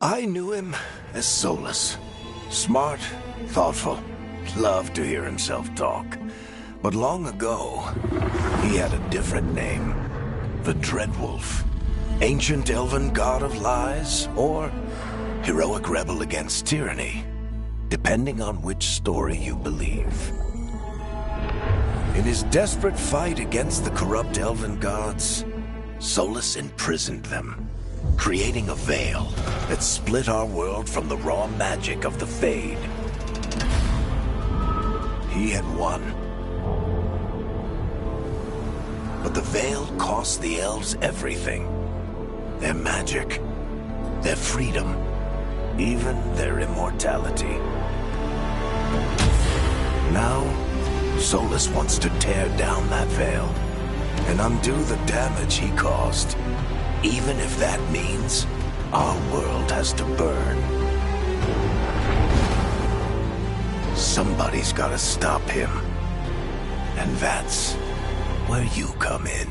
I knew him as Solus. Smart, thoughtful, loved to hear himself talk. But long ago, he had a different name. The Dreadwolf. Ancient elven god of lies, or heroic rebel against tyranny, depending on which story you believe. In his desperate fight against the corrupt elven gods, Solus imprisoned them, creating a veil that split our world from the raw magic of the Fade. He had won. But the veil cost the elves everything. Their magic, their freedom, even their immortality. Now, Solus wants to tear down that veil and undo the damage he caused, even if that means our world has to burn. Somebody's gotta stop him, and that's where you come in.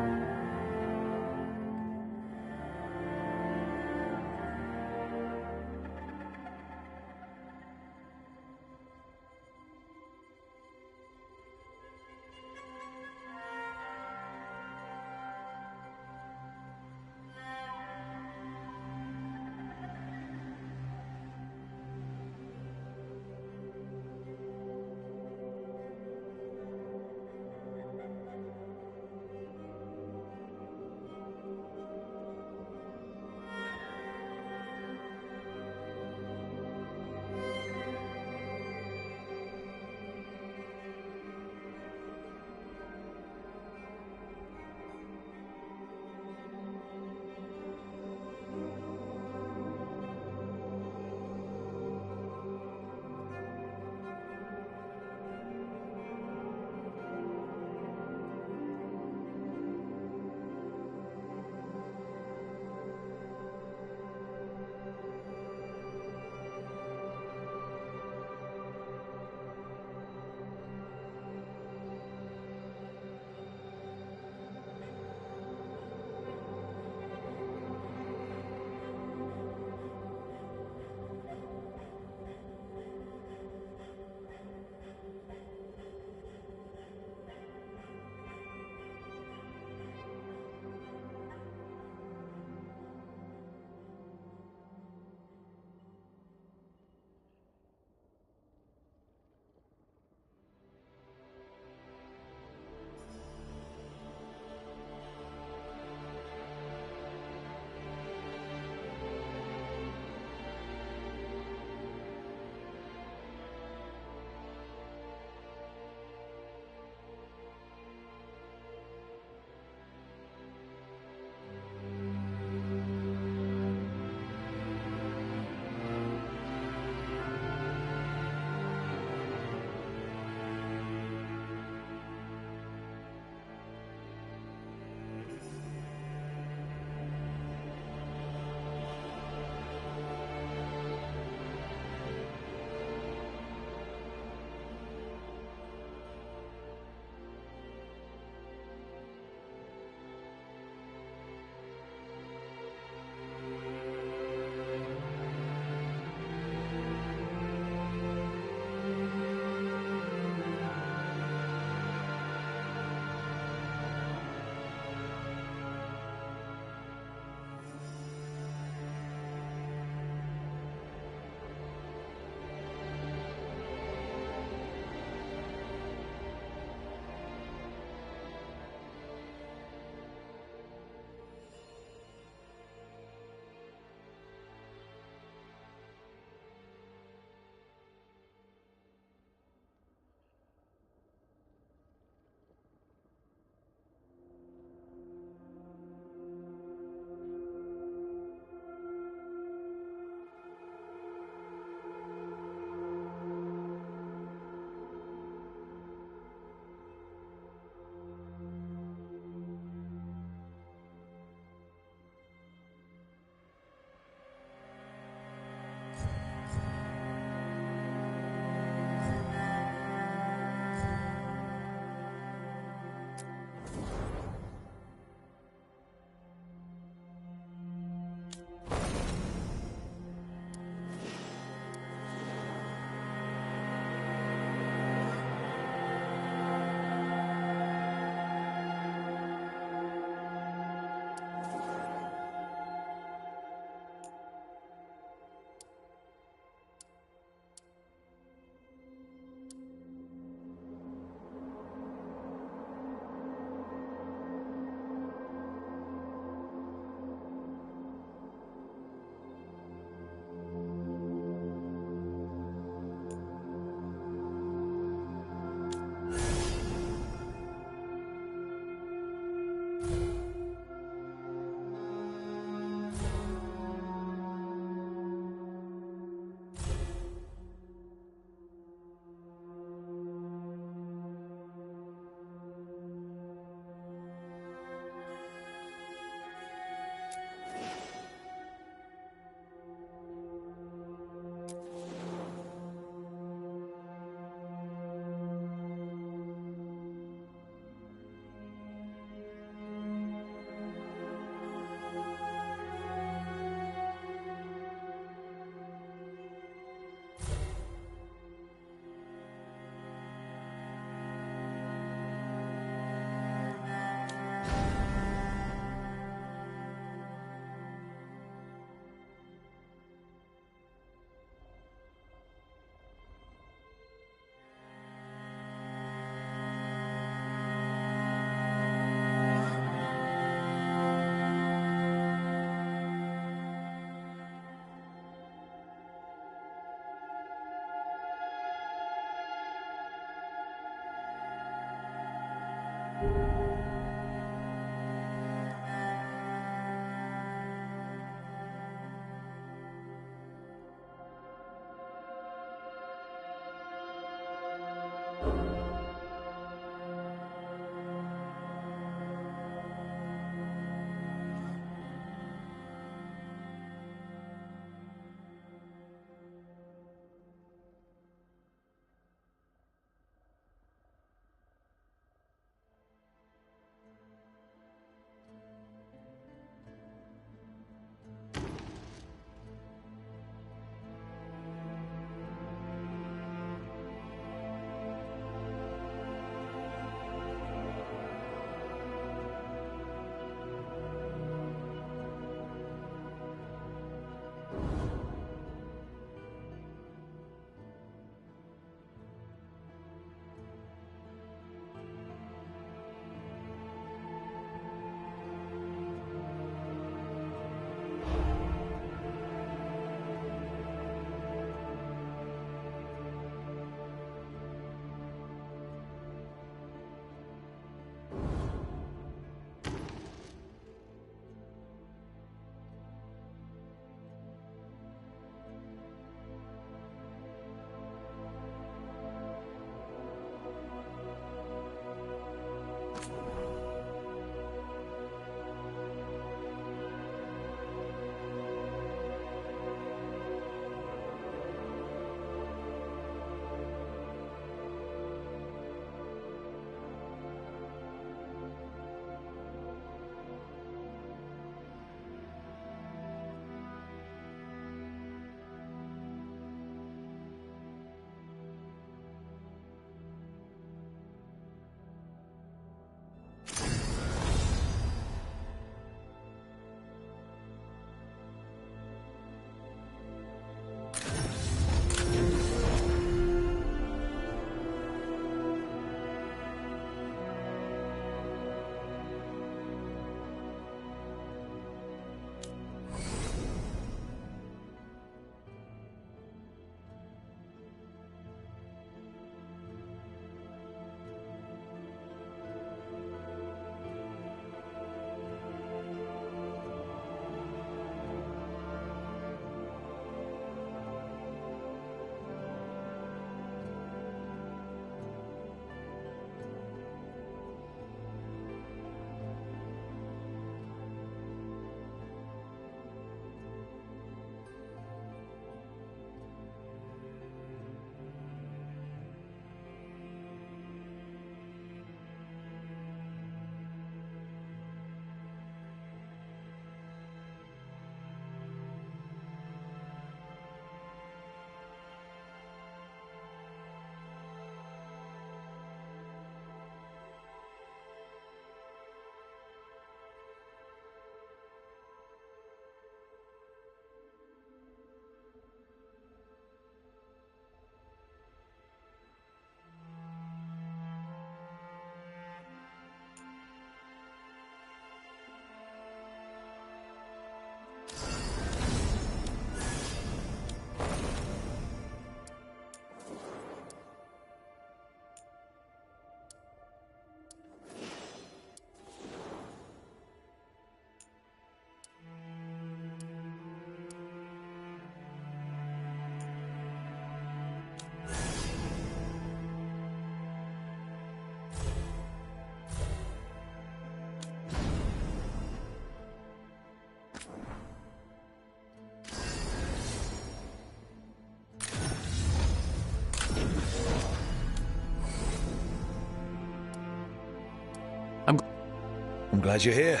I'm glad you're here.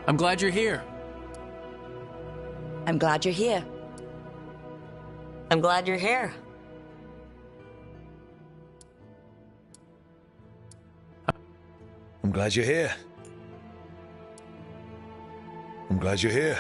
I'm glad you're here. I'm glad you're here. I'm glad you're here. I'm glad you're here. I'm glad you're here.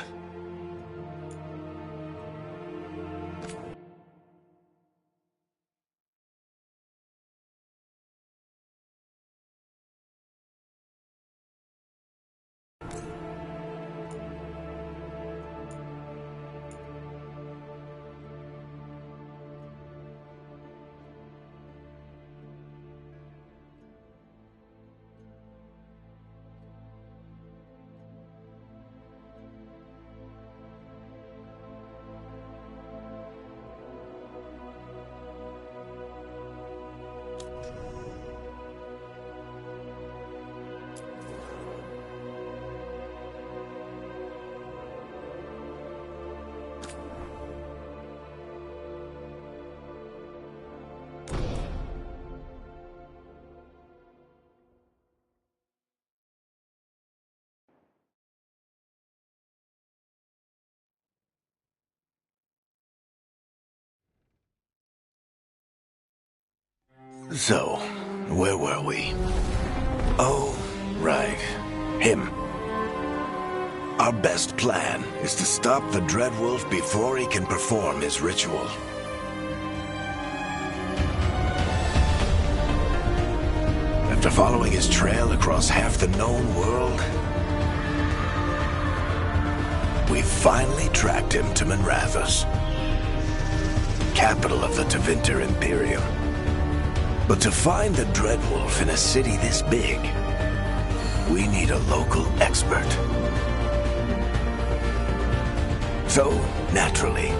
So, where were we? Oh, right. Him. Our best plan is to stop the Dreadwolf before he can perform his ritual. After following his trail across half the known world, we finally tracked him to Minrathous, capital of the Tevinter Imperium. But to find the Dreadwolf in a city this big, we need a local expert. So, naturally,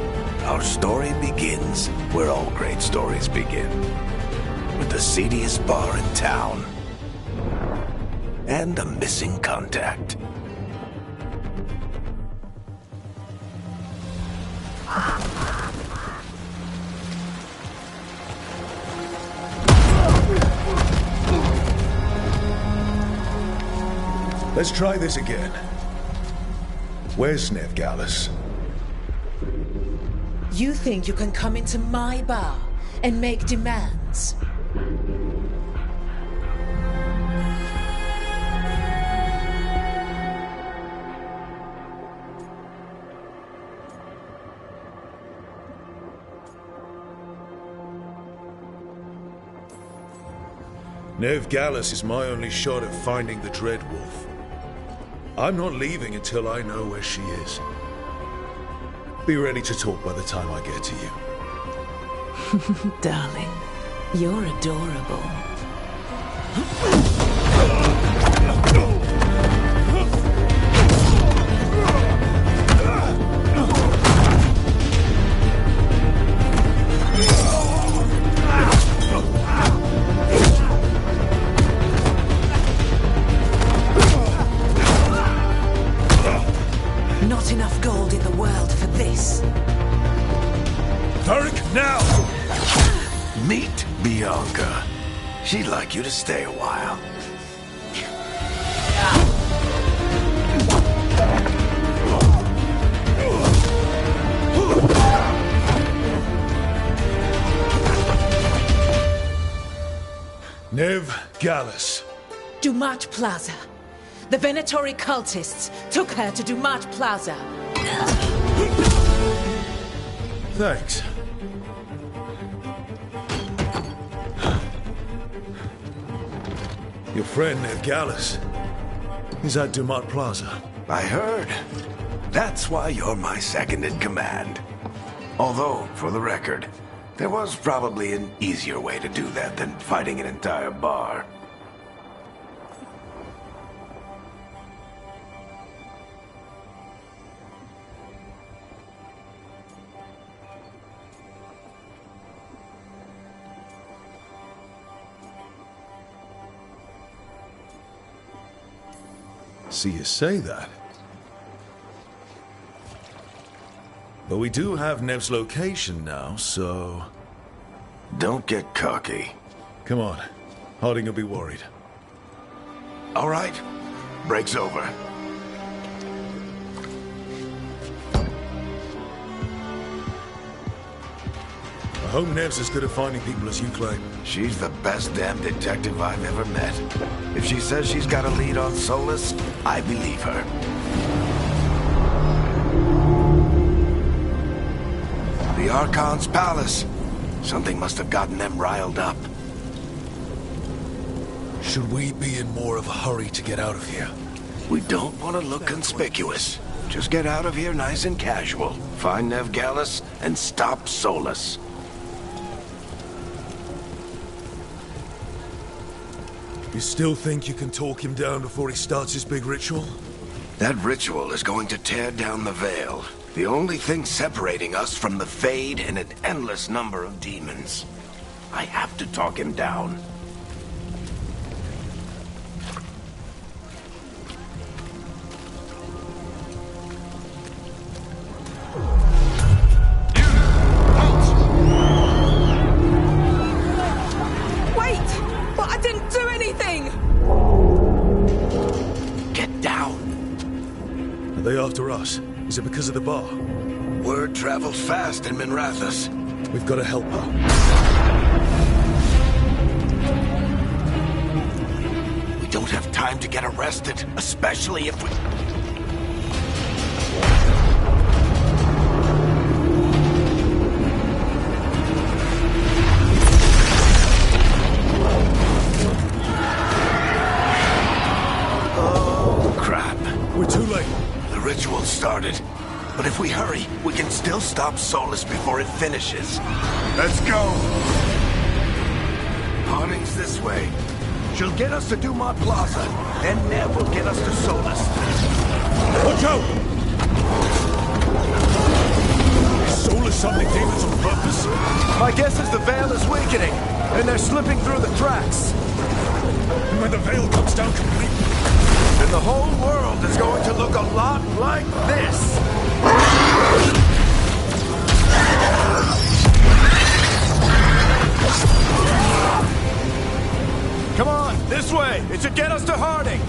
our story begins where all great stories begin. With the seediest bar in town. And a missing contact. Let's try this again. Where's Veilguard? You think you can come into my bar and make demands? Veilguard is my only shot at finding the Dreadwolf. I'm not leaving until I know where she is. Be ready to talk by the time I get to you. Darling, you're adorable. Not enough gold in the world for this. Tarek, now! Meet Bianca. She'd like you to stay a while. Veilguard. Dumat Plaza. The Venatori cultists took her to Dumat Plaza. Thanks. Your friend Veilguard is at Dumat Plaza. I heard. That's why you're my second in command. Although, for the record, there was probably an easier way to do that than fighting an entire bar. See you say that. But we do have Nev's location now, so... Don't get cocky. Come on. Harding will be worried. All right. Break's over. I hope Nev's as good at finding people as you claim. She's the best damn detective I've ever met. If she says she's got a lead on Solus, I believe her. The Archon's palace. Something must have gotten them riled up. Should we be in more of a hurry to get out of here? We don't want to look conspicuous. Just get out of here nice and casual. Find Veilguard and stop Solus. You still think you can talk him down before he starts his big ritual? That ritual is going to tear down the Veil. The only thing separating us from the Fade and an endless number of demons. I have to talk him down. They after us? Is it because of the bar? Word travels fast in Minrathous. We've got to help her. won't have time to get arrested, especially if we... Oh, crap. We're too late. The ritual started. But if we hurry, we can still stop Solus before it finishes. Let's go! Harding's this way. She'll get us to Dumont Plaza, then Nev will get us to Solus. Watch out! Is Solus summoning demons on purpose? My guess is the Veil is weakening, and they're slipping through the cracks. And when the Veil comes down completely... then the whole world is going to look a lot like this. Come on, this way! It should get us to Harding!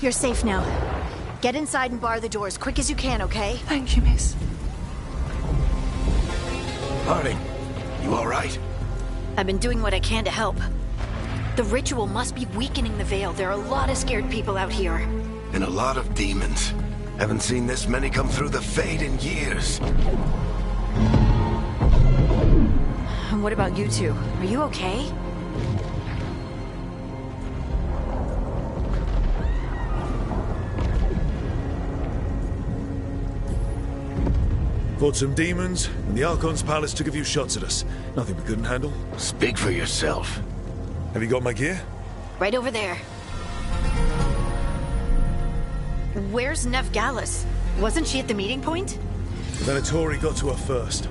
You're safe now. Get inside and bar the door as quick as you can, okay? Thank you, miss. Harding, you all right? I've been doing what I can to help. The ritual must be weakening the Veil. There are a lot of scared people out here. And a lot of demons. Haven't seen this many come through the Fade in years. And what about you two? Are you okay? Fought some demons, and the Archon's palace took a few shots at us. Nothing we couldn't handle. Speak for yourself. Have you got my gear? Right over there. Where's Nev Gallus? Wasn't she at the meeting point? The Venatori got to her first.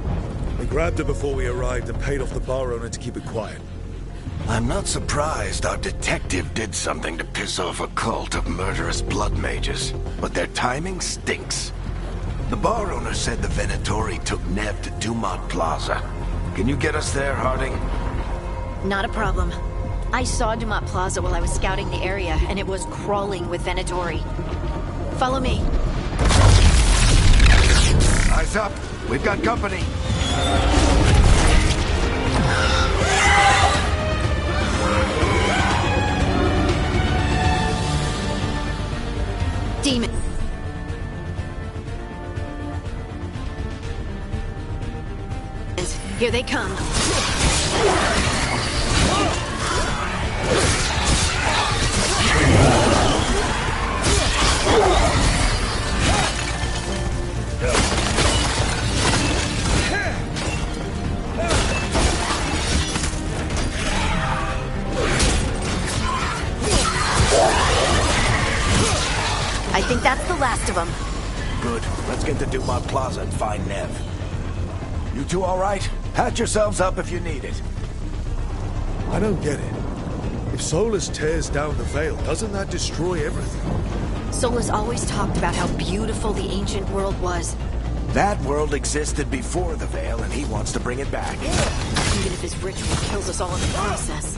They grabbed her before we arrived and paid off the bar owner to keep it quiet. I'm not surprised our detective did something to piss off a cult of murderous blood mages, but their timing stinks. The bar owner said the Venatori took Nev to Dumont Plaza. Can you get us there, Harding? Not a problem. I saw Dumont Plaza while I was scouting the area, and it was crawling with Venatori. Follow me. Eyes up. We've got company. Demon. Here they come. I think that's the last of them. Good. Let's get to Dumont Plaza and find Nev. You two all right? Patch yourselves up if you need it. I don't get it. If Solus tears down the Veil, doesn't that destroy everything? Solus always talked about how beautiful the ancient world was. That world existed before the Veil, and he wants to bring it back. Even if his ritual kills us all in the process.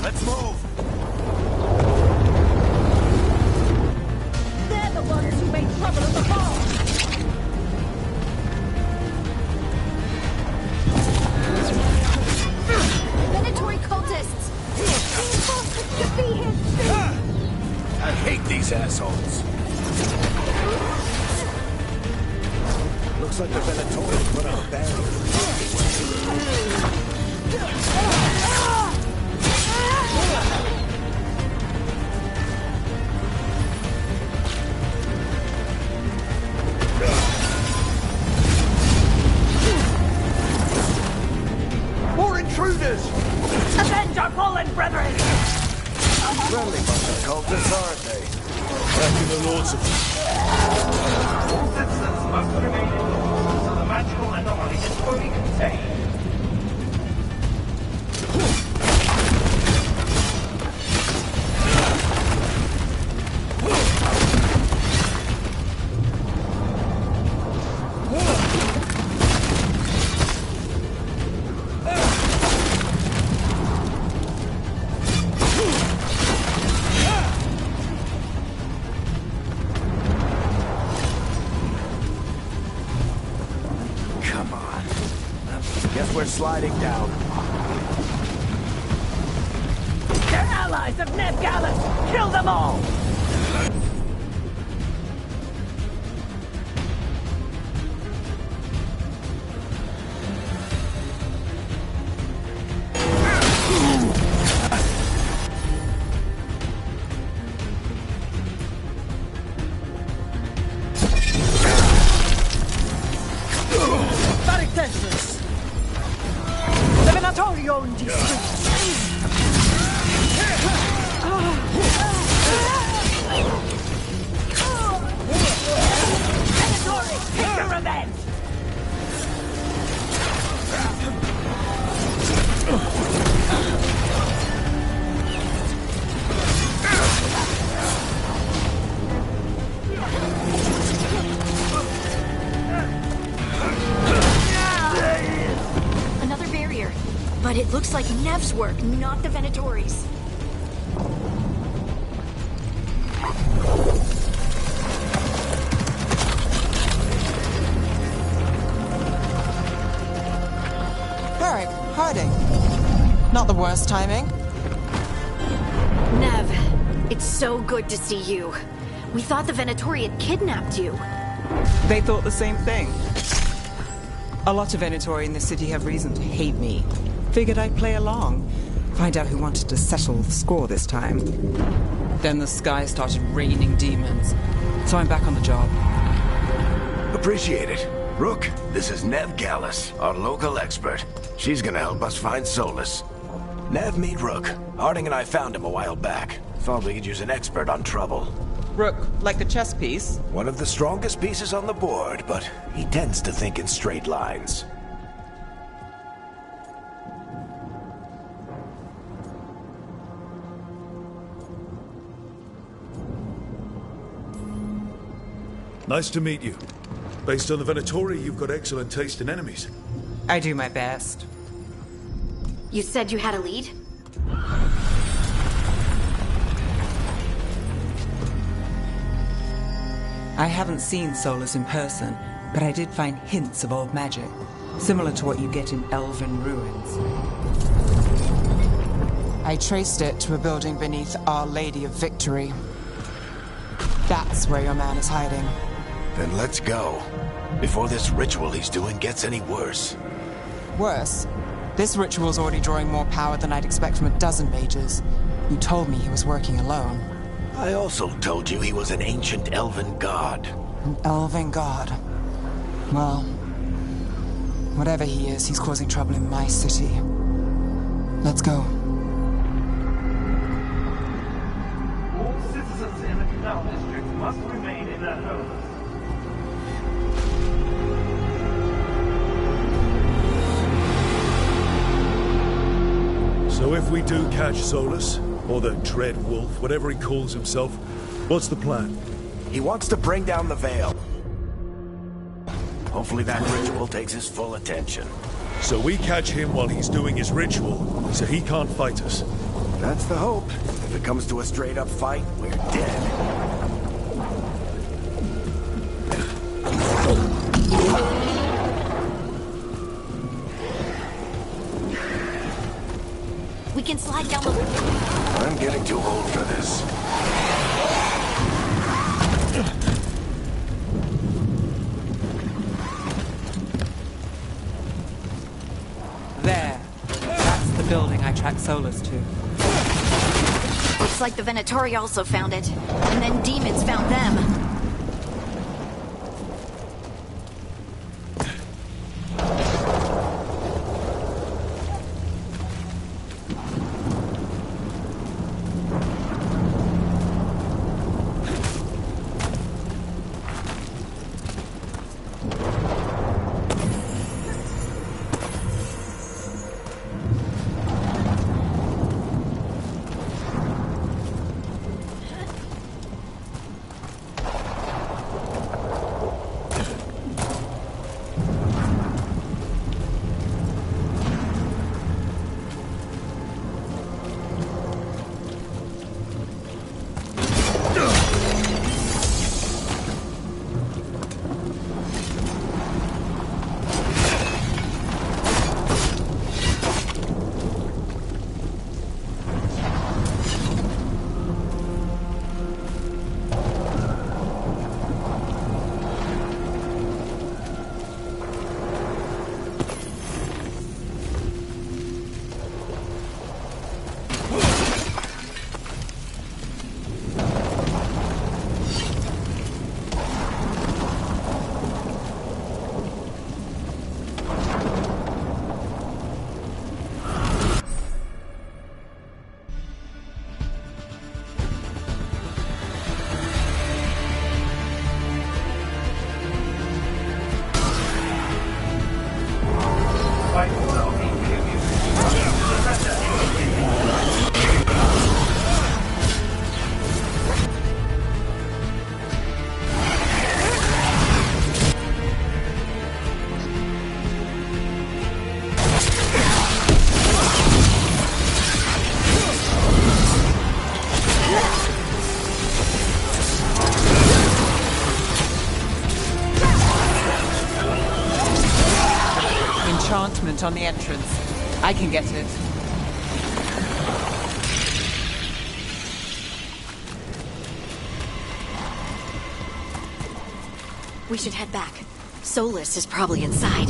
Let's move! They're the ones who made trouble at the ball! Venatori cultists! To be here! I hate these assholes. Looks like the Venatori put up a barrier. More intruders! Avenge our fallen brethren! Friendly bunch of cultists, aren't they? Back in the Lords of... All citizens must remain indoors so the magical anomaly is fully contained. Come on. Guess we're sliding down. They're allies of Ned Gallus! Kill them all! Very dangerous! The Venatori own these streets! Venatori, take your revenge! Another barrier. But it looks like Nev's work, not the Venatori's. Eric, hiding. Not the worst timing. Nev, it's so good to see you. We thought the Venatori had kidnapped you. They thought the same thing. A lot of Venatori in the city have reason to hate me. Figured I'd play along. Find out who wanted to settle the score this time. Then the sky started raining demons. So I'm back on the job. Appreciate it. Rook, this is Nev Gallus, our local expert. She's gonna help us find Solus. Nev, meet Rook. Harding and I found him a while back. Thought we could use an expert on trouble. Rook, like a chess piece? One of the strongest pieces on the board, but he tends to think in straight lines. Nice to meet you. Based on the Venatori, you've got excellent taste in enemies. I do my best. You said you had a lead? I haven't seen Solus in person, but I did find hints of old magic, similar to what you get in elven ruins. I traced it to a building beneath Our Lady of Victory. That's where your man is hiding. Then let's go. Before this ritual he's doing gets any worse. Worse, this ritual's already drawing more power than I'd expect from a dozen mages. You told me he was working alone. I also told you he was an ancient elven god. An elven god. Well, whatever he is, he's causing trouble in my city. Let's go. All citizens in the Canal District must remain in their homes. So if we do catch Solus, or the Dread Wolf, whatever he calls himself, what's the plan? He wants to bring down the Veil. Hopefully that ritual takes his full attention. So we catch him while he's doing his ritual, so he can't fight us. That's the hope. If it comes to a straight-up fight, we're dead. We can slide down the... I'm getting too old for this. There. That's the building I tracked Solus to. Looks like the Venatori also found it. And then demons found them. On the entrance. I can get it. We should head back. Solus is probably inside.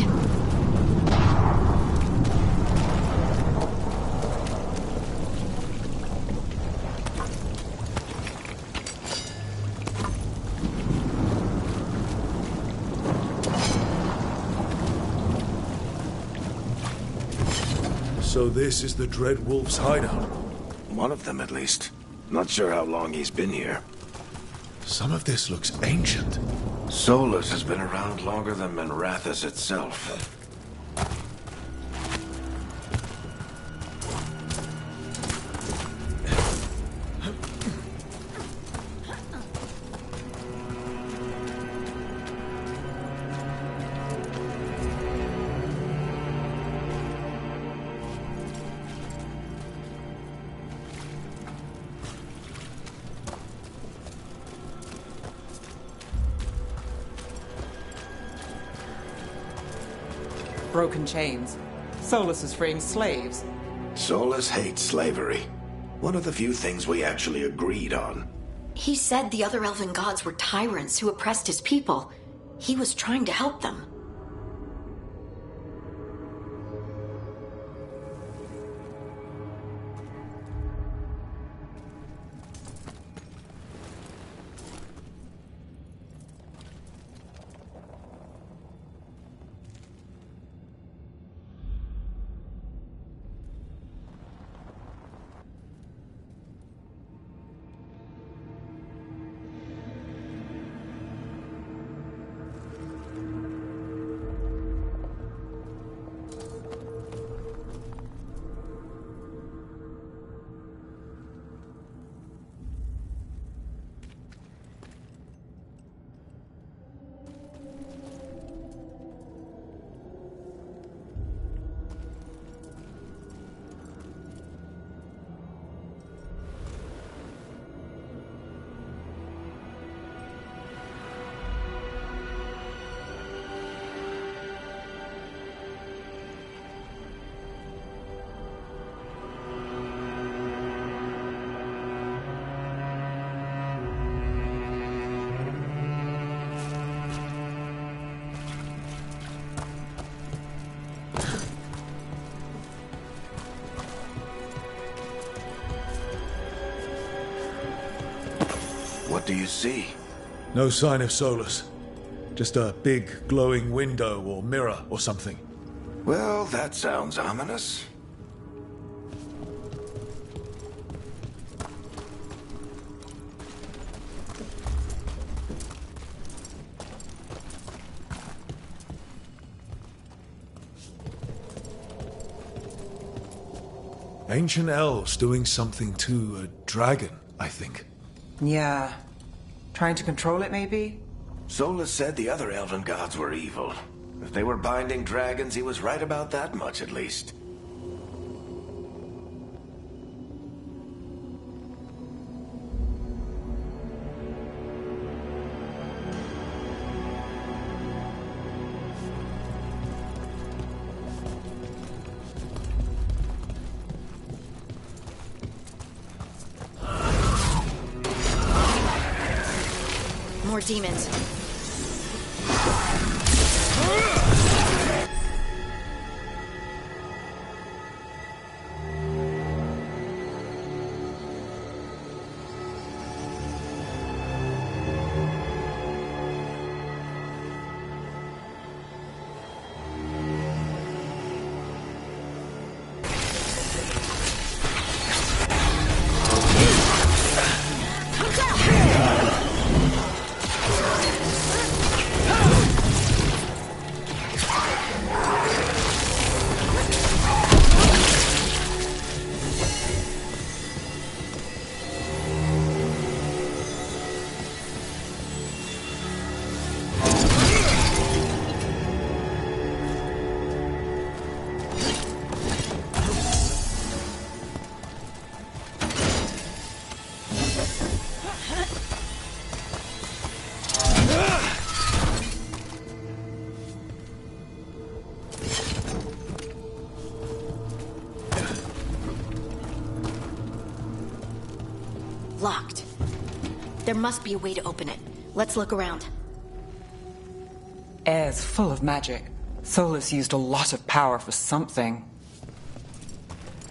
So this is the Dread Wolf's hideout. One of them, at least. Not sure how long he's been here. Some of this looks ancient. Solus has been around longer than Manrathus itself. Broken chains. Solus is freeing slaves. Solus hates slavery. One of the few things we actually agreed on. He said the other elven gods were tyrants who oppressed his people. He was trying to help them. What do you see? No sign of Solus. Just a big glowing window or mirror or something. Well, that sounds ominous. Ancient elves doing something to a dragon, I think. Yeah. Trying to control it, maybe? Solus said the other elven gods were evil. If they were binding dragons, he was right about that much, at least. More demons. Locked. There must be a way to open it. Let's look around. Air's full of magic. Solus used a lot of power for something.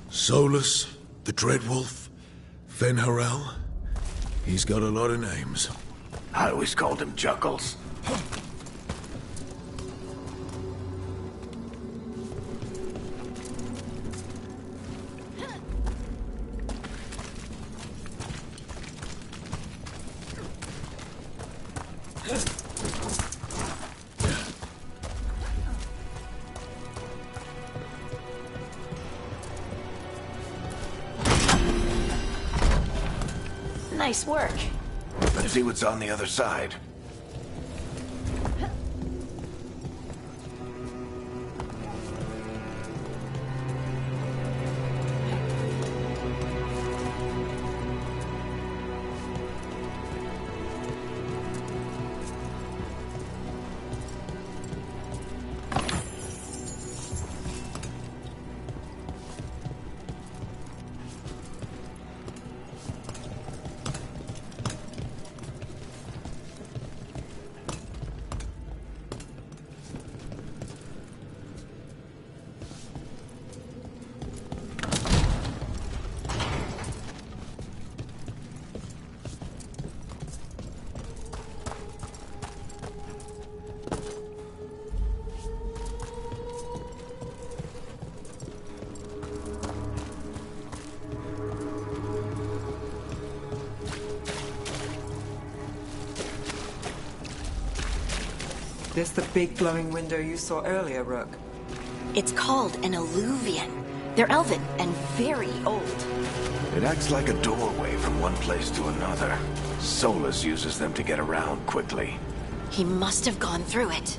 Solus, the Dreadwolf, Fen'Harel. He's got a lot of names. I always called him Juggles. Nice work. Let's see what's on the other side. This the big glowing window you saw earlier, Rook? It's called an alluvian. They're elven and very old. It acts like a doorway from one place to another. Solus uses them to get around quickly. He must have gone through it.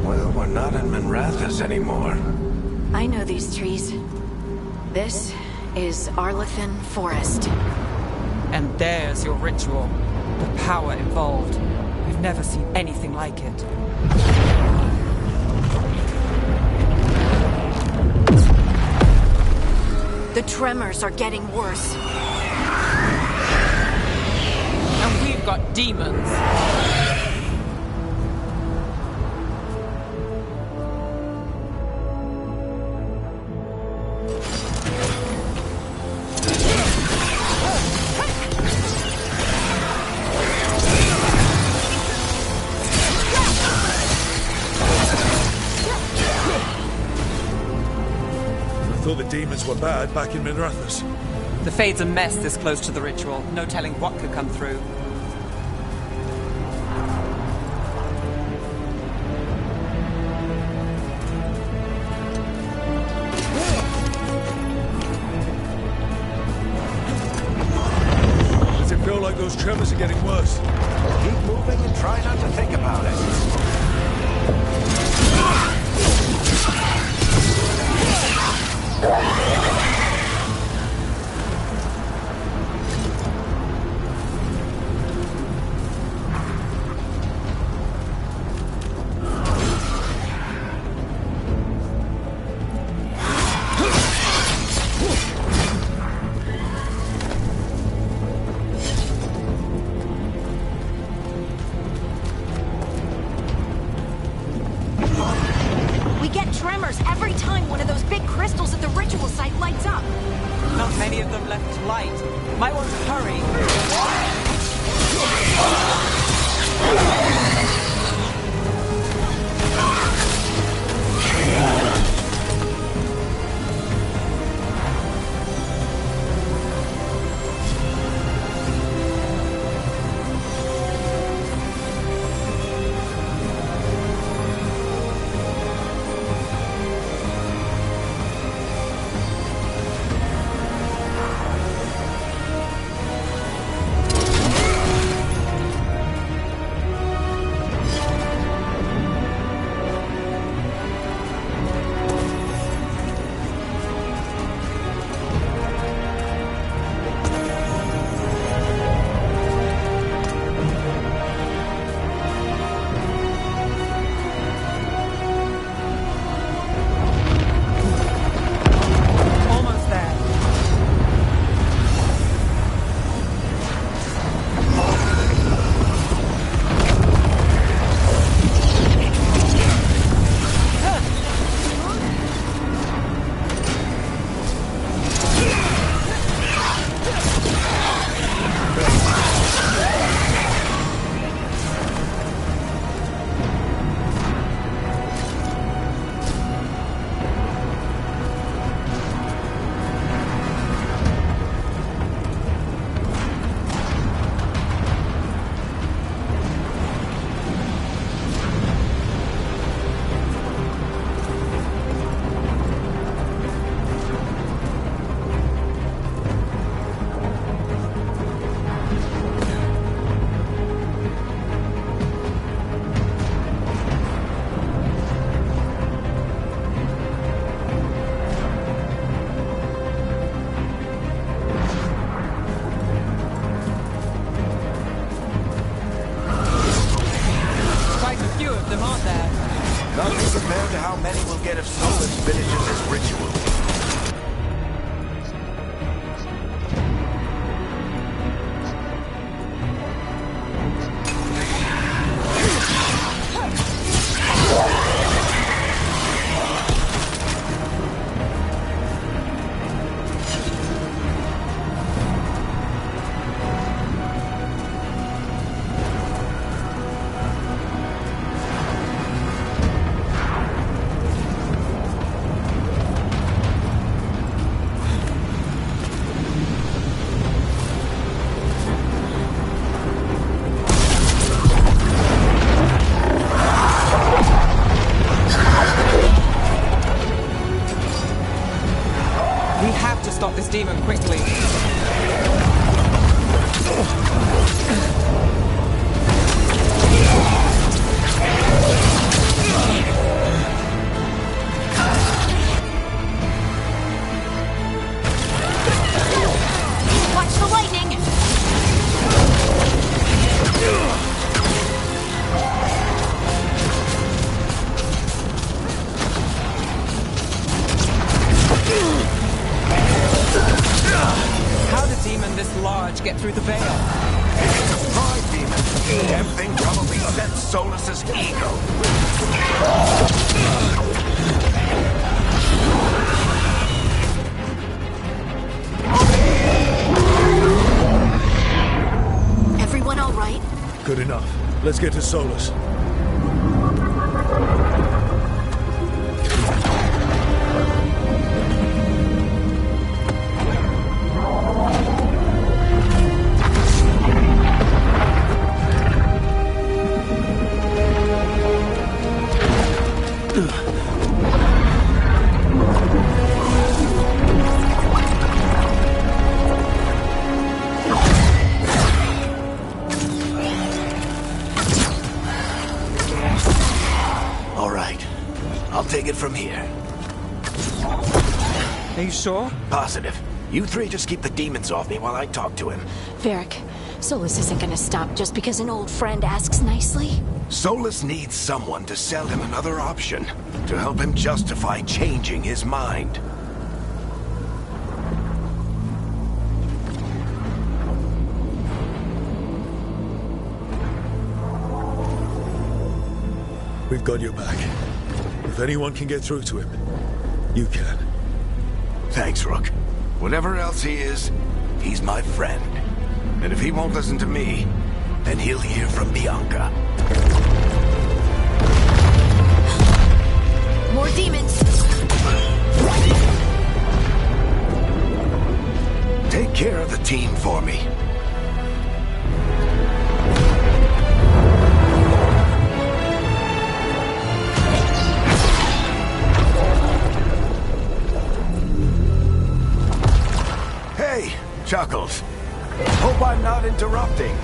Well, we're not in Minrathous anymore. I know these trees. This is Arlethan Forest. And there's your ritual. The power involved. We've never seen anything like it. The tremors are getting worse. you've got demons. I thought the demons were bad back in Minrathous. The Fade's a mess this close to the ritual. No telling what could come through. Does it feel like those tremors are getting worse? Keep moving and try not to think about it. We get tremors every time one of those big crystals at the ritual site lights up. Not many of them left to light. Might want to hurry. Almost there. Quite a few of them, aren't there? Nothing compared to how many we'll get if Solus finishes this ritual. We have to stop this demon quickly. Watch the lightning! How did a demon this large get through the veil? It's a pride Damn thing probably sent Solus's ego. Everyone all right? Good enough. Let's get to Solus. All right. I'll take it from here. Are you sure? Positive. You three just keep the demons off me while I talk to him. Varric, Solus isn't gonna stop just because an old friend asks nicely. Solus needs someone to sell him another option, to help him justify changing his mind. We've got your back. If anyone can get through to him, you can. Thanks, Rook. Whatever else he is, he's my friend. And if he won't listen to me, then he'll hear from Bianca. More demons! Take care of the team for me. Hey, Chuckles. Hope I'm not interrupting.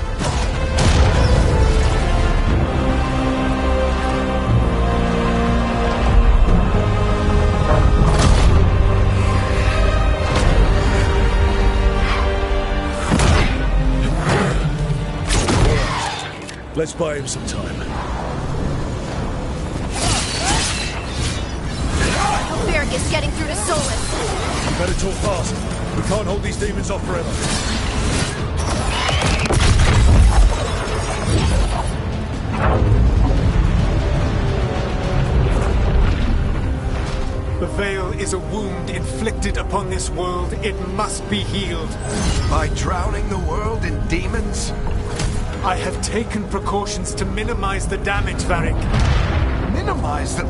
Let's buy him some time. Varric is getting through to Solus. Better talk fast. We can't hold these demons off forever. The Veil is a wound inflicted upon this world. It must be healed. By drowning the world in demons? I have taken precautions to minimize the damage, Varric. Minimize the...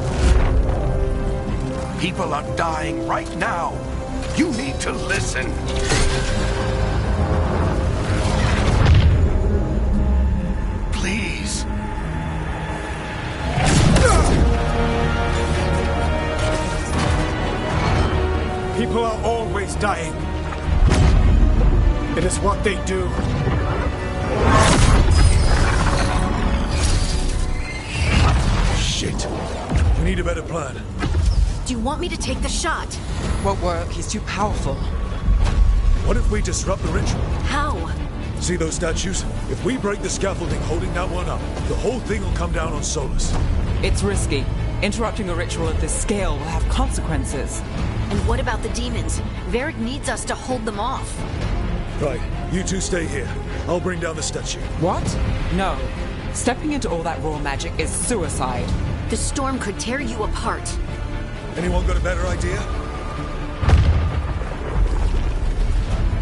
People are dying right now. You need to listen. Please. People are always dying. It is what they do. Shit. We need a better plan. Do you want me to take the shot? Won't work. He's too powerful. What if we disrupt the ritual? How? See those statues? If we break the scaffolding holding that one up, the whole thing will come down on Solus. It's risky. Interrupting a ritual of this scale will have consequences. And what about the demons? Varric needs us to hold them off. Right, you two stay here. I'll bring down the statue. What? No. Stepping into all that raw magic is suicide. The storm could tear you apart. Anyone got a better idea?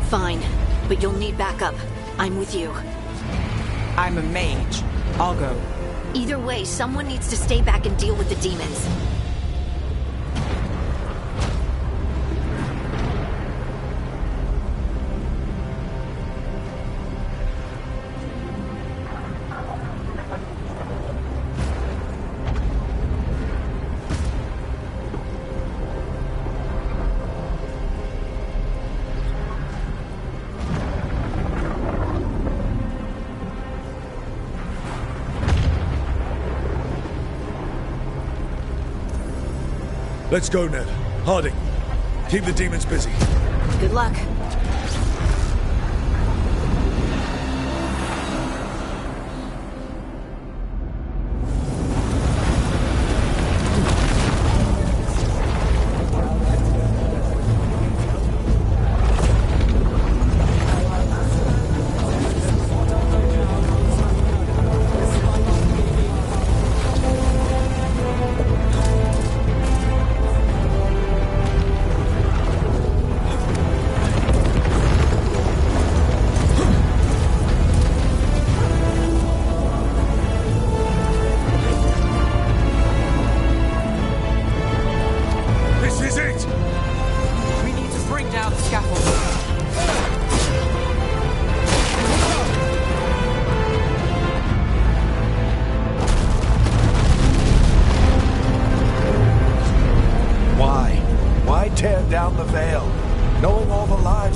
Fine, but you'll need backup. I'm with you. I'm a mage. I'll go. Either way, someone needs to stay back and deal with the demons. Let's go, Ned. Harding, keep the demons busy. Good luck.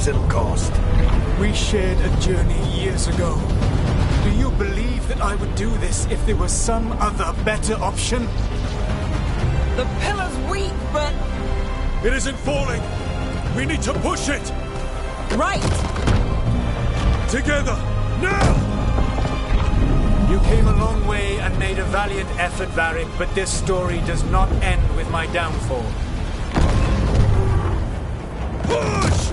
lives it'll cost. We shared a journey years ago. Do you believe that I would do this if there was some other better option? The pillar's weak, but... It isn't falling! We need to push it! Right! Together! Now! You came a long way and made a valiant effort, Varric, but this story does not end with my downfall. Push!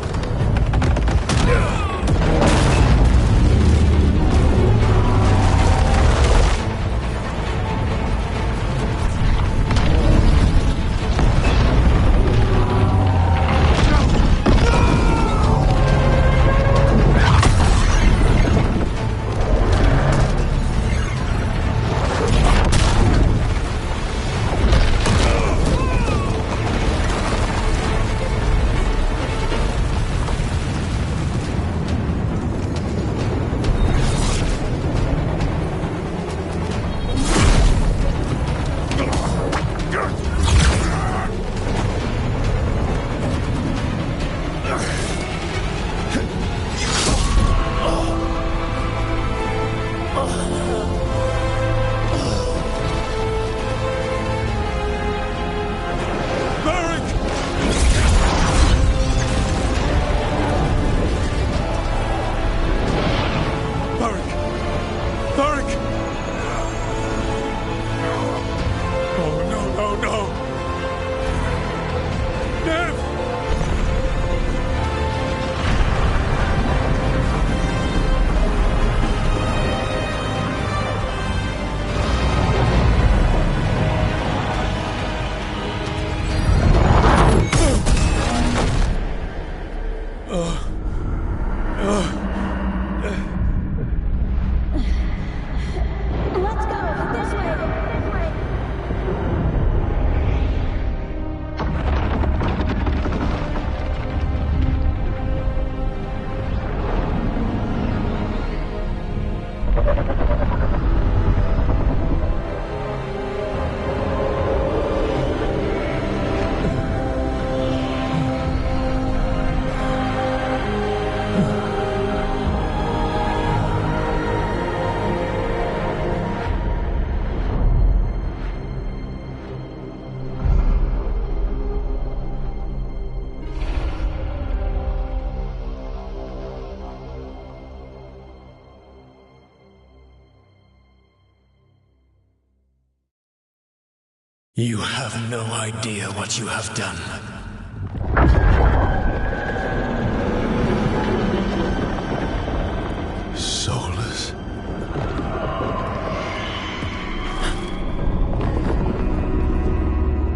You have no idea what you have done. Soulless.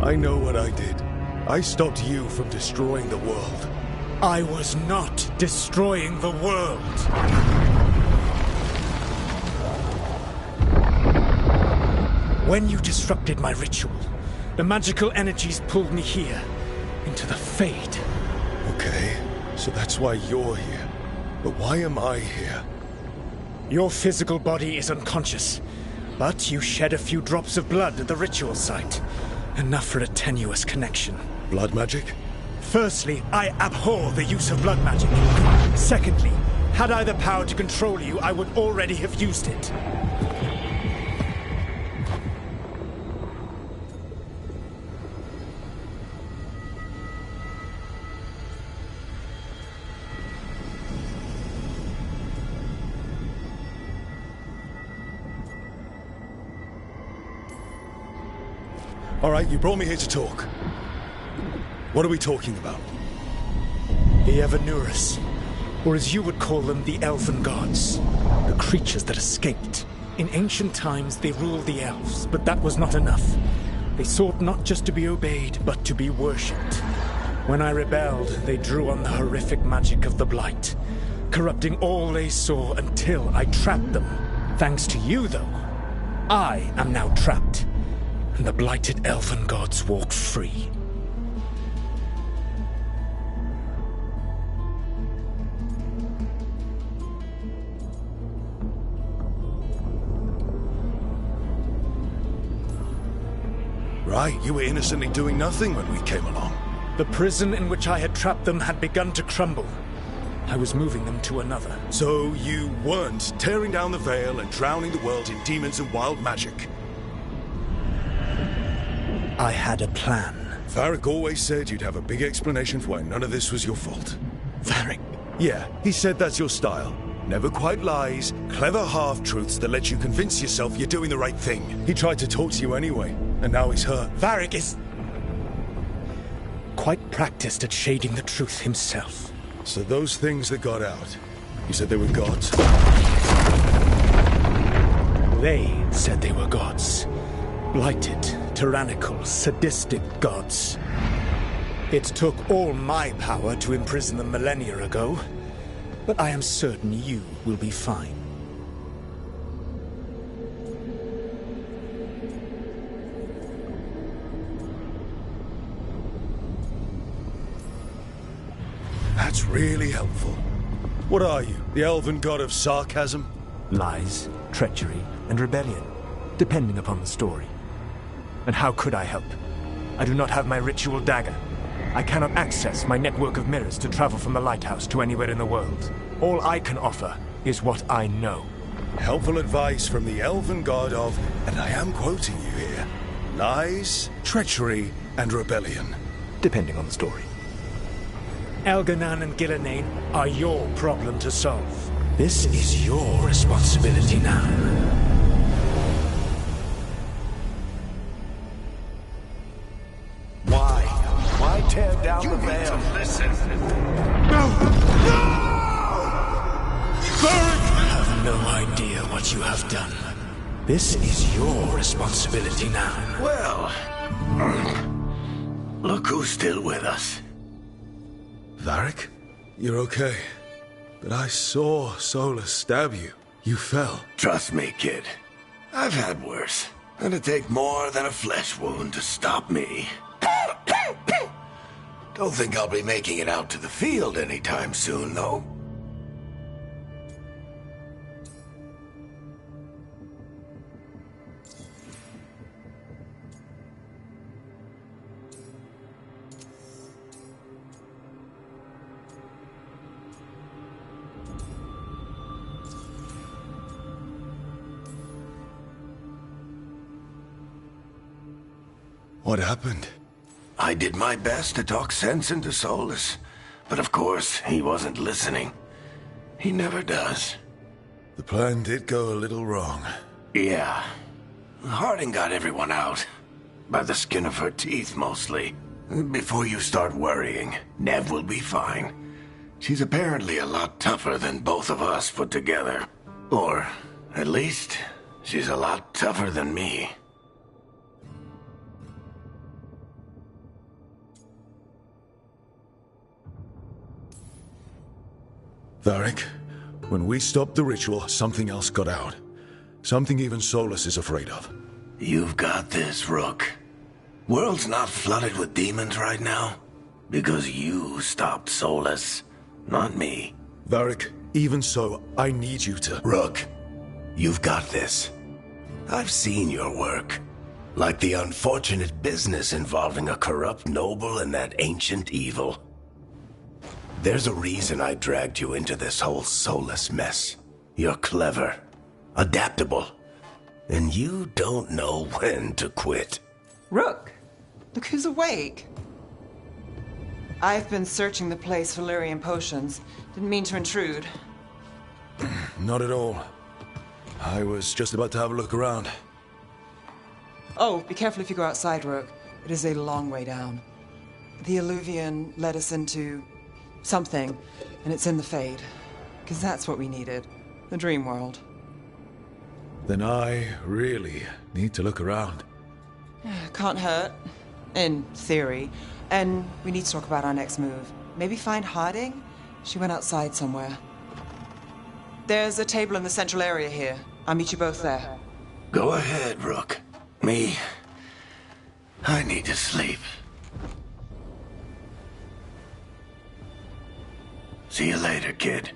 I know what I did. I stopped you from destroying the world. I was not destroying the world. When you disrupted my ritual, the magical energies pulled me here, into the Fade. Okay, so that's why you're here. But why am I here? Your physical body is unconscious, but you shed a few drops of blood at the ritual site. Enough for a tenuous connection. Blood magic? Firstly, I abhor the use of blood magic. Secondly, had I the power to control you, I would already have used it. All right, you brought me here to talk. What are we talking about? The Evanurus, or as you would call them, the Elven Gods. The creatures that escaped. In ancient times, they ruled the elves, but that was not enough. They sought not just to be obeyed, but to be worshipped. When I rebelled, they drew on the horrific magic of the Blight, corrupting all they saw until I trapped them. Thanks to you, though, I am now trapped, and the blighted Elven Gods walk free. Right, you were innocently doing nothing when we came along. The prison in which I had trapped them had begun to crumble. I was moving them to another. So you weren't tearing down the Veil and drowning the world in demons and wild magic? I had a plan. Varric always said you'd have a big explanation for why none of this was your fault. Varric? Yeah, he said that's your style. Never quite lies, clever half-truths that let you convince yourself you're doing the right thing. He tried to talk to you anyway, and now he's hurt. Varric is quite practiced at shading the truth himself. So those things that got out, you said they were gods? They said they were gods. Blighted, tyrannical, sadistic gods. It took all my power to imprison them millennia ago, but I am certain you will be fine. That's really helpful. What are you, the elven god of sarcasm? Lies, treachery, and rebellion, depending upon the story. And how could I help? I do not have my ritual dagger. I cannot access my network of mirrors to travel from the lighthouse to anywhere in the world. All I can offer is what I know. Helpful advice from the elven god of, and I am quoting you here, lies, treachery, and rebellion. Depending on the story. Elganan and Gillenane are your problem to solve. This is your responsibility now. Why tear down the veil? Listen. You have no idea what you have done. This is your responsibility now. Well, look who's still with us. Varric? You're okay. But I saw Solus stab you. You fell. Trust me, kid. I've had worse. It'd take more than a flesh wound to stop me. Don't think I'll be making it out to the field anytime soon, though. What happened? I did my best to talk sense into Solus, but of course, he wasn't listening. He never does. The plan did go a little wrong. Yeah. Harding got everyone out. By the skin of her teeth, mostly. Before you start worrying, Nev will be fine. She's apparently a lot tougher than both of us put together. Or, at least, she's a lot tougher than me. Varric, when we stopped the ritual, something else got out. Something even Solus is afraid of. You've got this, Rook. World's not flooded with demons right now. Because you stopped Solus, not me. Varric, even so, I need you to... Rook, you've got this. I've seen your work. Like the unfortunate business involving a corrupt noble and that ancient evil. There's a reason I dragged you into this whole Solus mess. You're clever, adaptable, and you don't know when to quit. Rook, look who's awake. I've been searching the place for Lyrian potions. Didn't mean to intrude. Not at all. I was just about to have a look around. Oh, be careful if you go outside, Rook. It is a long way down. The Alluvian led us into something, and it's in the Fade. Because that's what we needed. The dream world. Then I really need to look around. Can't hurt. In theory. And we need to talk about our next move. Maybe find Harding? She went outside somewhere. There's a table in the central area here. I'll meet you both there. Go ahead, Rook. Me, I need to sleep. See you later, kid.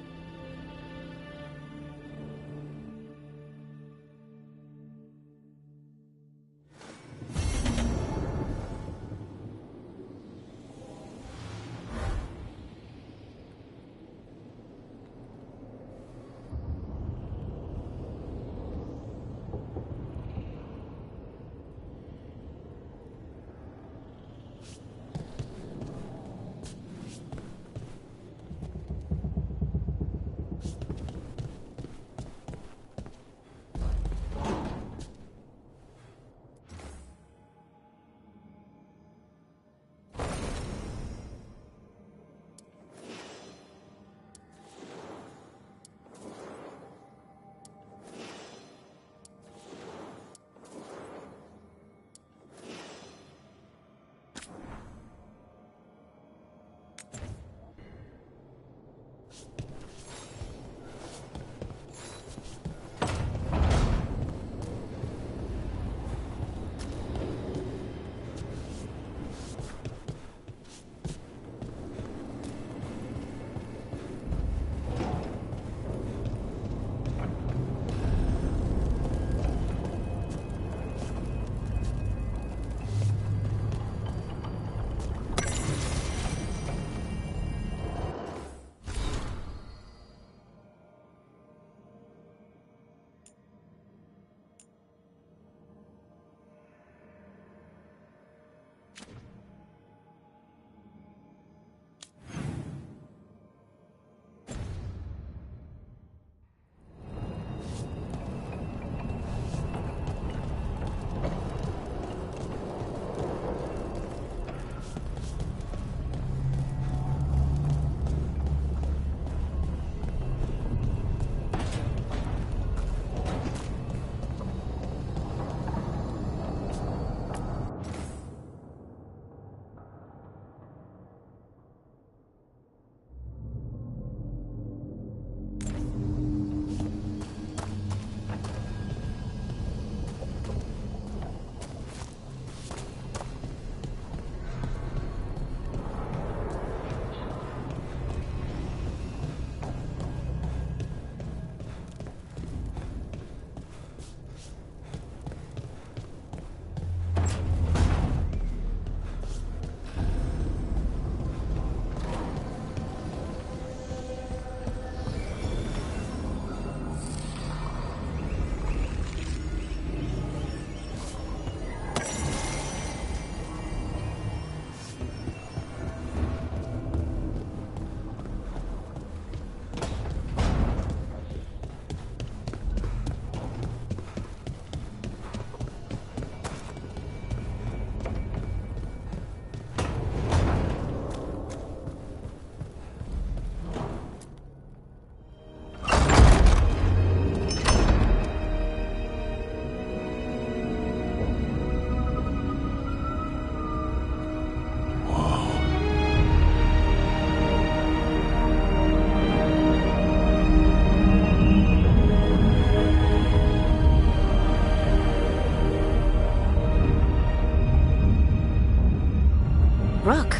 Rook,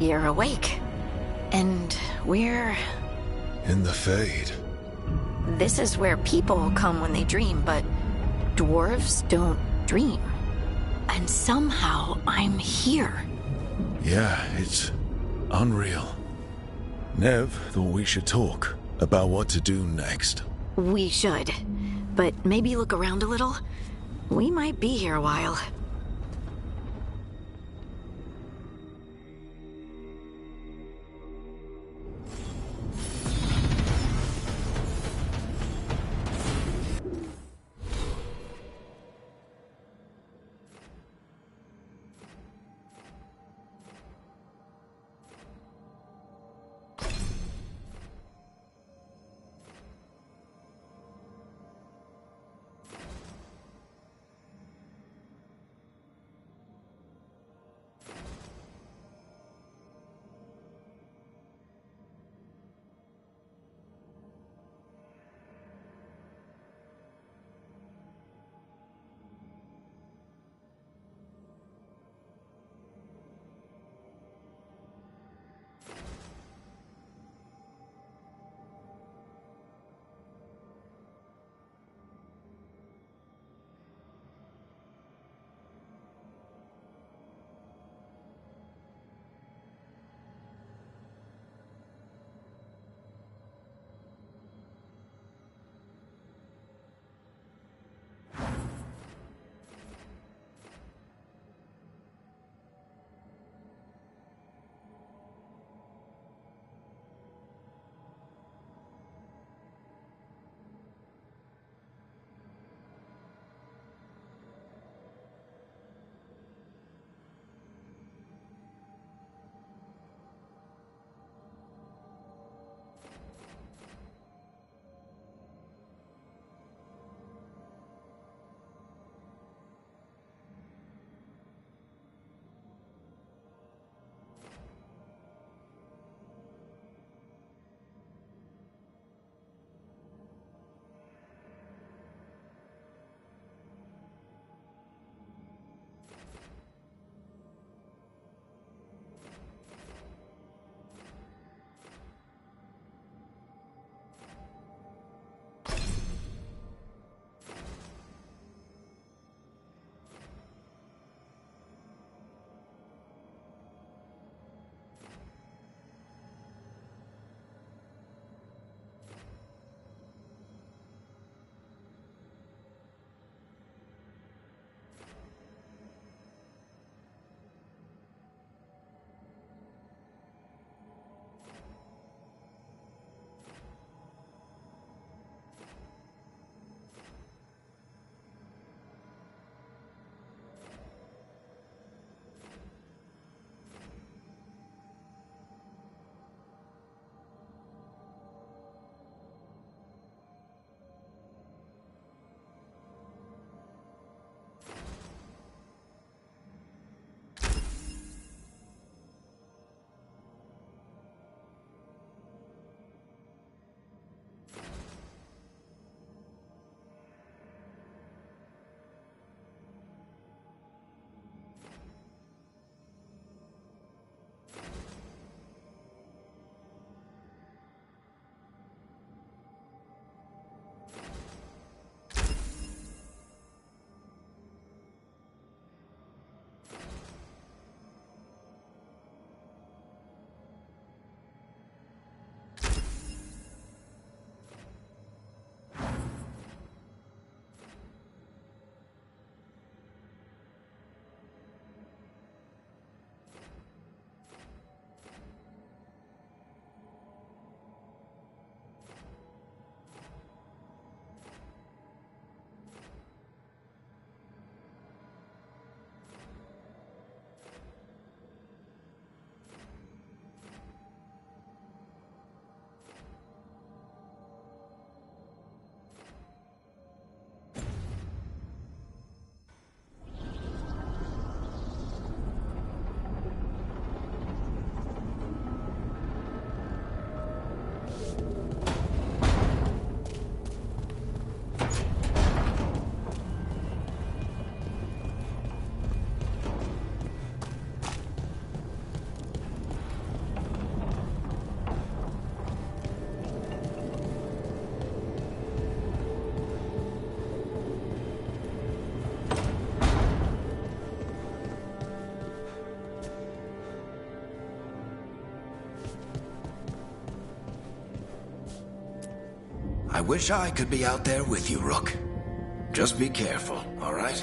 you're awake. And we're... In the Fade. This is where people come when they dream, but dwarves don't dream. And somehow I'm here. Yeah, it's unreal. Nev thought we should talk about what to do next. We should. But maybe look around a little. We might be here a while. I wish I could be out there with you, Rook. Just be careful, all right?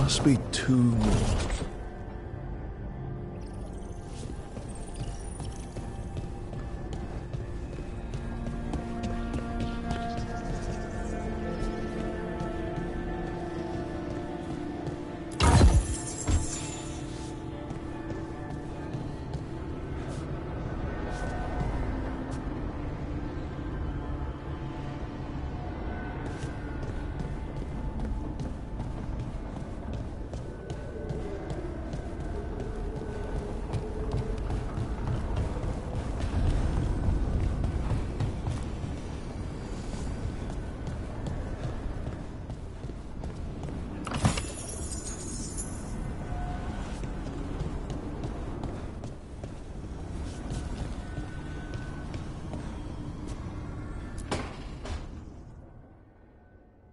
Must be two more.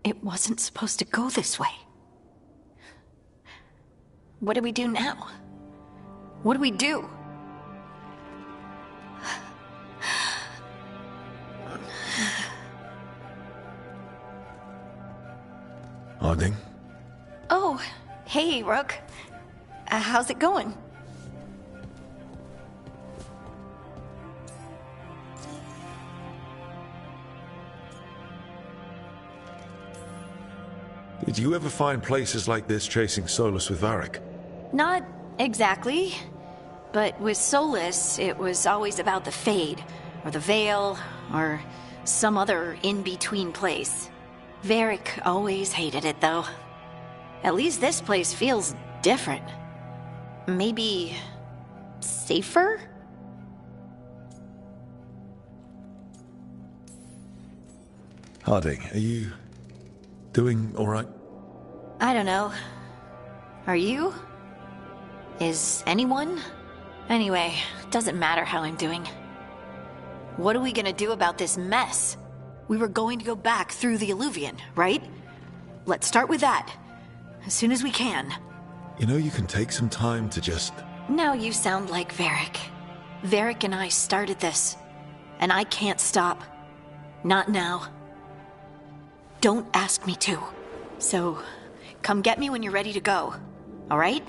It wasn't supposed to go this way. What do we do now? What do we do? Harding? Oh, hey, Rook. How's it going? Did you ever find places like this chasing Solus with Varric? Not exactly. But with Solus, it was always about the Fade, or the Veil, or some other in-between place. Varric always hated it, though. At least this place feels different. Maybe safer? Harding, are you doing all right? I don't know. Are you? Is anyone? Anyway, doesn't matter how I'm doing. What are we gonna do about this mess? We were going to go back through the Illuvian, right? Let's start with that. As soon as we can. You know, you can take some time to just... Now you sound like Varric. Varric and I started this. And I can't stop. Not now. Don't ask me to. So, come get me when you're ready to go. All right?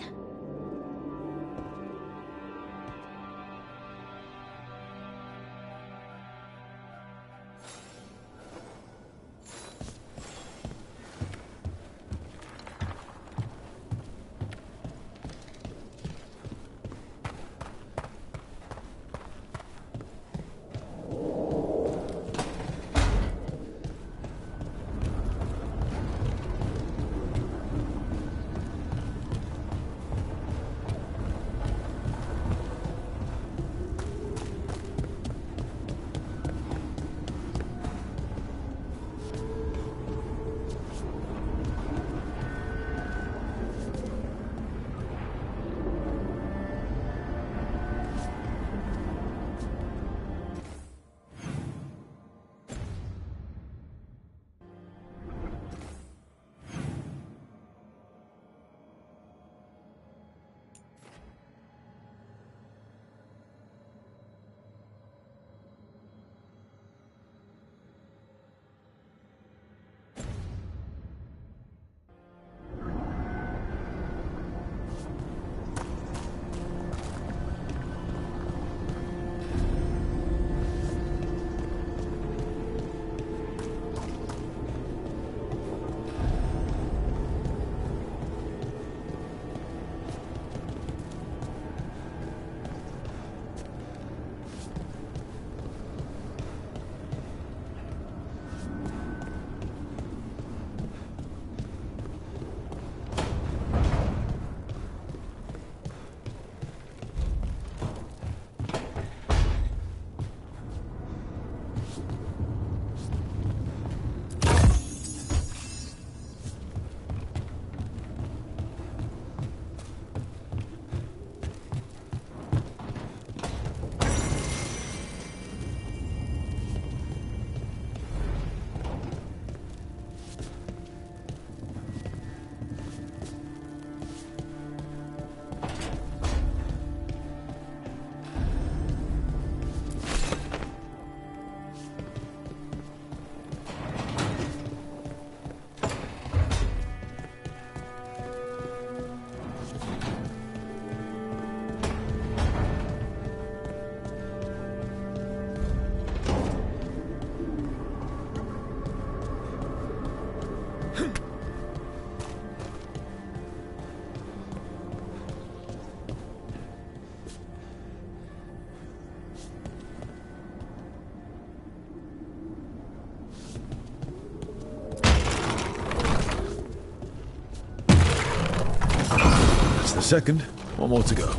Second, one more to go.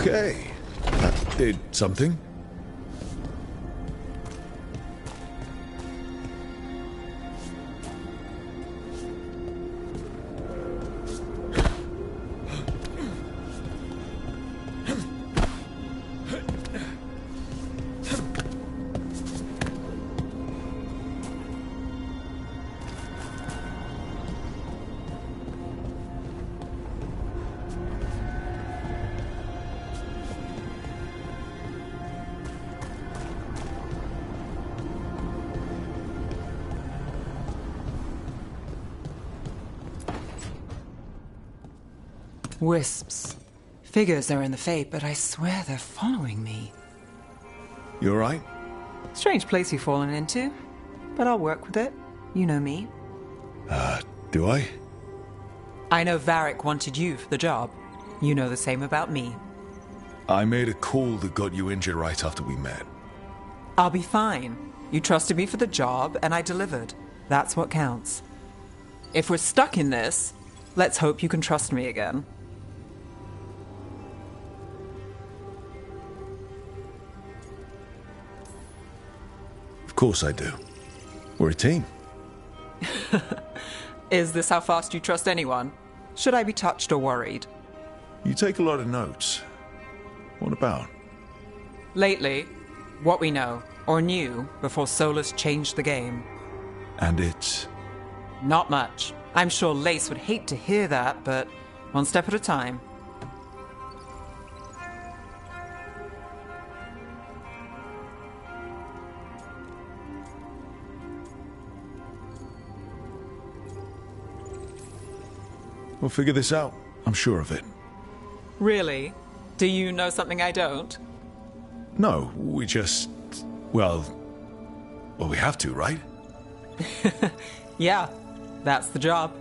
Okay. That did something. Wisps. Figures are in the Fate, but I swear they're following me. You alright? Strange place you've fallen into, but I'll work with it. You know me. Do I? I know Varric wanted you for the job. You know the same about me. I made a call that got you injured right after we met. I'll be fine. You trusted me for the job, and I delivered. That's what counts. If we're stuck in this, let's hope you can trust me again. Of course I do. We're a team. Is this how fast you trust anyone? Should I be touched or worried? You take a lot of notes. What about? Lately, what we know, or knew, before Solus changed the game. And it's... Not much. I'm sure Lace would hate to hear that, but one step at a time. We'll figure this out. I'm sure of it. Really? Do you know something I don't? No, we just... Well, we have to, right? Yeah, that's the job.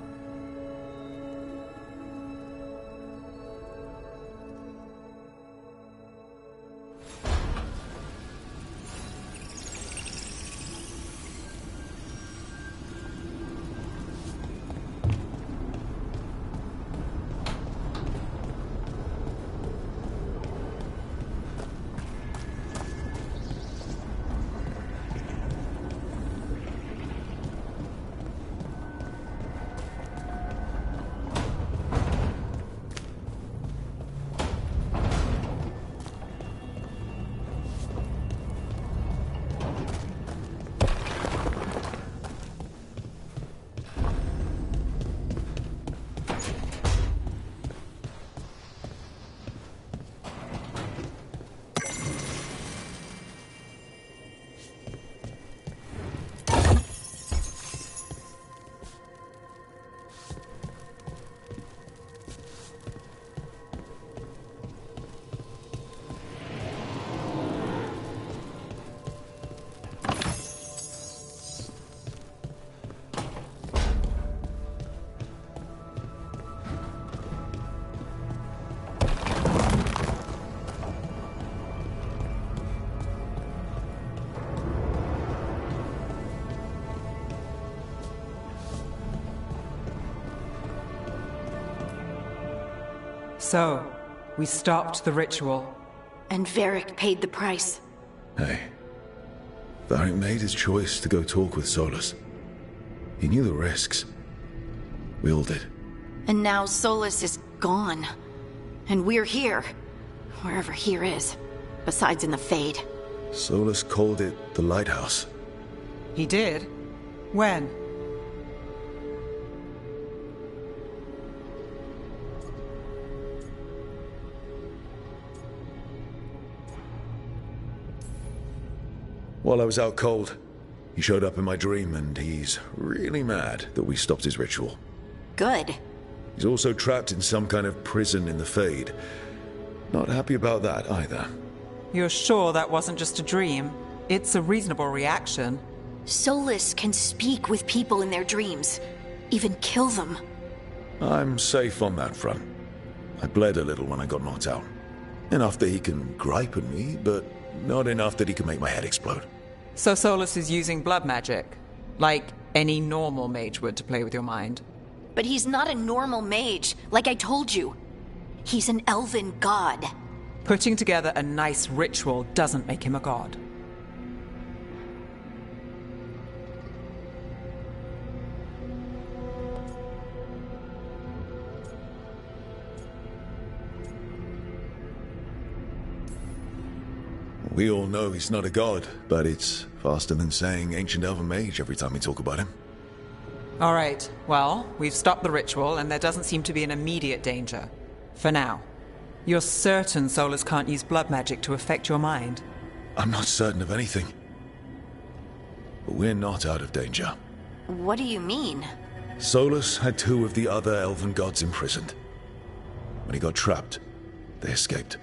So, we stopped the ritual. And Varric paid the price. Hey. Varric made his choice to go talk with Solus. He knew the risks. We all did. And now Solus is gone. And we're here. Wherever here is. Besides in the Fade. Solus called it the Lighthouse. He did? When? While I was out cold, he showed up in my dream, and he's really mad that we stopped his ritual. Good. He's also trapped in some kind of prison in the Fade. Not happy about that either. You're sure that wasn't just a dream? It's a reasonable reaction. Solus can speak with people in their dreams, even kill them. I'm safe on that front. I bled a little when I got knocked out. Enough that he can gripe at me, but not enough that he can make my head explode. So Solus is using blood magic, like any normal mage would to play with your mind. But he's not a normal mage, like I told you. He's an elven god. Putting together a nice ritual doesn't make him a god. We all know he's not a god, but it's faster than saying ancient elven mage every time we talk about him. All right, well, we've stopped the ritual and there doesn't seem to be an immediate danger. For now. You're certain Solus can't use blood magic to affect your mind? I'm not certain of anything. But we're not out of danger. What do you mean? Solus had 2 of the other elven gods imprisoned. When he got trapped, they escaped.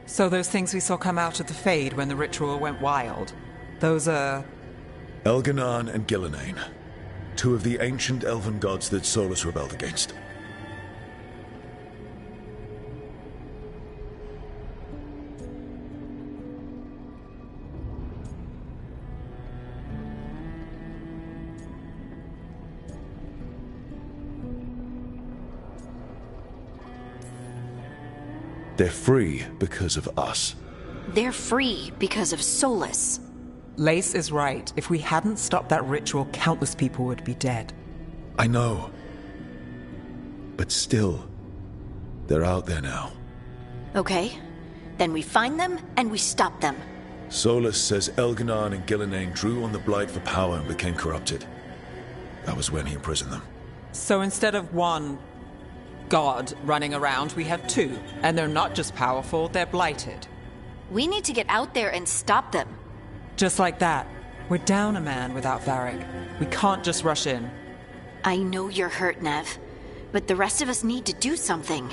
So those things we saw come out of the Fade when the ritual went wild, those are... Elganan and Gillenane. 2 of the ancient elven gods that Solus rebelled against. They're free because of us. They're free because of Solus. Lace is right. If we hadn't stopped that ritual, countless people would be dead. I know. But still, they're out there now. Okay. Then we find them and we stop them. Solus says Elganan and Gillenane drew on the Blight for power and became corrupted. That was when he imprisoned them. So instead of one god running around, we have 2. And they're not just powerful, they're blighted. We need to get out there and stop them. Just like that. We're down a man without Varric. We can't just rush in. I know you're hurt, Nev. But the rest of us need to do something.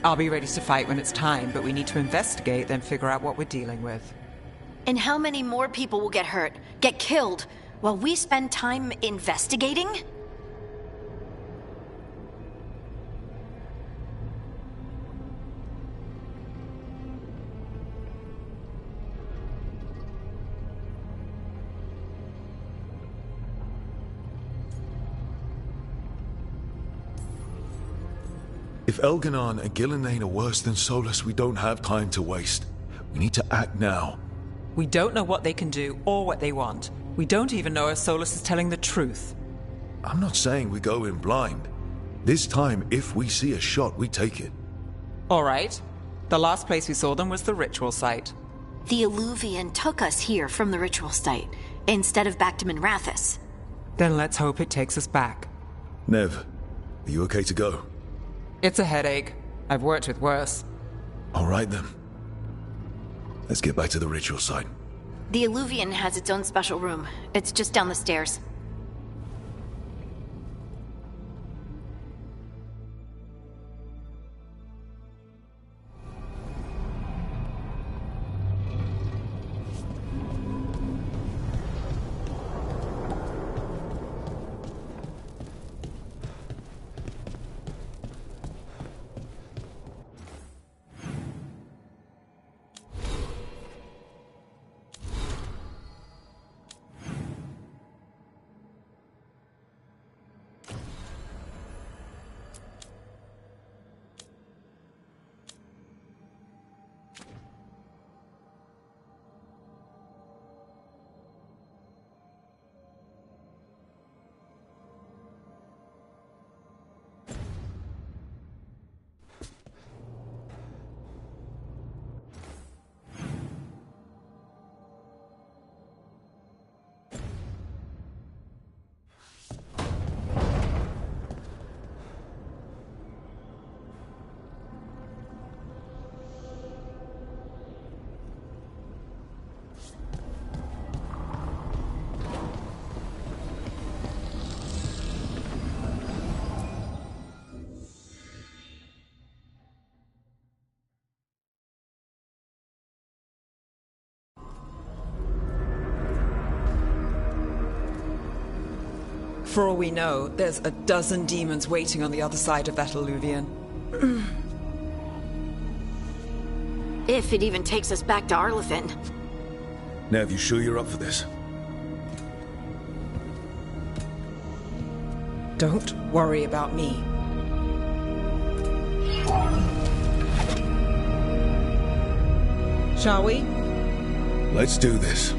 I'll be ready to fight when it's time, but we need to investigate, then figure out what we're dealing with. And how many more people will get hurt, get killed, while we spend time investigating? If Elganan and Gillenane are worse than Solus, we don't have time to waste. We need to act now. We don't know what they can do or what they want. We don't even know if Solus is telling the truth. I'm not saying we go in blind. This time, if we see a shot, we take it. All right. The last place we saw them was the ritual site. The Illuvian took us here from the ritual site, instead of back to Minrathous. Then let's hope it takes us back. Nev, are you okay to go? It's a headache. I've worked with worse. All right then. Let's get back to the ritual site. The Illuvian has its own special room. It's just down the stairs. For all we know, there's a dozen demons waiting on the other side of that alluvion. If it even takes us back to Arlethan. Nev, you sure you're up for this? Don't worry about me. Shall we? Let's do this.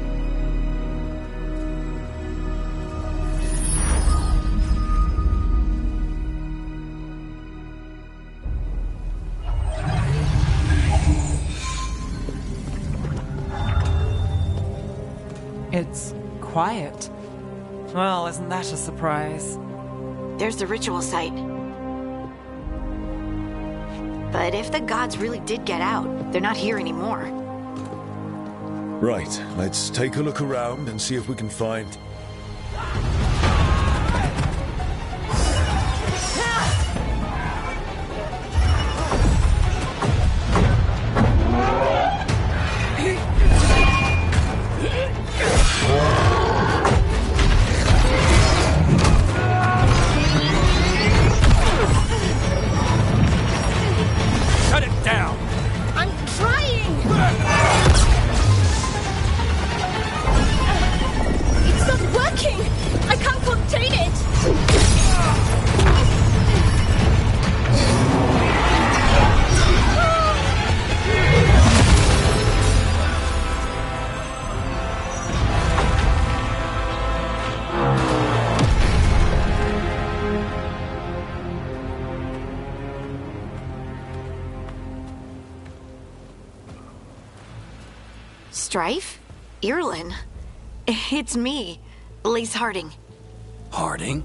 It's quiet. Well, isn't that a surprise? There's the ritual site. But if the gods really did get out, they're not here anymore. Right, let's take a look around and see if we can find... Shut it down! I'm trying! It's not working! I can't contain it! Strife? Irlin? It's me, Lace Harding. Harding?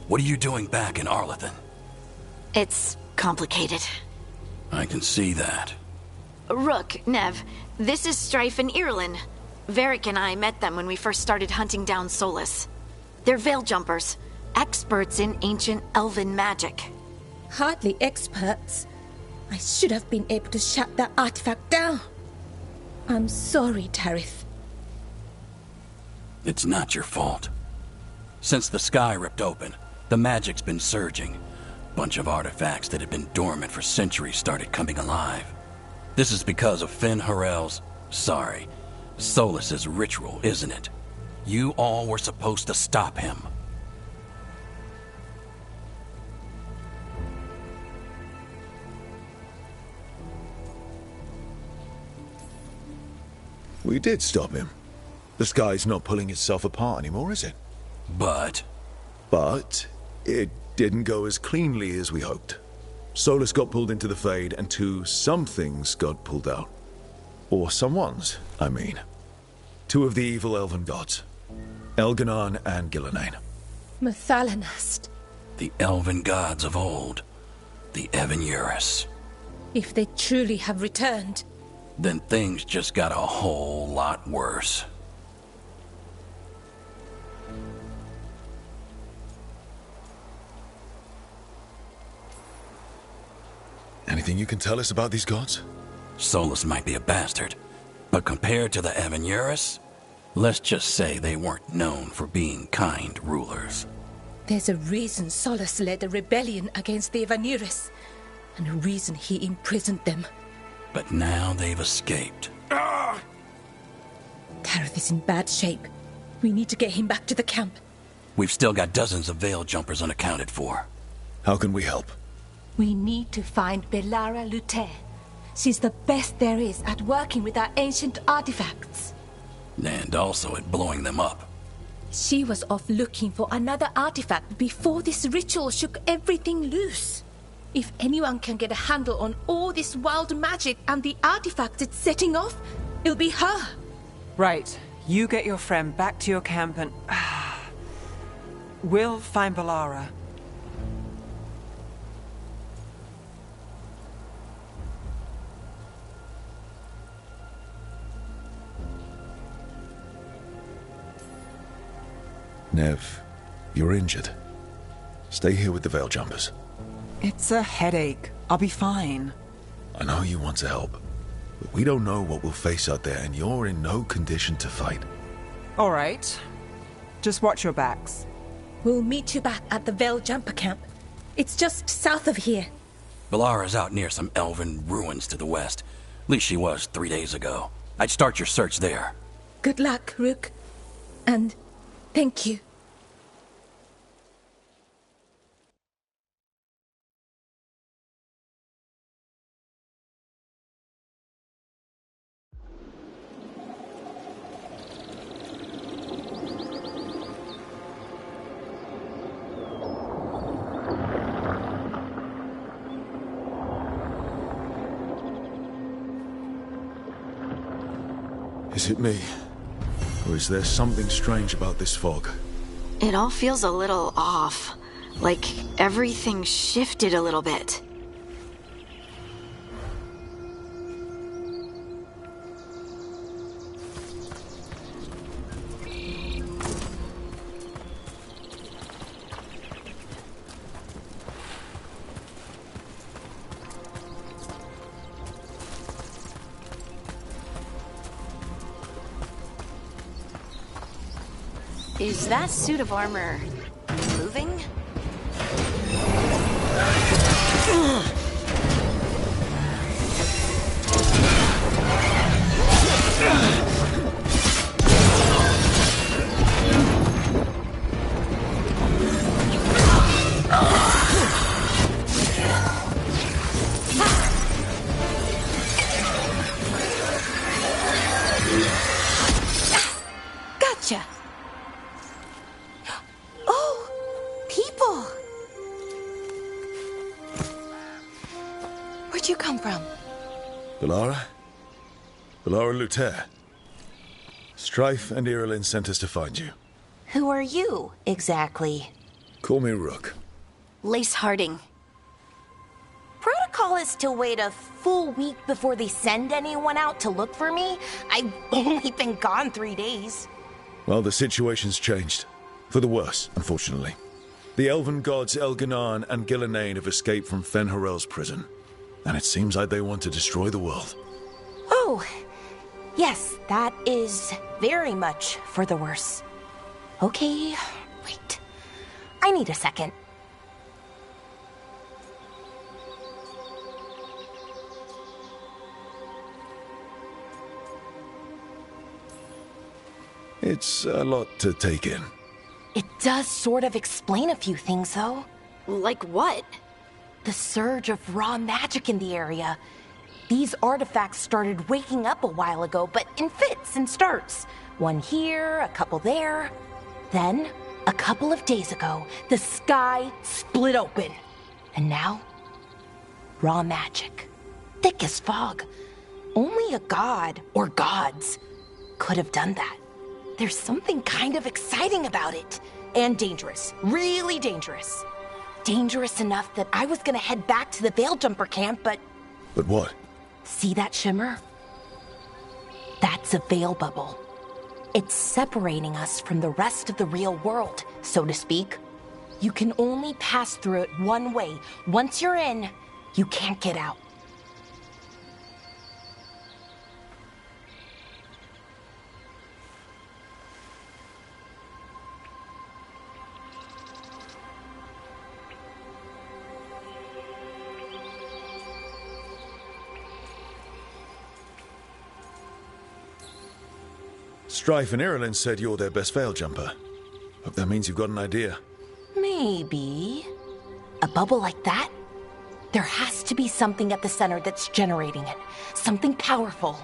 What are you doing back in Arlethan? It's complicated. I can see that. Rook, Nev, this is Strife and Irlin. Varric and I met them when we first started hunting down Solus. They're veil jumpers, experts in ancient elven magic. Hardly experts. I should have been able to shut that artifact down. I'm sorry, Tarith. It's not your fault. Since the sky ripped open, the magic's been surging. Bunch of artifacts that had been dormant for centuries started coming alive. This is because of Finn Harel's... Solus's ritual, isn't it? You all were supposed to stop him. We did stop him. The sky's not pulling itself apart anymore, is it? But it didn't go as cleanly as we hoped. Solus got pulled into the Fade, and some things got pulled out. Or someone's, I mean. Two of the evil elven gods. Elganon and Gillenane. Mathalanast. the elven gods of old, the Evan-Urus. If they truly have returned, Then things just got a whole lot worse. Anything you can tell us about these gods? Solus might be a bastard, but compared to the Evan-Urus, let's just say they weren't known for being kind rulers. there's a reason Solus led a rebellion against the Evan-Urus, and a reason he imprisoned them. But now they've escaped. Tareth is in bad shape. We need to get him back to the camp. We've still got dozens of veil jumpers unaccounted for. How can we help? We need to find Belara Lute. She's the best there is at working with our ancient artifacts. And also at blowing them up. She was off looking for another artifact before this ritual shook everything loose. If anyone can get a handle on all this wild magic and the artifacts it's setting off, it'll be her. Right. You get your friend back to your camp and... we'll find Belara. Nev, you're injured. Stay here with the veil jumpers. It's a headache. I'll be fine. I know you want to help, but we don't know what we'll face out there, and you're in no condition to fight. All right. Just watch your backs. We'll meet you back at the Veil Jumper Camp. It's just south of here. Valara's out near some elven ruins to the west. At least she was 3 days ago. I'd start your search there. Good luck, Rook. And thank you. Is it me? Or is there something strange about this fog? It all feels a little off. Like everything shifted a little bit. Is that suit of armor moving? Gotcha. Where'd you come from? Valara? Valara Luther. Strife and Irilyn sent us to find you. Who are you, exactly? Call me Rook. Lace Harding. Protocol is to wait a full week before they send anyone out to look for me. I've only been gone 3 days. Well, the situation's changed. For the worse, unfortunately. The elven gods Elganan and Gillenane have escaped from Fen'Harel's prison. And it seems like they want to destroy the world. Oh, yes, that is very much for the worse. Okay, wait. I need a second. It's a lot to take in. It does sort of explain a few things, though. Like what? The surge of raw magic in the area. These artifacts started waking up a while ago, but in fits and starts. One here, a couple there. Then, a couple of days ago, the sky split open. And now, raw magic. Thick as fog. Only a god, or gods, could have done that. There's something kind of exciting about it. And dangerous. Really dangerous. Dangerous enough that I was gonna head back to the Veil Jumper camp, but... But what? See that shimmer? That's a veil bubble. It's separating us from the rest of the real world, so to speak. You can only pass through it one way. Once you're in, you can't get out. Strife and Irilyn said you're their best veil jumper. Hope that means you've got an idea. Maybe. A bubble like that? There has to be something at the center that's generating it. Something powerful.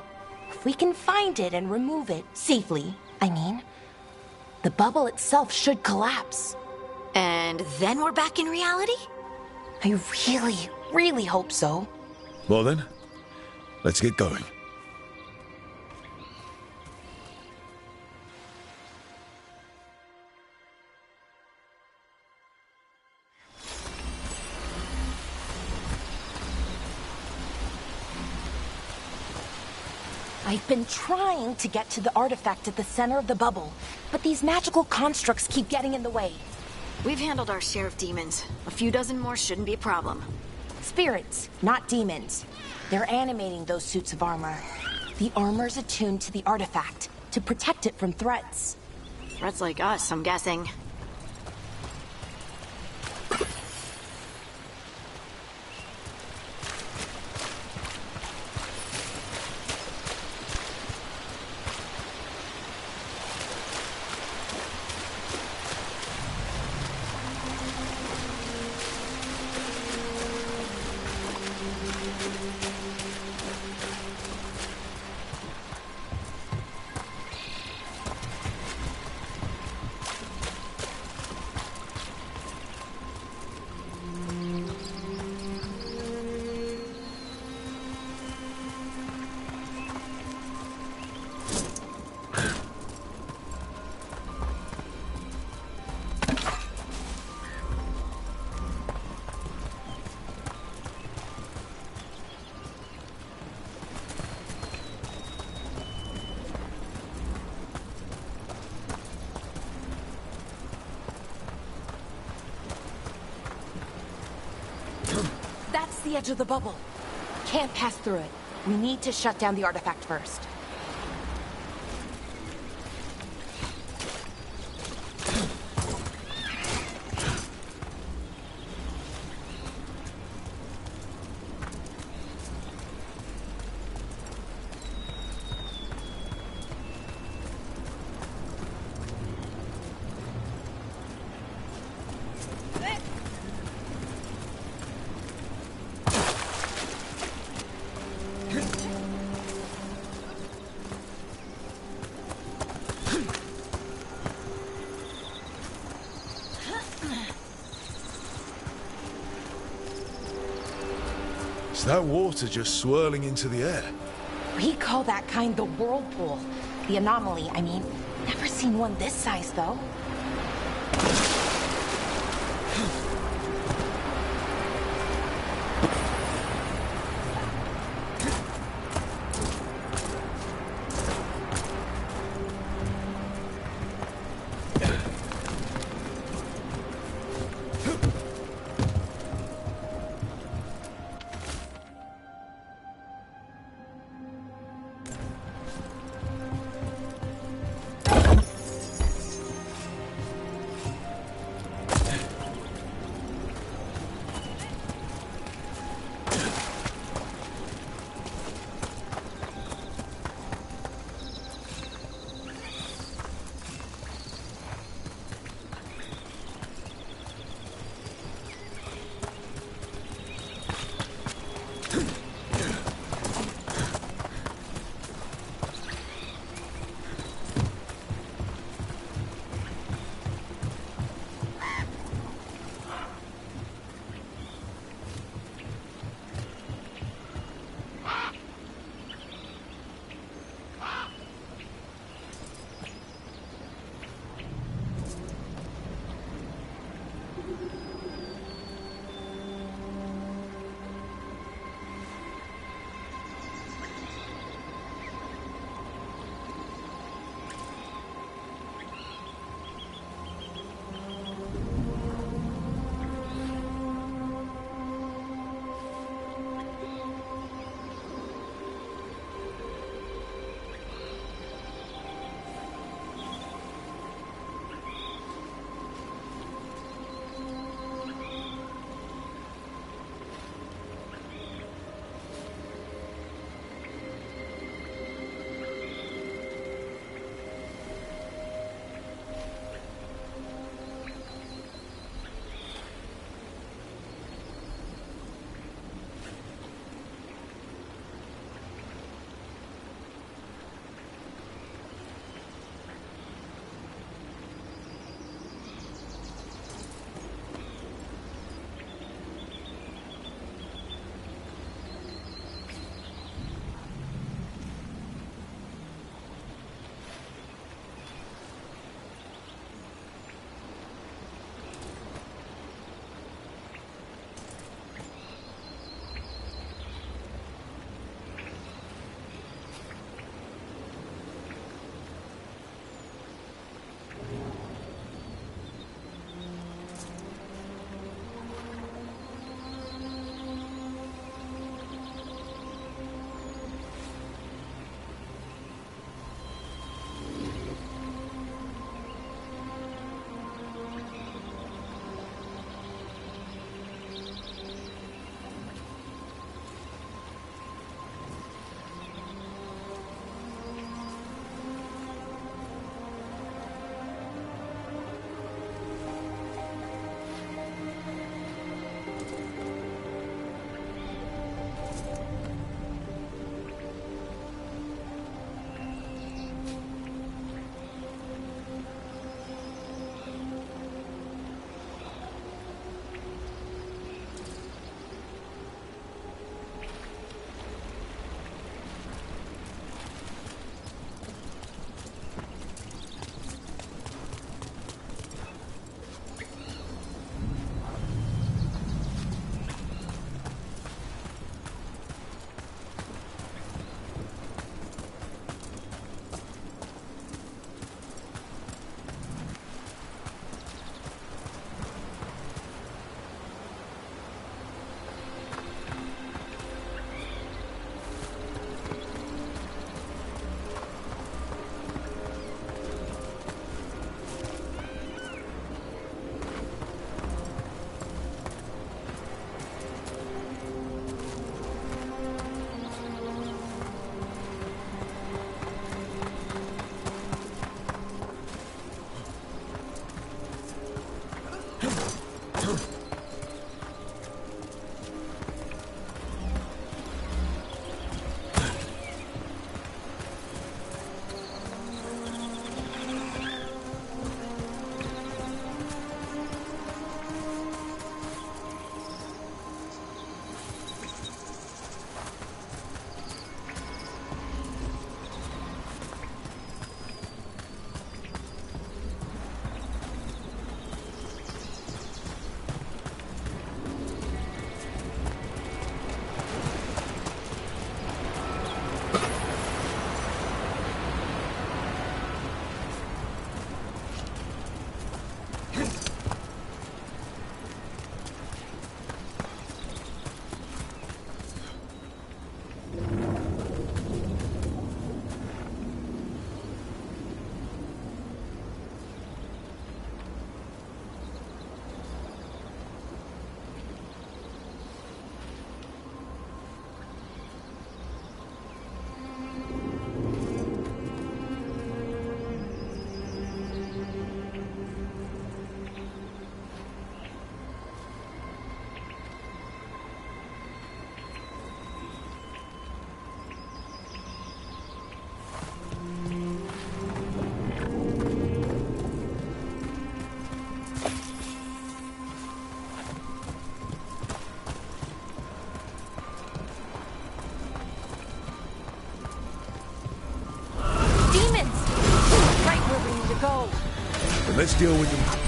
If we can find it and remove it, safely, I mean, the bubble itself should collapse. And then we're back in reality? I really, really hope so. Well then, let's get going. I've been trying to get to the artifact at the center of the bubble, but these magical constructs keep getting in the way. We've handled our share of demons. A few dozen more shouldn't be a problem. Spirits, not demons. They're animating those suits of armor. The armor's attuned to the artifact to protect it from threats. Threats like us, I'm guessing. the edge of the bubble. Can't pass through it. We need to shut down the artifact first. Is that water just swirling into the air? We call that kind the whirlpool. The anomaly, I mean. Never seen one this size, though. Let's deal with them.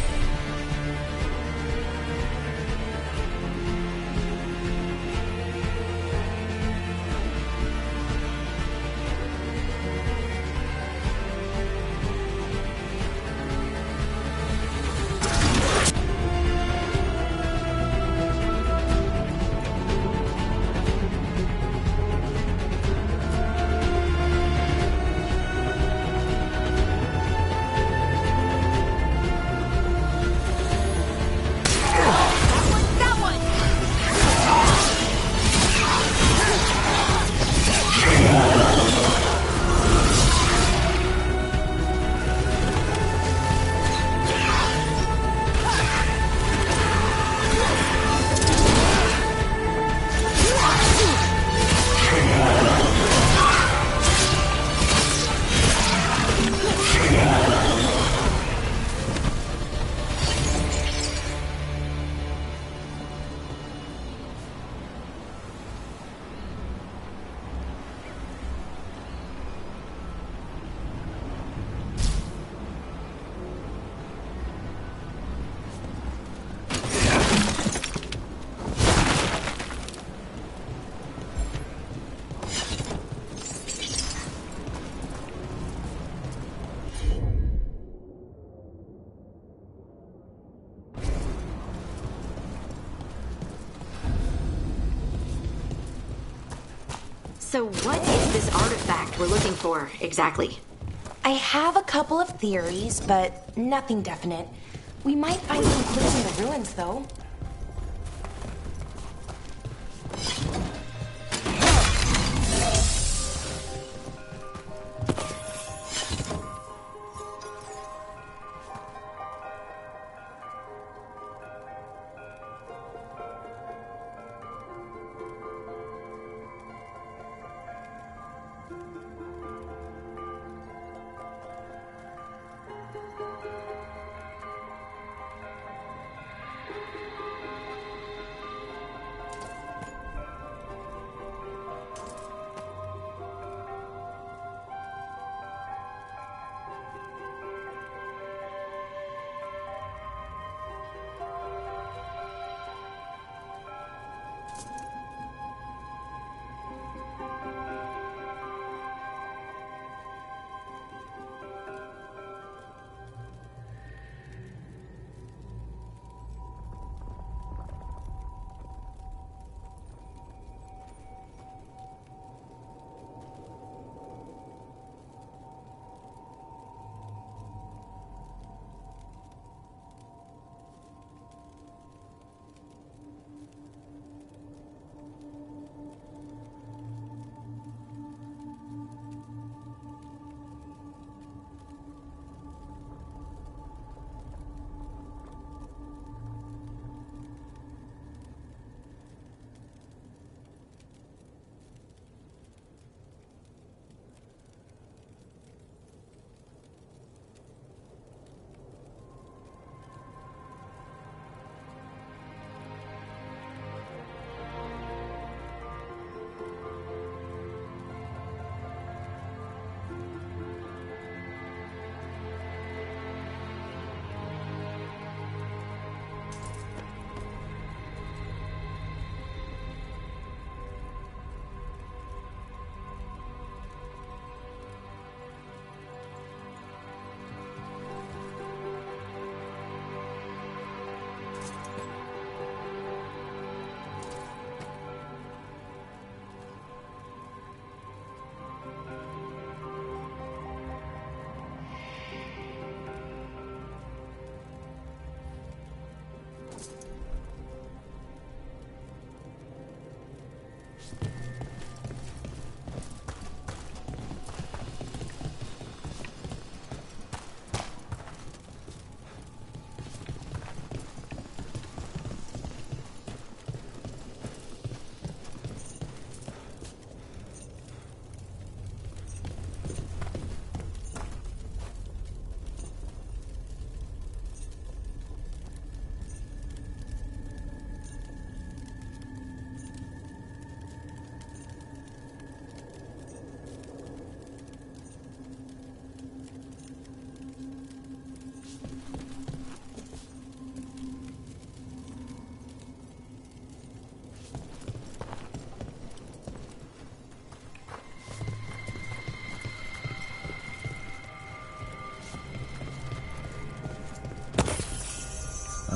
So what is this artifact we're looking for, exactly? I have a couple of theories, but nothing definite. We might find some clues in the ruins, though.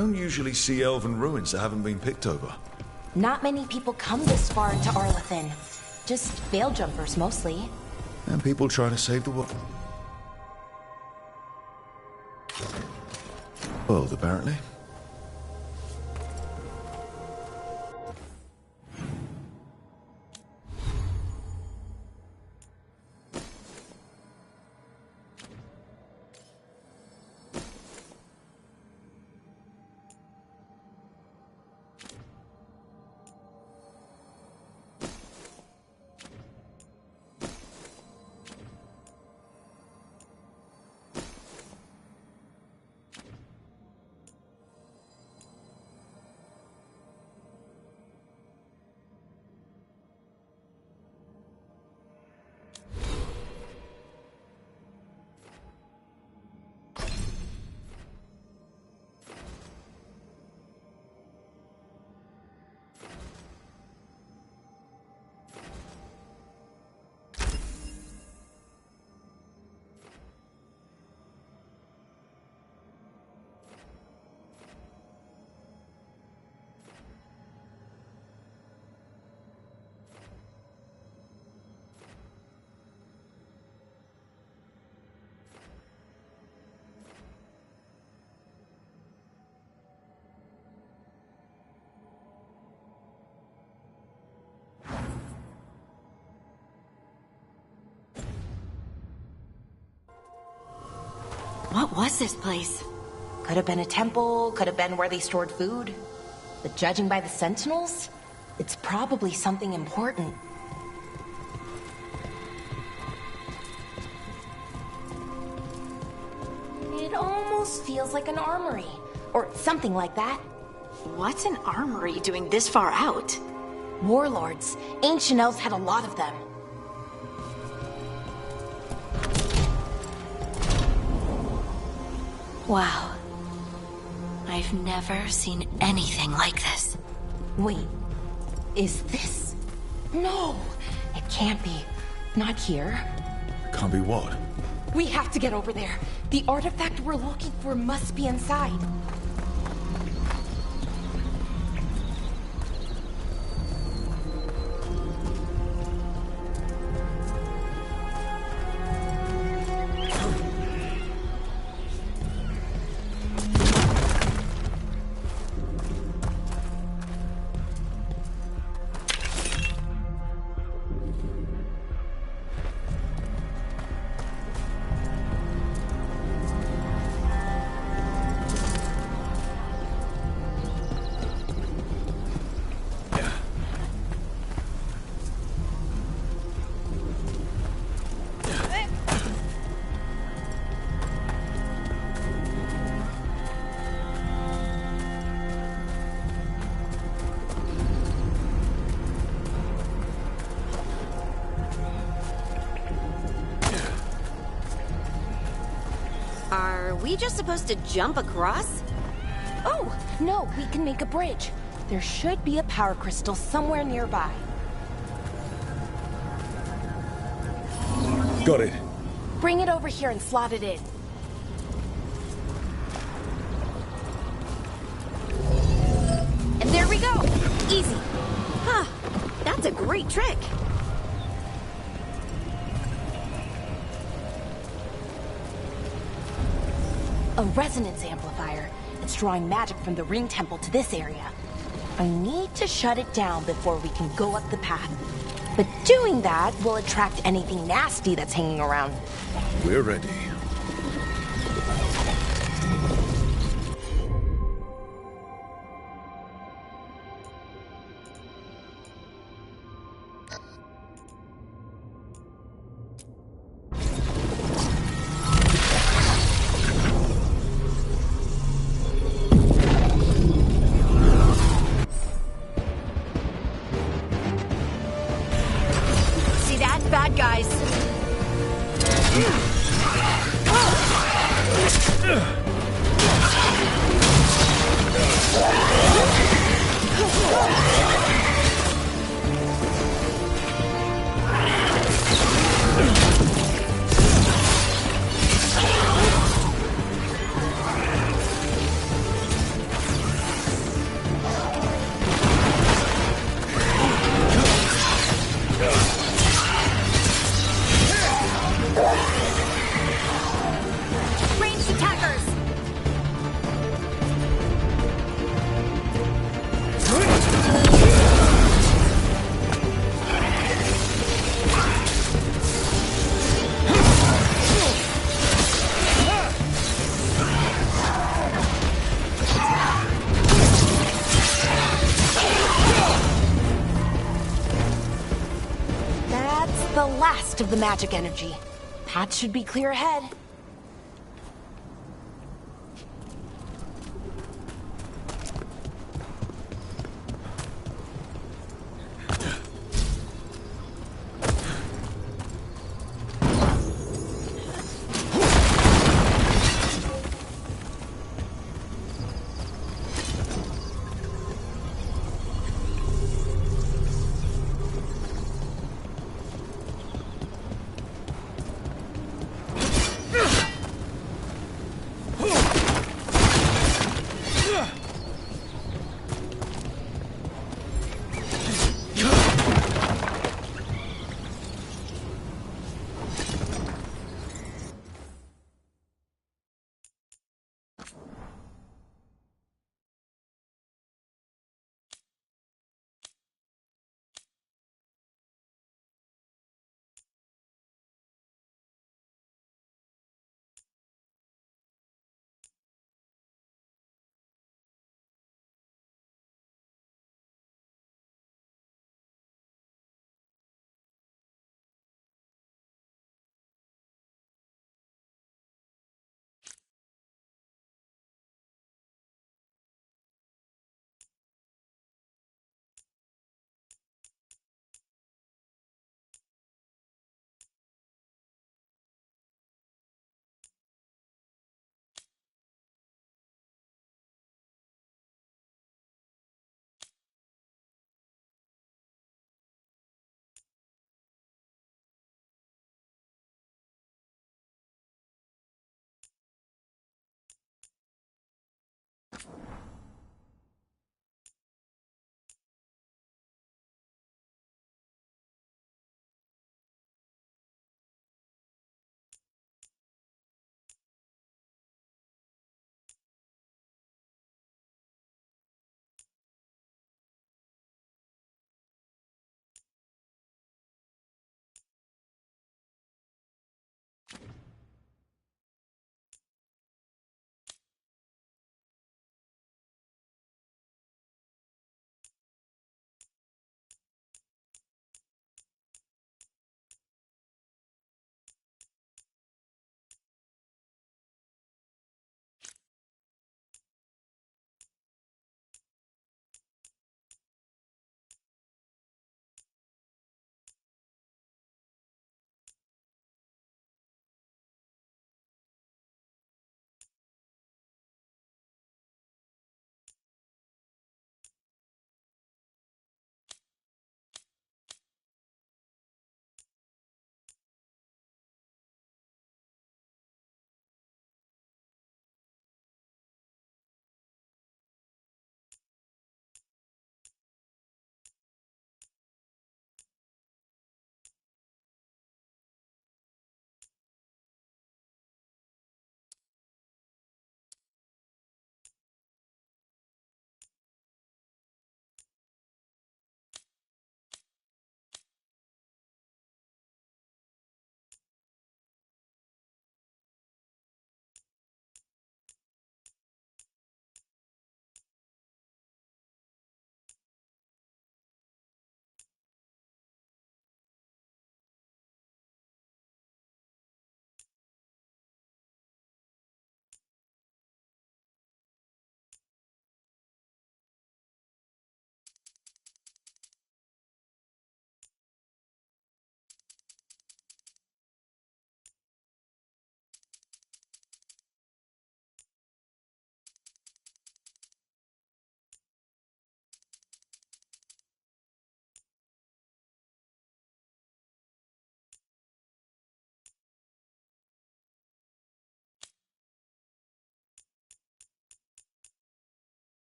don't usually see elven ruins that haven't been picked over. Not many people come this far into Arlathan. Just veil jumpers, mostly. And people trying to save the world. World, apparently. What was this place? Could have been a temple, could have been where they stored food. But judging by the sentinels, it's probably something important. It almost feels like an armory, or something like that. What's an armory doing this far out? Warlords. Ancient elves had a lot of them. Wow. I've never seen anything like this. Wait, is this? No, it can't be. Not here. Can't be what? We have to get over there. The artifact we're looking for must be inside. Are we just supposed to jump across? Oh, no, we can make a bridge. There should be a power crystal somewhere nearby. Got it. Bring it over here and slot it in. And there we go! Easy. Huh, that's a great trick. A resonance amplifier. It's drawing magic from the ring temple to this area. I need to shut it down before we can go up the path. But doing that will attract anything nasty that's hanging around. We're ready. Bad guys. The last of the magic energy. Path should be clear ahead.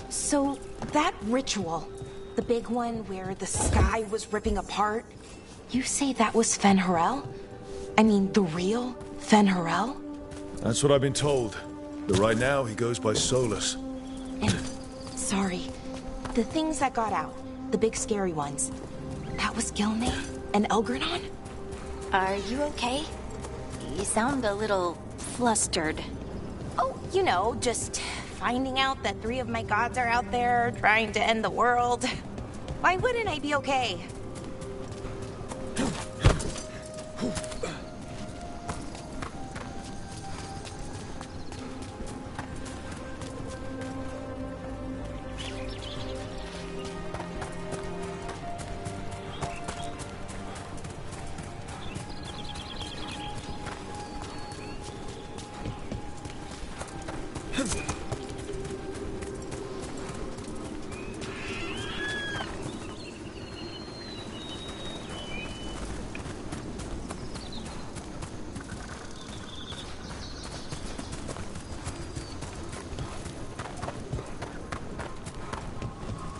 So, that ritual, the big one where the sky was ripping apart, you say that was Fen'Harel? I mean, the real Fen'Harel? That's what I've been told. But right now, he goes by Solus. And, sorry, the things that got out, the big scary ones, that was Gilne and Elgranon? Are you okay? You sound a little flustered. Oh, you know, just finding out that 3 of my gods are out there trying to end the world. Why wouldn't I be okay?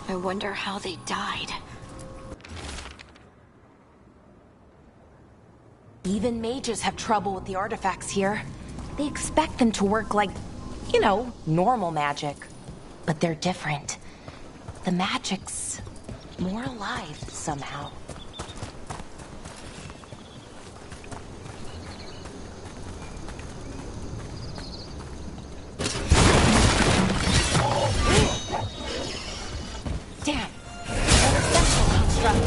I wonder how they died. Even mages have trouble with the artifacts here. They expect them to work like, you know, normal magic. But they're different. The magic's more alive somehow. Damn! Another central construct.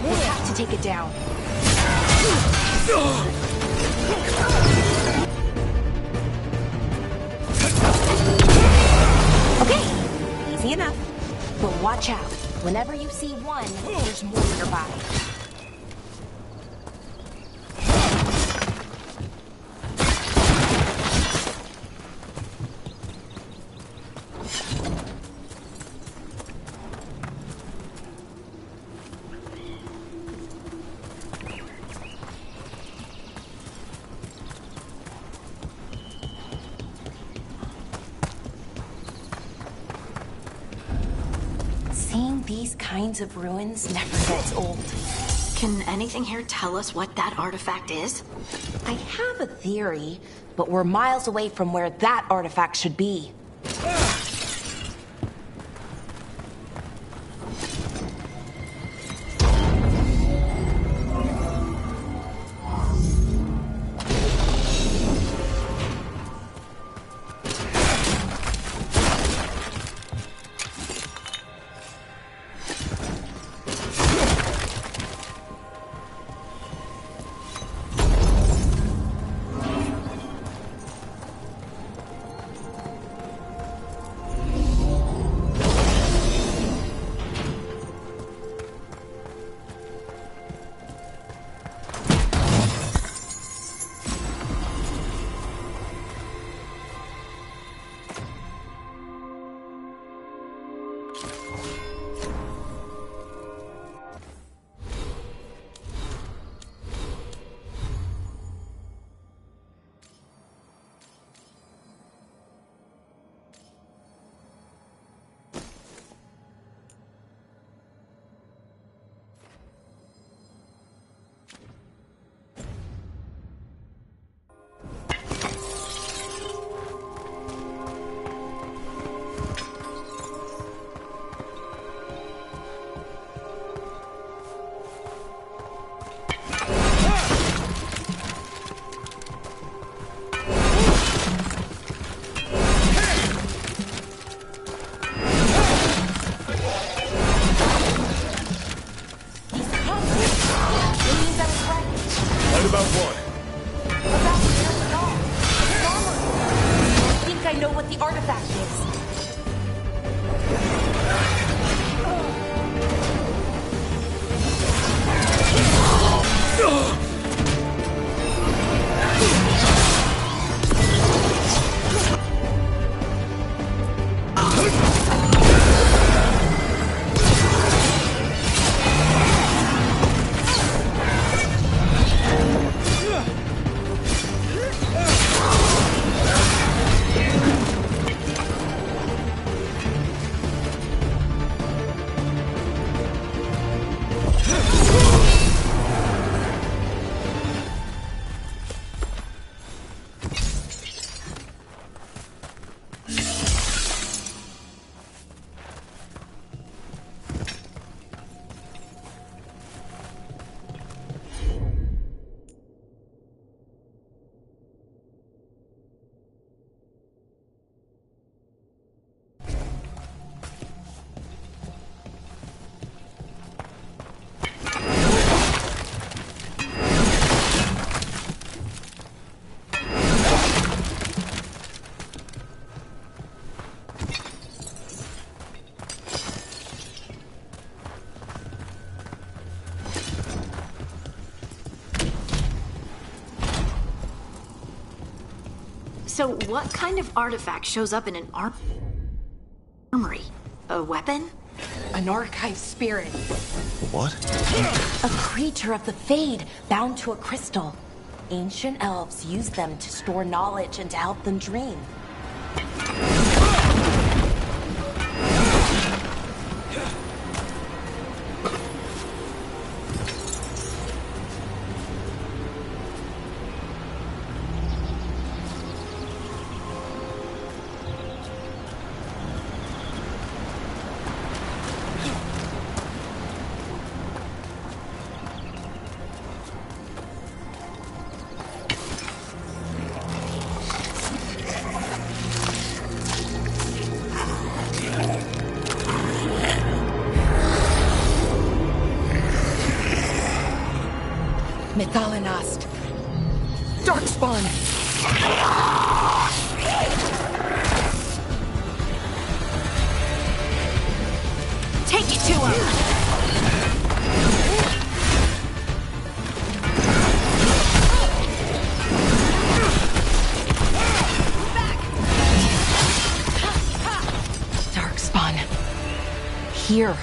We'll have to take it down. Okay, easy enough. But watch out. Whenever you see one, there's more nearby. Seeing these kinds of ruins never gets old. Can anything here tell us what that artifact is? I have a theory, but we're miles away from where that artifact should be. So what kind of artifact shows up in an armory? A weapon? An archive spirit. What? A creature of the Fade, bound to a crystal. Ancient elves use them to store knowledge and to help them dream. Methalinast. Darkspawn! Take it to him! Darkspawn. Here.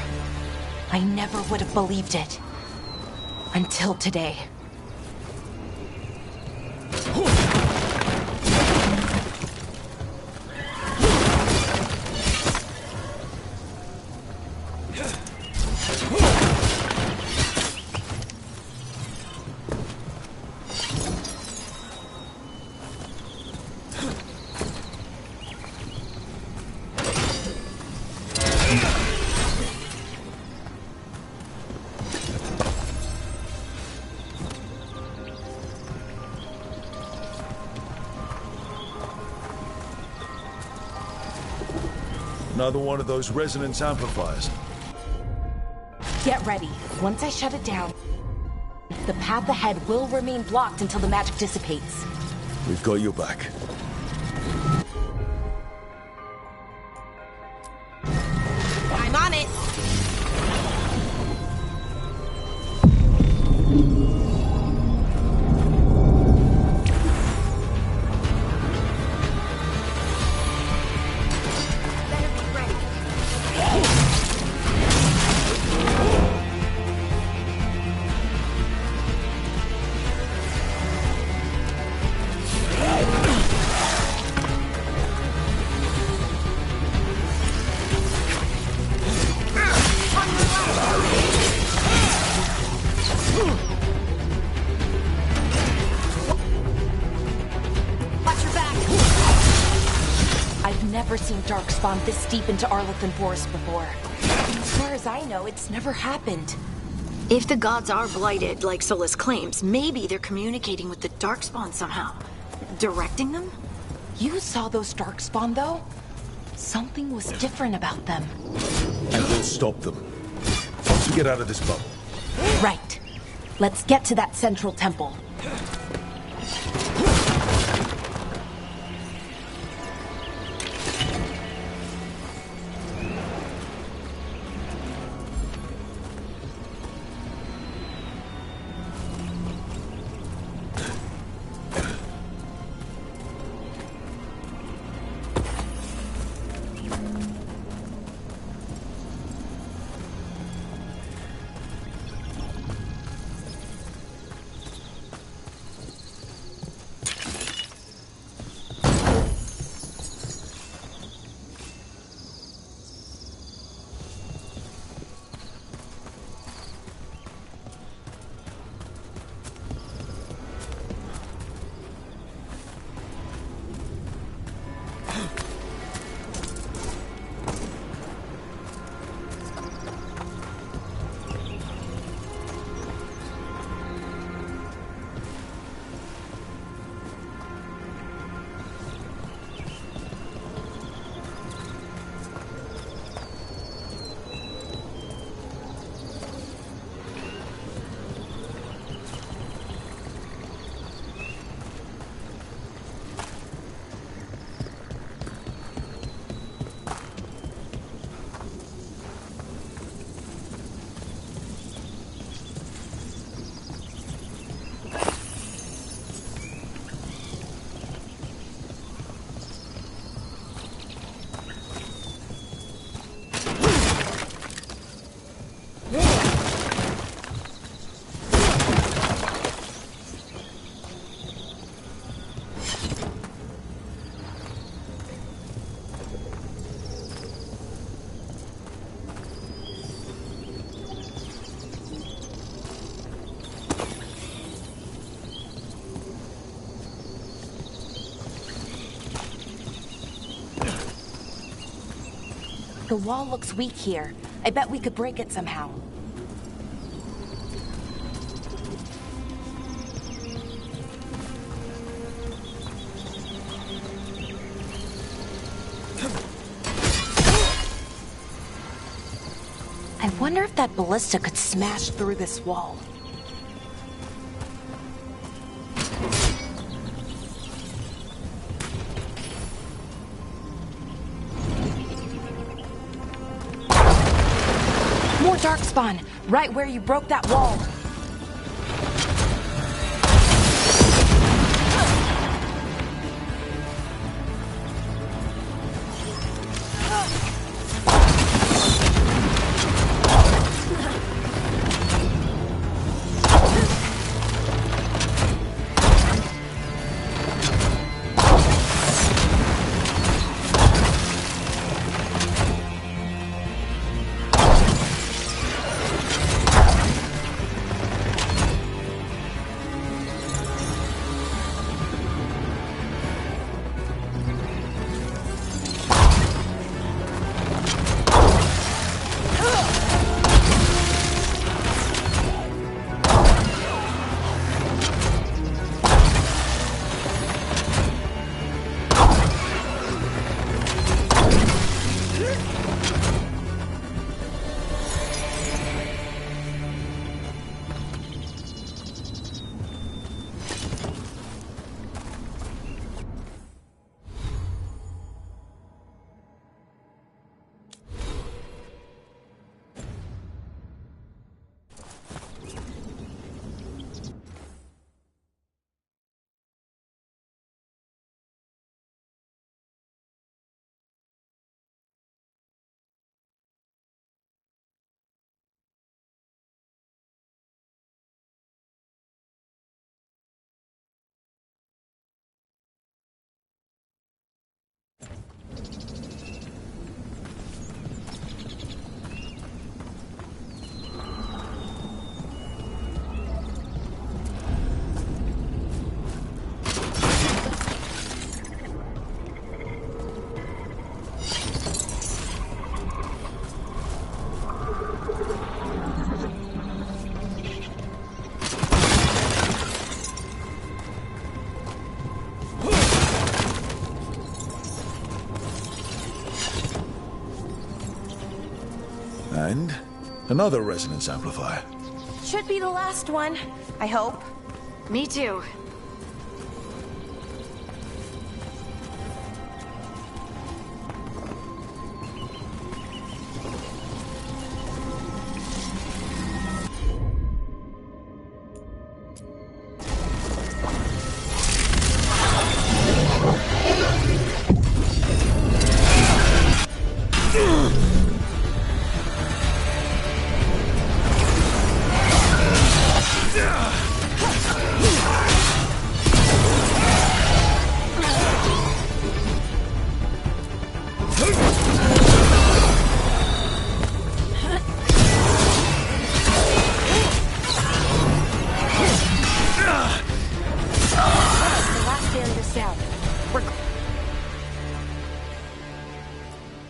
I never would have believed it. Until today. Another one of those resonance amplifiers. Get ready. Once I shut it down, the path ahead will remain blocked until the magic dissipates. We've got your back. I'm on it! Never seen Darkspawn this deep into Arlathan Forest before. As far as I know, it's never happened. If the gods are blighted, like Solus claims, maybe they're communicating with the Darkspawn somehow. Directing them? You saw those Darkspawn, though? Something was different about them. And we'll stop them. Once we get out of this bubble. Right. Let's get to that central temple. The wall looks weak here. I bet we could break it somehow. I wonder if that ballista could smash through this wall. More darkspawn, right where you broke that wall. And another resonance amplifier. Should be the last one, I hope. Me too.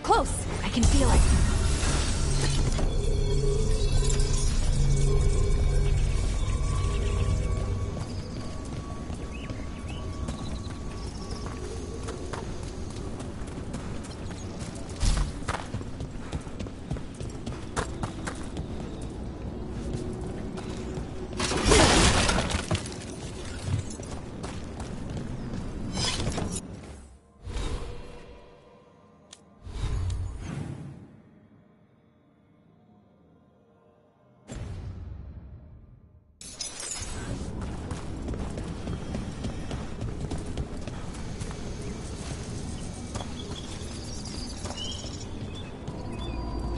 Close! I can feel it.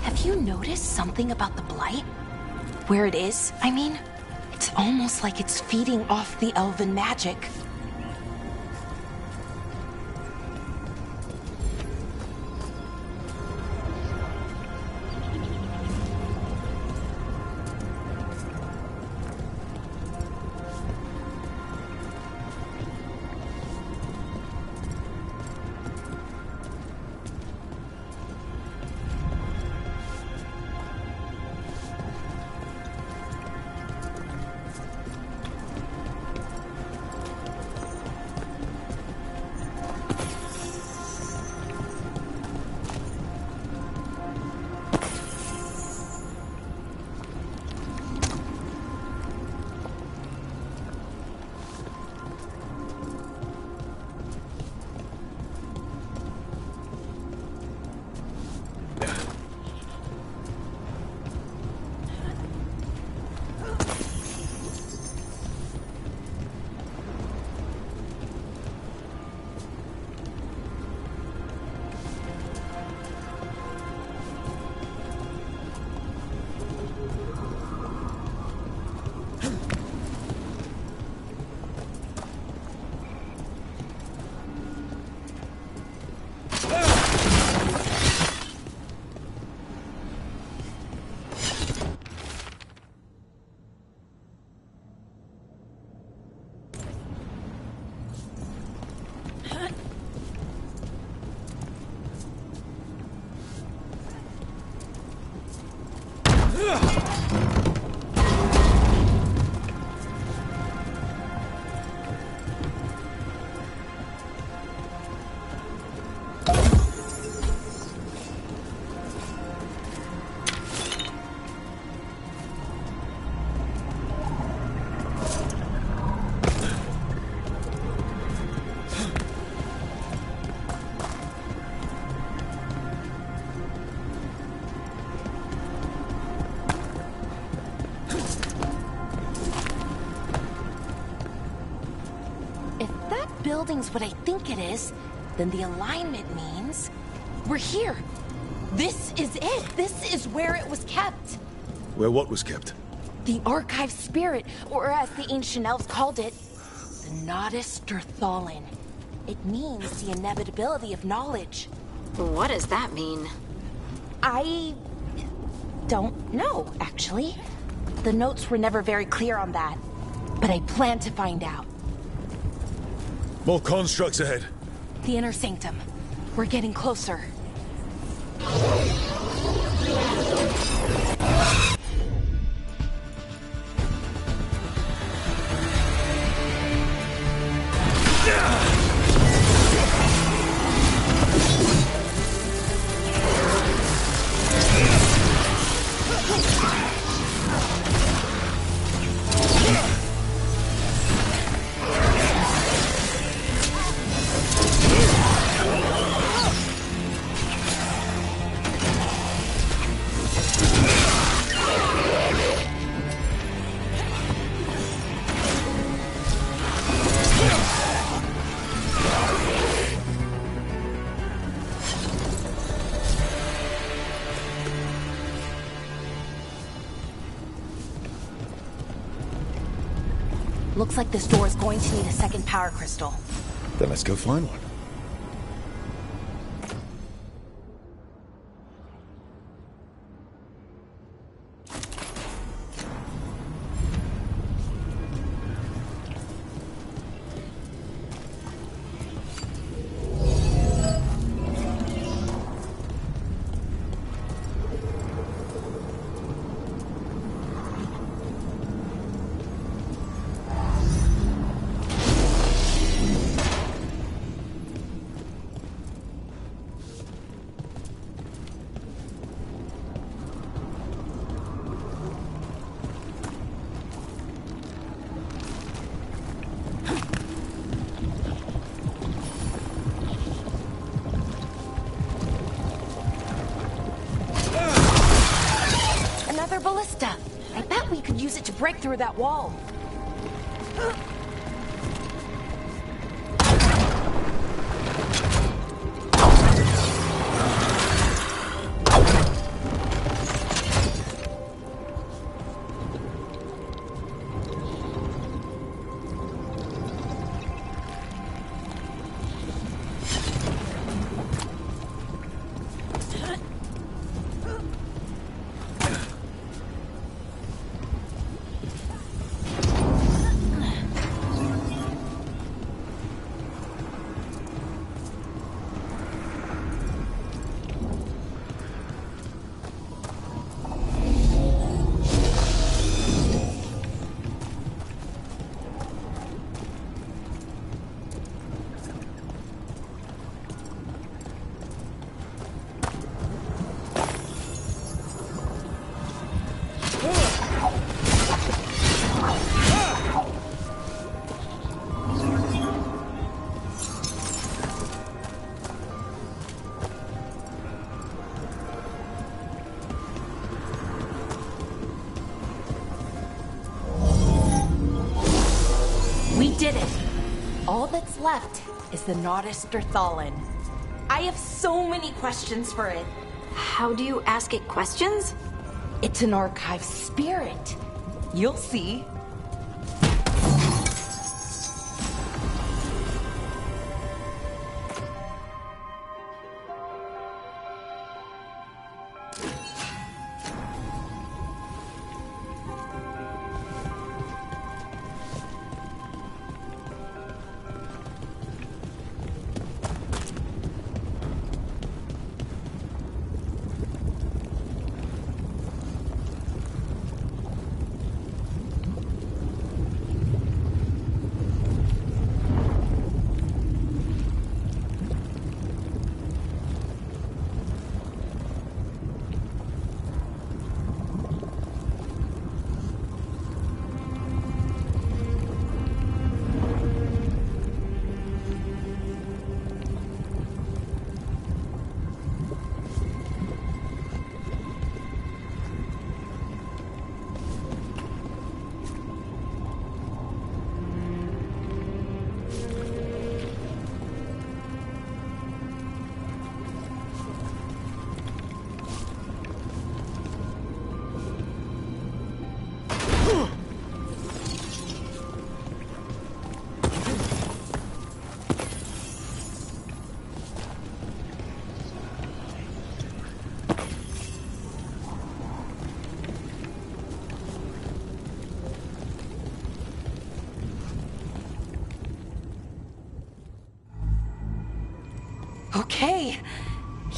Have you noticed something about the blight? Where it is, I mean? It's almost like it's feeding off the elven magic. Building's what I think it is, then the alignment means we're here. This is it. This is where it was kept. Where what was kept? The archive spirit, or as the ancient elves called it, the Nodus Derthalin. It means the inevitability of knowledge. What does that mean? I don't know, actually. The notes were never very clear on that, but I plan to find out. More constructs ahead. The inner sanctum. We're getting closer. Looks like this door is going to need a second power crystal. Then let's go find one. Ballista. I bet we could use it to break through that wall. Did it! All that's left is the Nodus Derthalin. I have so many questions for it. How do you ask it questions? It's an archive spirit. You'll see.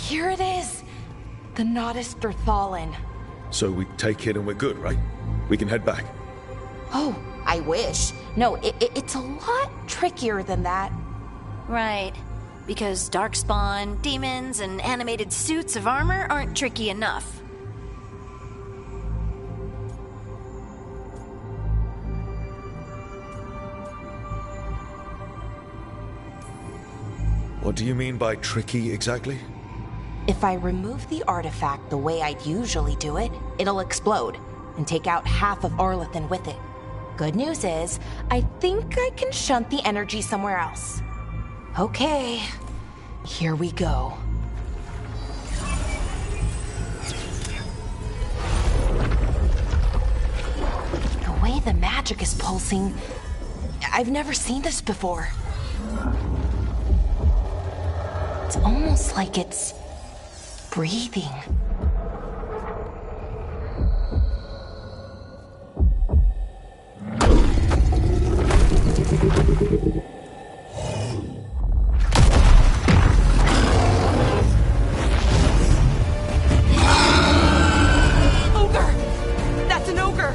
here it is. The Nodus Derthalin. So we take it and we're good, right? We can head back. Oh, I wish. No, it's a lot trickier than that. Right. Because darkspawn, demons, and animated suits of armor aren't tricky enough. What do you mean by tricky exactly? If I remove the artifact the way I'd usually do it, it'll explode and take out half of Arlethan with it. Good news is, I think I can shunt the energy somewhere else. Okay, here we go. The way the magic is pulsing, I've never seen this before. It's almost like it's breathing. Ogre! That's an ogre!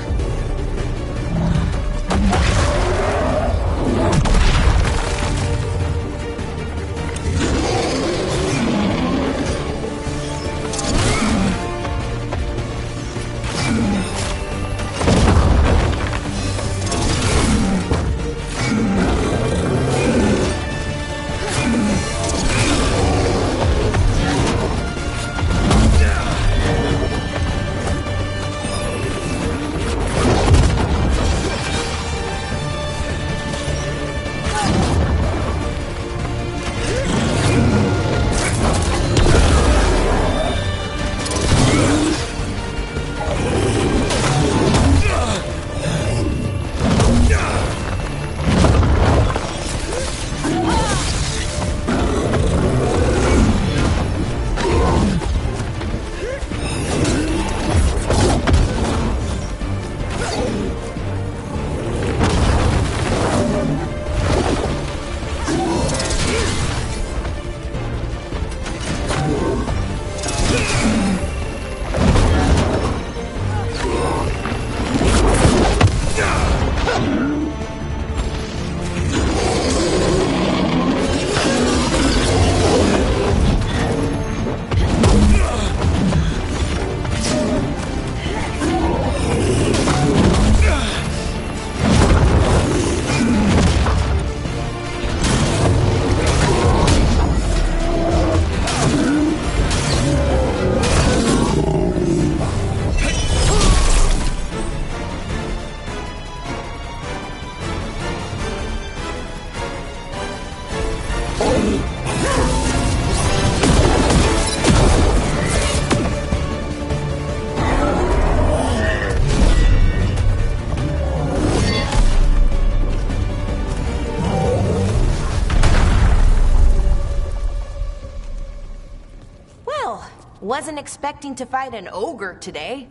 Wasn't expecting to fight an ogre today.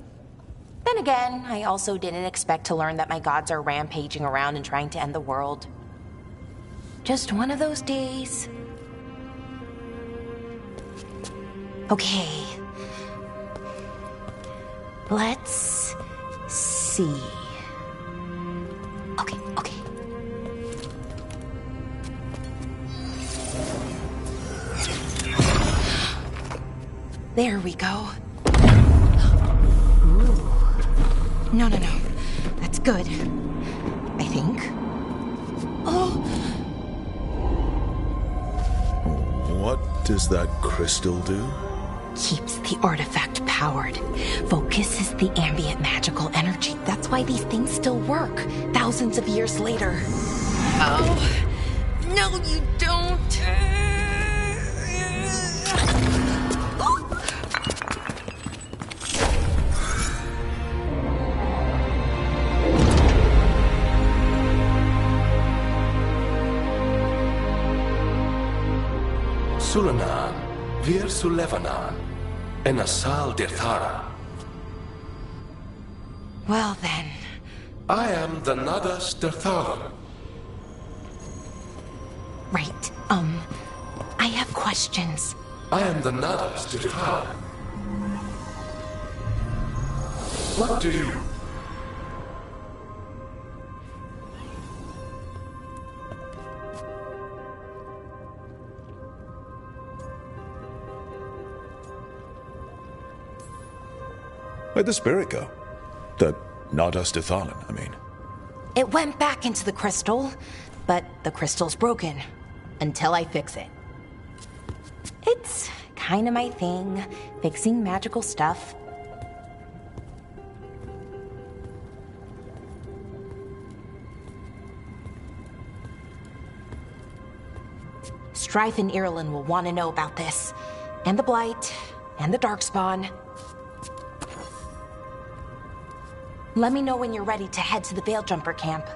Then again, I also didn't expect to learn that my gods are rampaging around and trying to end the world. Just one of those days. Okay. Let's see. Okay. There we go. Ooh. No. That's good. I think. Oh! What does that crystal do? Keeps the artifact powered. Focuses the ambient magical energy. That's why these things still work, thousands of years later. Oh! No, you don't! Sulanan, Vir Sulevanan, and Asal Dirthara. Well then. I am the Nadas Dirthalan. Right, I have questions. I am the Nada Stefan. What do you... Where'd the spirit go? The Nada Stefan, I mean. It went back into the crystal, but the crystal's broken. Until I fix it. It's kind of my thing, fixing magical stuff. Strife and Irulan will want to know about this. And the Blight, and the Darkspawn. Let me know when you're ready to head to the Veil-Jumper camp.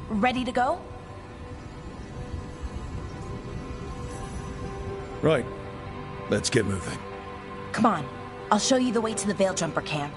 Ready to go? Right. Let's get moving. Come on. I'll show you the way to the Veil-Jumper camp.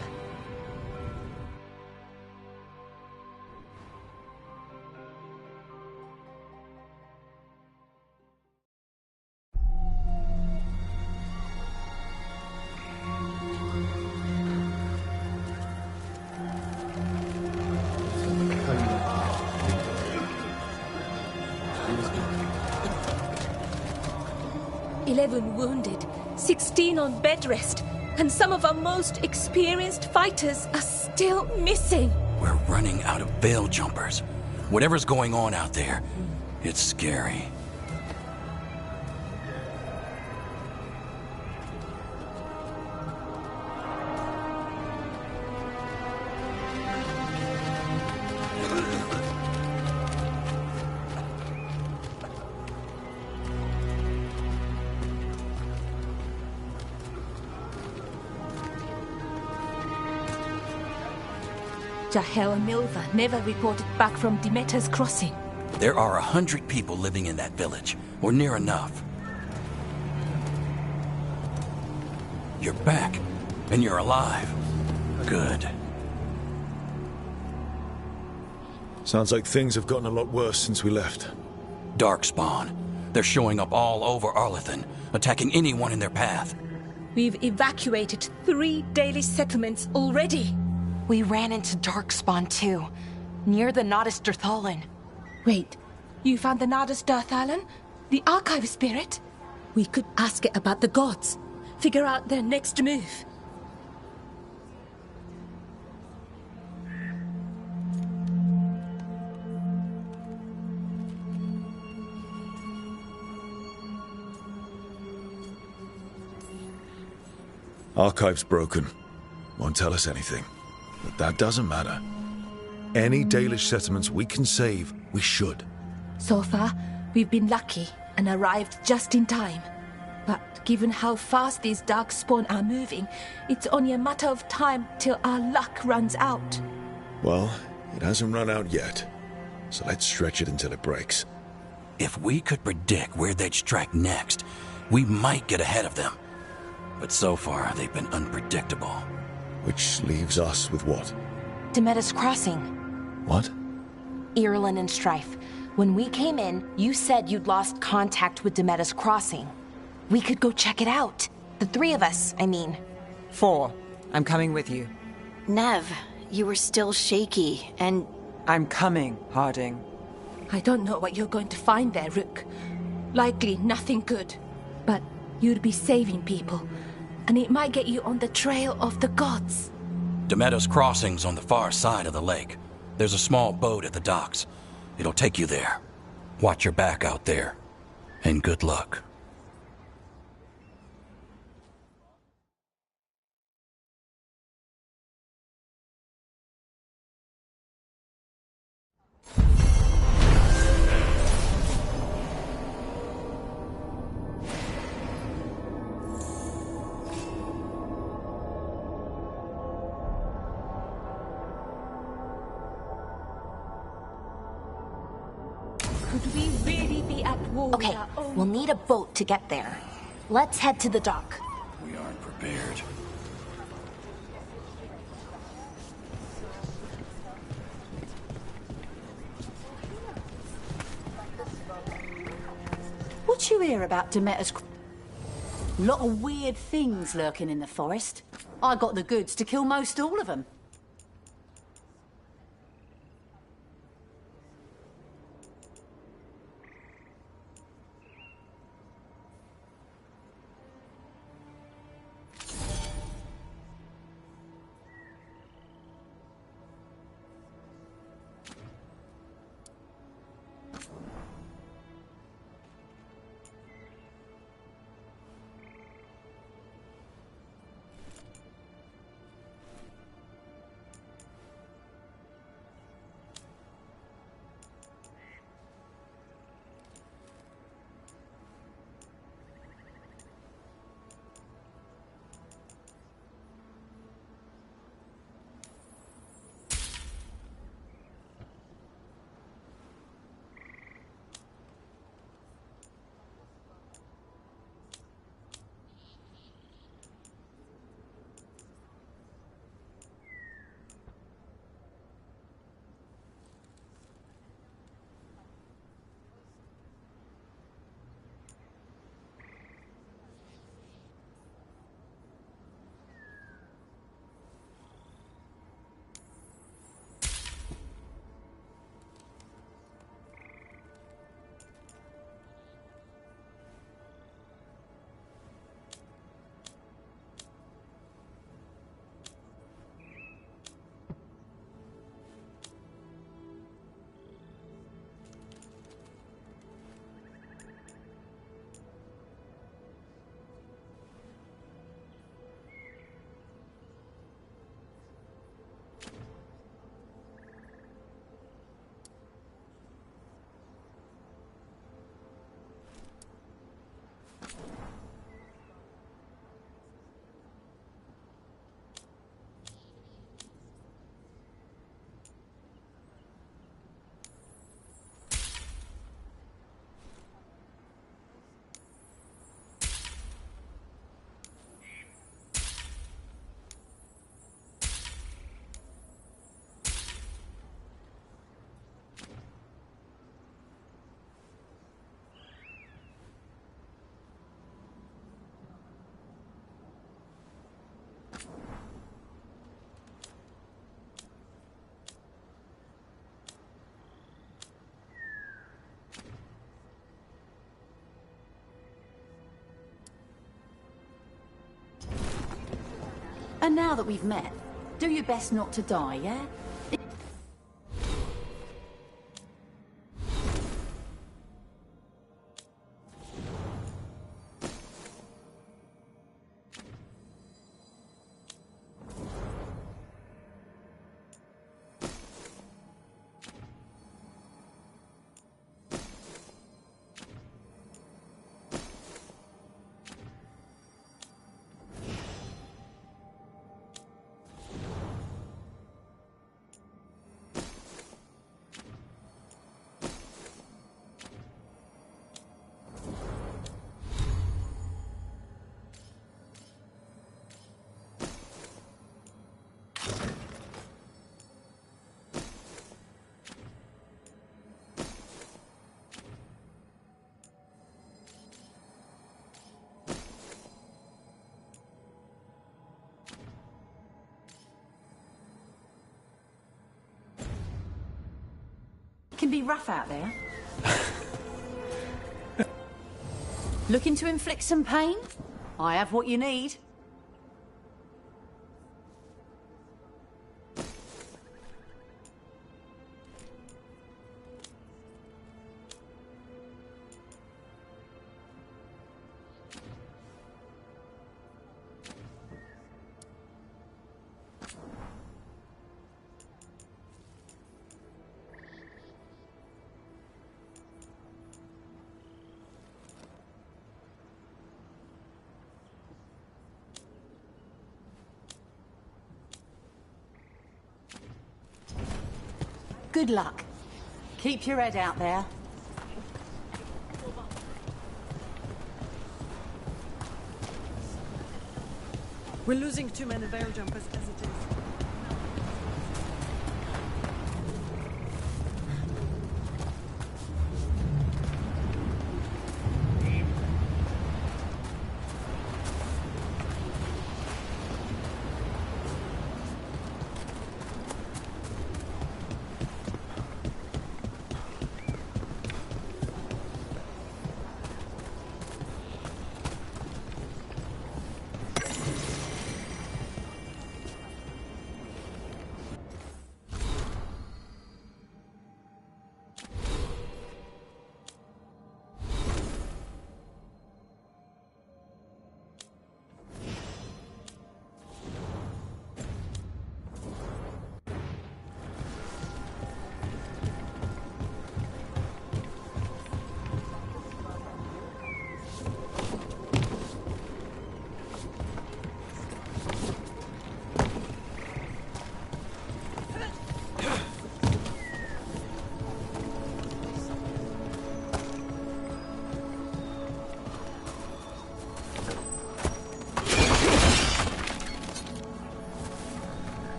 Wounded, 16 on bed rest, and some of our most experienced fighters are still missing. We're running out of Veil Jumpers. Whatever's going on out there, it's scary. Jahel and Milva never reported back from Demeter's crossing. There are 100 people living in that village, or near enough. You're back, and you're alive. Good. Sounds like things have gotten a lot worse since we left. Darkspawn. They're showing up all over Arlethan, attacking anyone in their path. We've evacuated 3 Dalish settlements already. We ran into Darkspawn too, near the Nodus Dirthalin. Wait, you found the Nodus Dirthalin? The archive spirit? We could ask it about the gods. Figure out their next move. Archive's broken. Won't tell us anything. But that doesn't matter. Any Dalish settlements we can save, we should. So far, we've been lucky and arrived just in time. But given how fast these Darkspawn are moving, it's only a matter of time till our luck runs out. Well, it hasn't run out yet. So let's stretch it until it breaks. If we could predict where they'd strike next, we might get ahead of them. But so far, they've been unpredictable. Which leaves us with what? Demetus Crossing. What? Irulan and Strife. When we came in, you said you'd lost contact with Demetus Crossing. We could go check it out. The 3 of us, I mean. 4. I'm coming with you. Nev, you were still shaky, and... I'm coming, Harding. I don't know what you're going to find there, Rook. Likely nothing good. But you'd be saving people, and it might get you on the trail of the gods. Demetus Crossing's on the far side of the lake. There's a small boat at the docks. It'll take you there. Watch your back out there. And good luck. Could we really be at war? Okay, we'll need a boat to get there. Let's head to the dock. We aren't prepared. What you hear about Demeter's... Lot of weird things lurking in the forest. I got the goods to kill most all of them. And now that we've met, do your best not to die, yeah? Can be rough out there. Looking to inflict some pain? I have what you need. Good luck. Keep your head out there. We're losing too many veil jumpers as it is.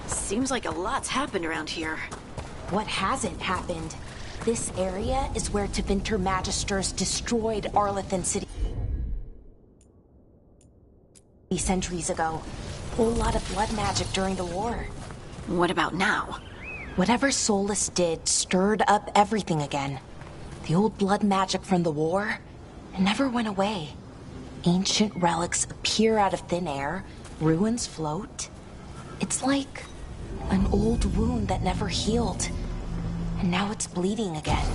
Seems like a lot's happened around here. What hasn't happened? This area is where Tevinter Magisters destroyed Arlethan City centuries ago. Whole lot of blood magic during the war. What about now? Whatever Solus did stirred up everything again. The old blood magic from the war, it never went away. Ancient relics appear out of thin air, ruins float. It's like an old wound that never healed, and now it's bleeding again.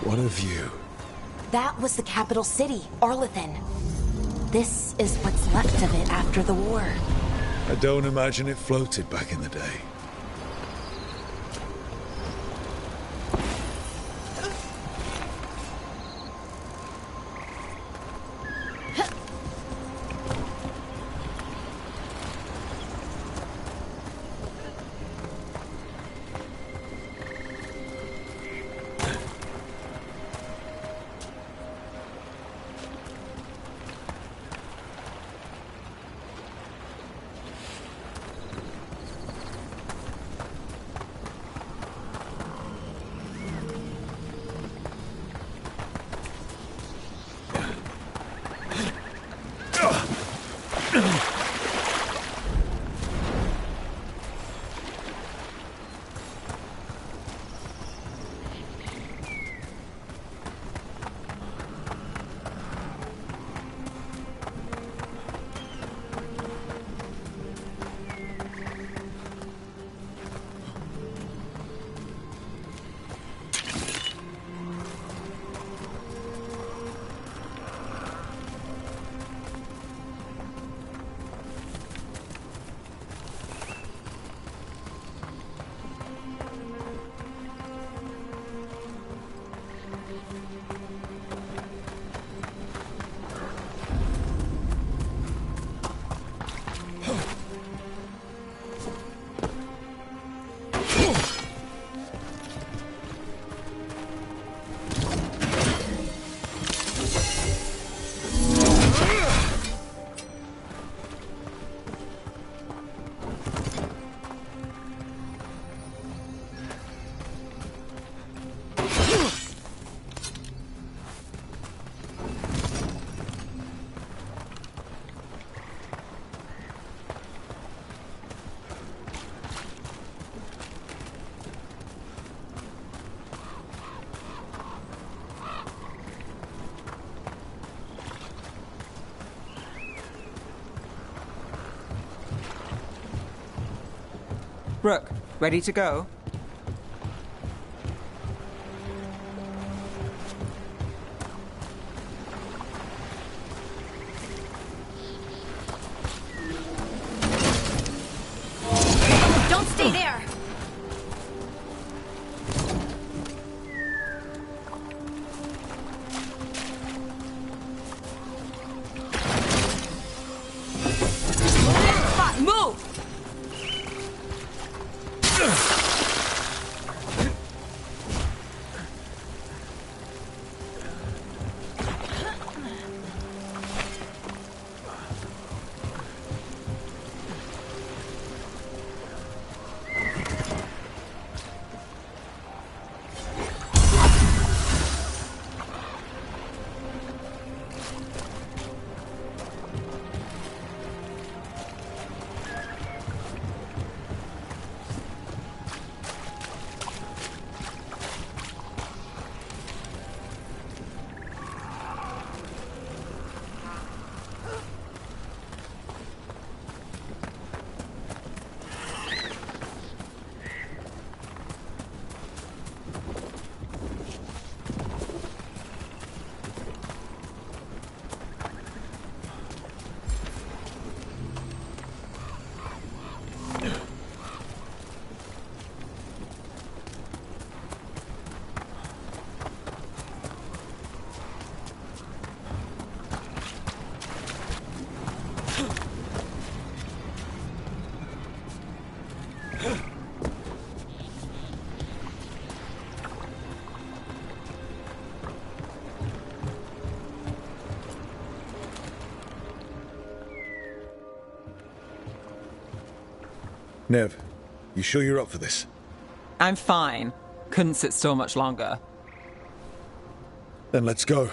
What a view. That was the capital city, Arlethan. This is what's left of it after the war. I don't imagine it floated back in the day. Brooke, ready to go? Don't stay there! Spot, move! Nev, you sure you're up for this? I'm fine. Couldn't sit still much longer. Then let's go.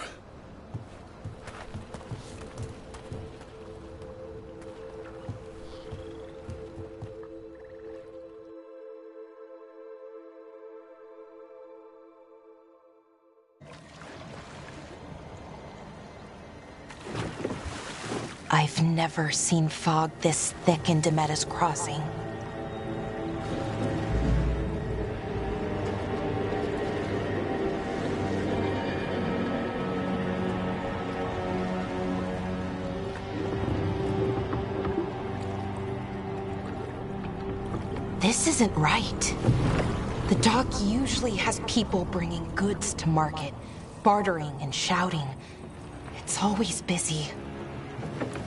I've never seen fog this thick in Demetta's Crossing. This isn't right. The dock usually has people bringing goods to market, bartering and shouting. It's always busy.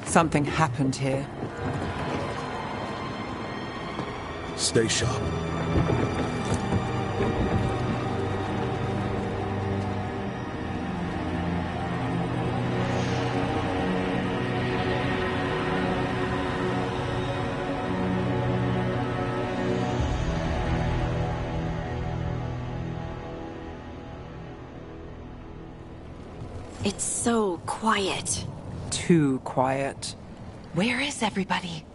Something happened here. Stay sharp. It's so quiet. Too quiet. Where is everybody?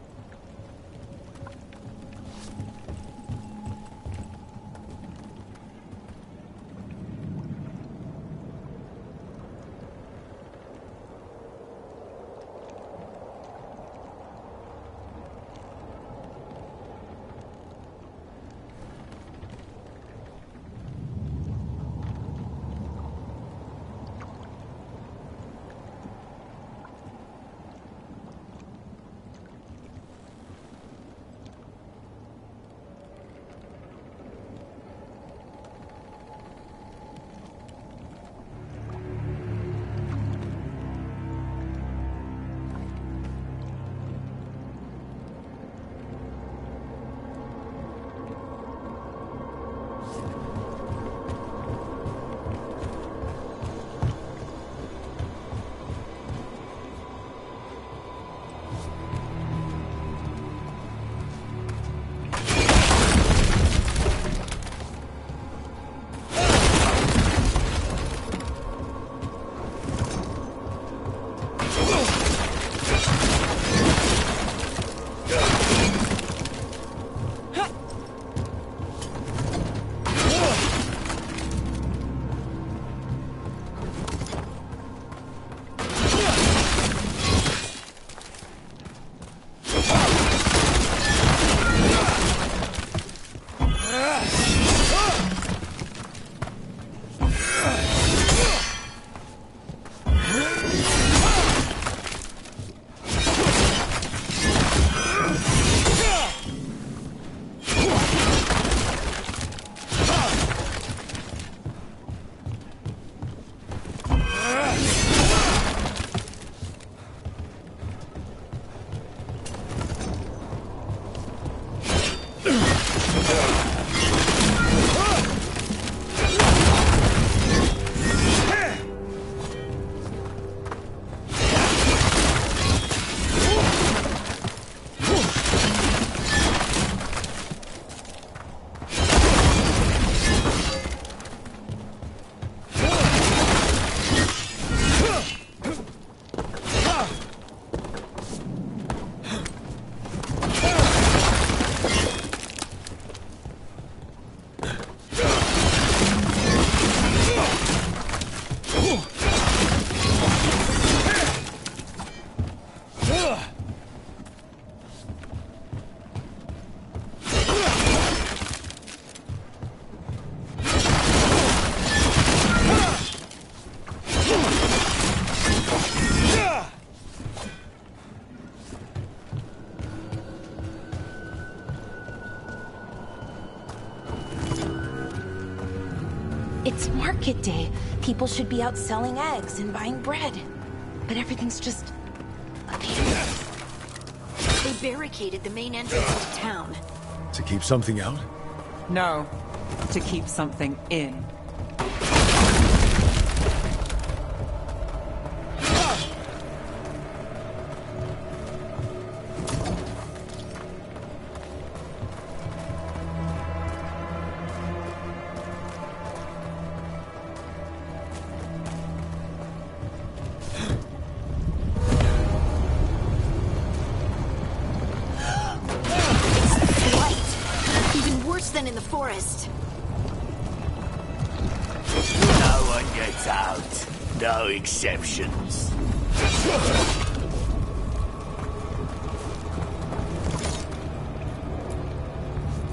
It's market day. People should be out selling eggs and buying bread. But everything's just abandoned. They barricaded the main entrance into town. To keep something out? No, to keep something in. Than in the forest. No one gets out. No exceptions.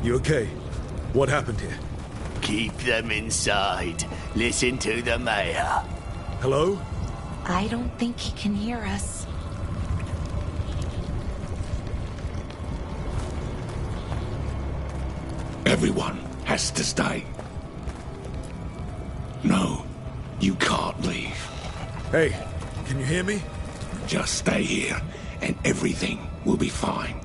You okay? What happened here? Keep them inside. Listen to the mayor. Hello? I don't think he can hear us. Everyone has to stay. No, you can't leave. Hey, can you hear me? Just stay here, and everything will be fine.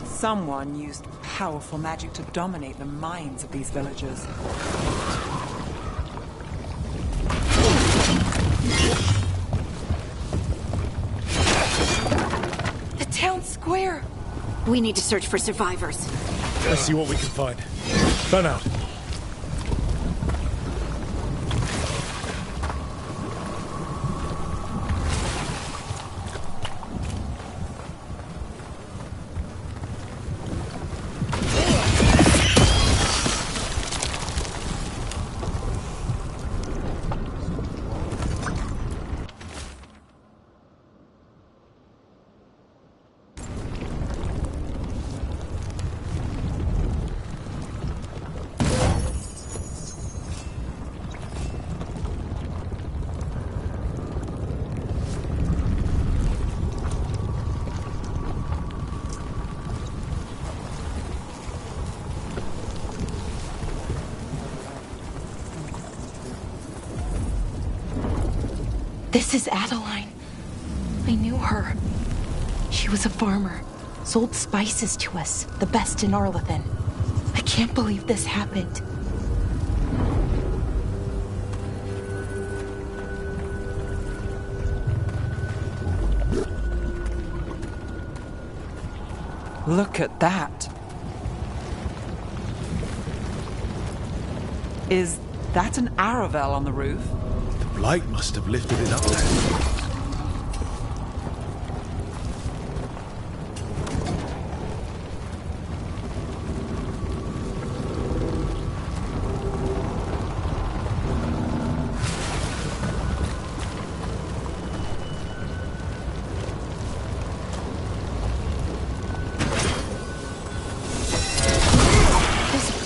Someone used powerful magic to dominate the minds of these villagers. We need to search for survivors. Let's see what we can find. Fan out. This is Adeline. I knew her. She was a farmer, sold spices to us, the best in Arlethan. I can't believe this happened. Look at that. Is that an Aravel on the roof? The blight must have lifted it up there.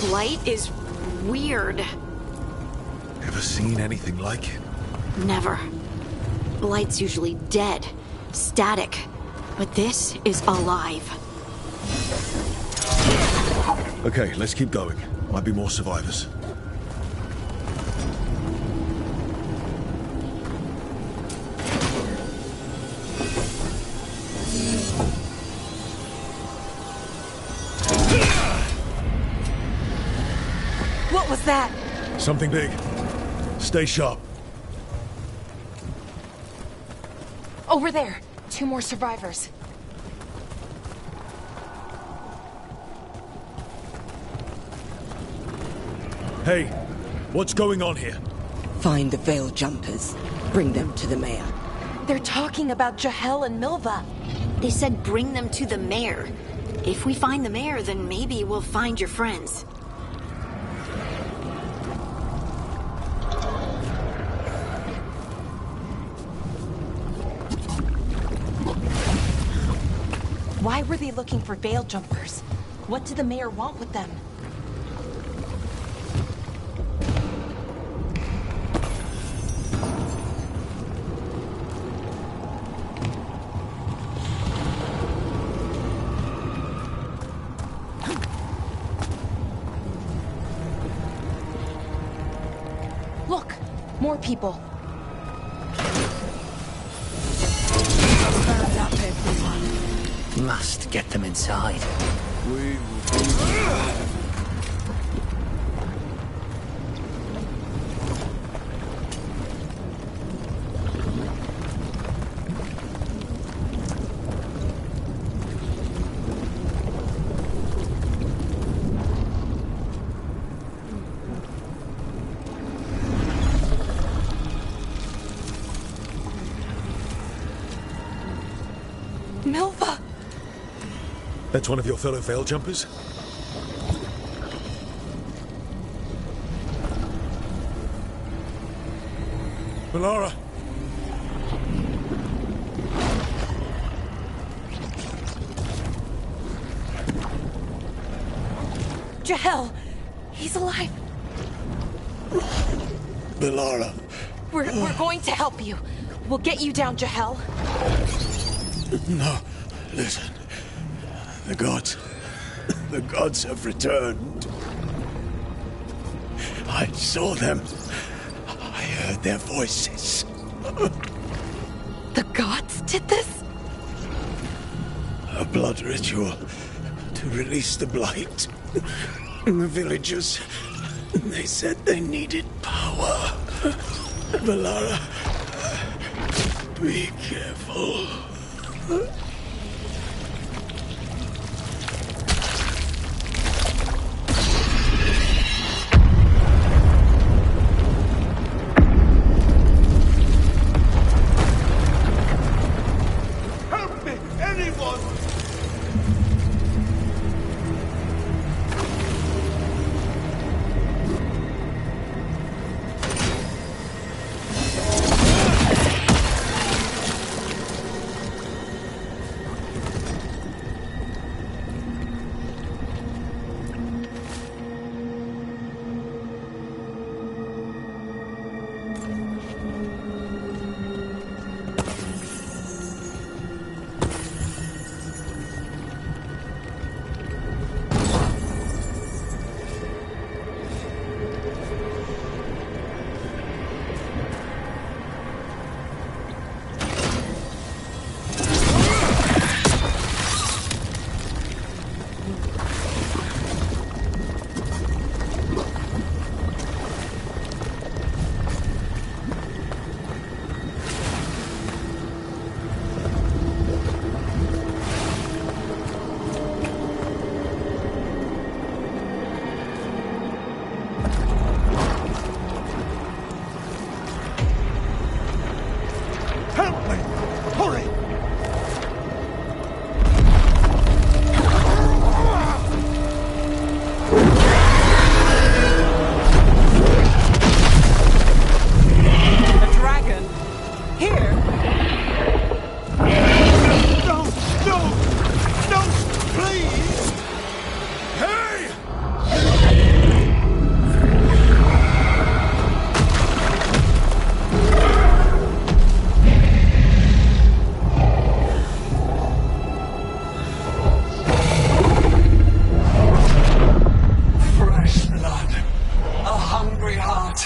Blight is weird. Ever seen anything like it? Never. Blight's usually dead, static, but this is alive. Okay, let's keep going. Might be more survivors. What was that? Something big. Stay sharp. Over there. 2 more survivors. Hey, what's going on here? Find the Veil Jumpers. Bring them to the mayor. They're talking about Jahel and Milva. They said bring them to the mayor. If we find the mayor, then maybe we'll find your friends. Why were they looking for Veil Jumpers? What did the mayor want with them? Look! More people. Must get them inside. We Milva! That's one of your fellow Veil Jumpers? Melara! Jahel! He's alive! Melara. We're going to help you. We'll get you down, Jahel. No, listen. The gods have returned. I saw them. I heard their voices. The gods did this? A blood ritual to release the blight. The villagers, they said they needed power. Melara, be careful. Help me! Hurry! A dragon? Here? No! No! No! Please! Hey! Fresh blood. A hungry heart.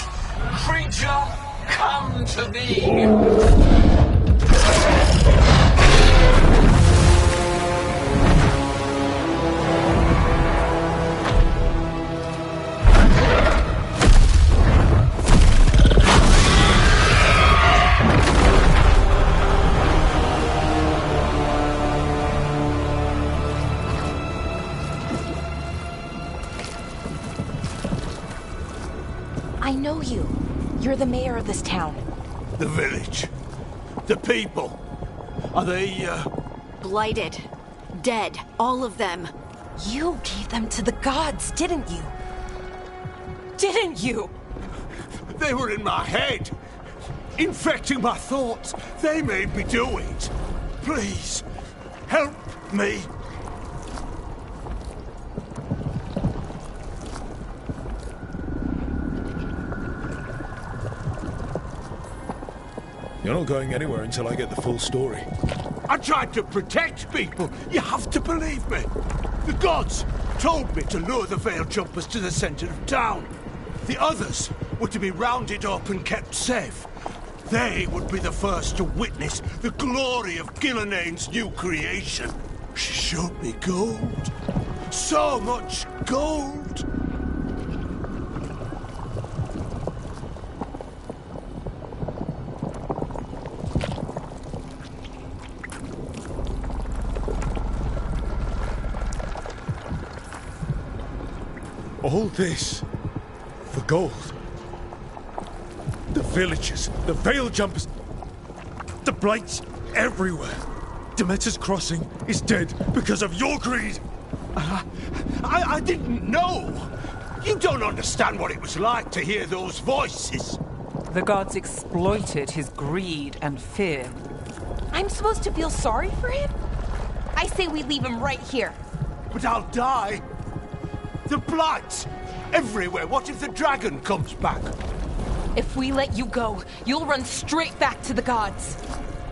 Creature, come to me. I know you. You're the mayor of this town. The village. The people. Are they, Blighted. Dead. All of them. You gave them to the gods, didn't you? Didn't you? They were in my head. Infecting my thoughts. They made me do it. Please, help me. You're not going anywhere until I get the full story. I tried to protect people. You have to believe me. The gods told me to lure the Veil Jumpers to the center of town. The others were to be rounded up and kept safe. They would be the first to witness the glory of Gillenane's new creation. She showed me gold. So much gold. All this for gold. The villagers, the Veil Jumpers, the Blights everywhere. Demeter's Crossing is dead because of your greed. I didn't know. You don't understand what it was like to hear those voices. The gods exploited his greed and fear. I'm supposed to feel sorry for him? I say we leave him right here. But I'll die. The Blights everywhere. What if the dragon comes back? If we let you go, you'll run straight back to the gods.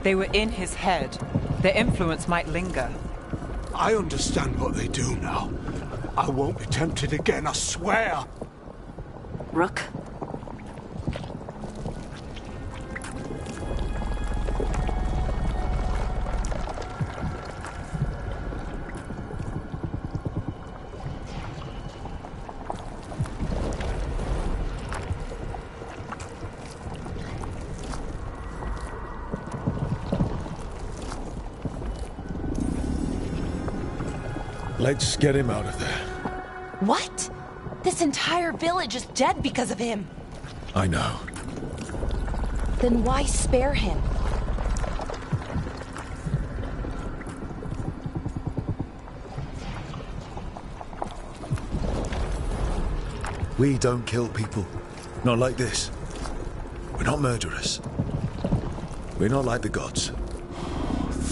They were in his head. Their influence might linger. I understand what they do now. I won't be tempted again, I swear. Rook? Let's get him out of there. What? This entire village is dead because of him. I know. Then why spare him? We don't kill people. Not like this. We're not murderers. We're not like the gods.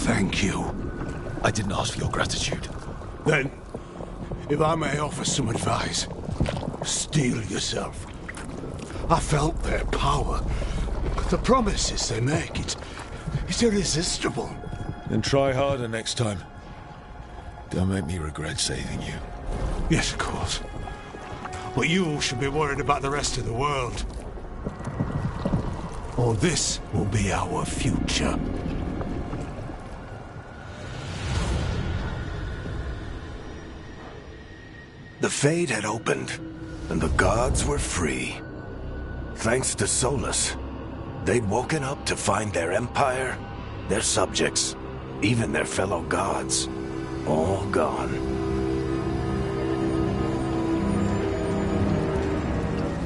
Thank you. I didn't ask for your gratitude. Then, if I may offer some advice, steel yourself. I felt their power. The promises they make, it's irresistible. Then try harder next time. Don't make me regret saving you. Yes, of course. But you should be worried about the rest of the world. Or this will be our future. The Fade had opened, and the gods were free. Thanks to Solus, they'd woken up to find their empire, their subjects, even their fellow gods, all gone.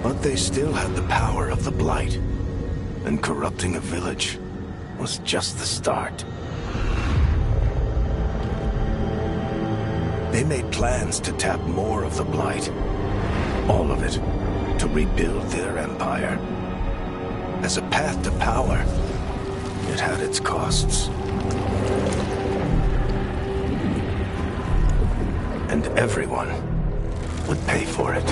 But they still had the power of the Blight, and corrupting a village was just the start. They made plans to tap more of the Blight. All of it. To rebuild their empire. As a path to power, it had its costs. And everyone would pay for it.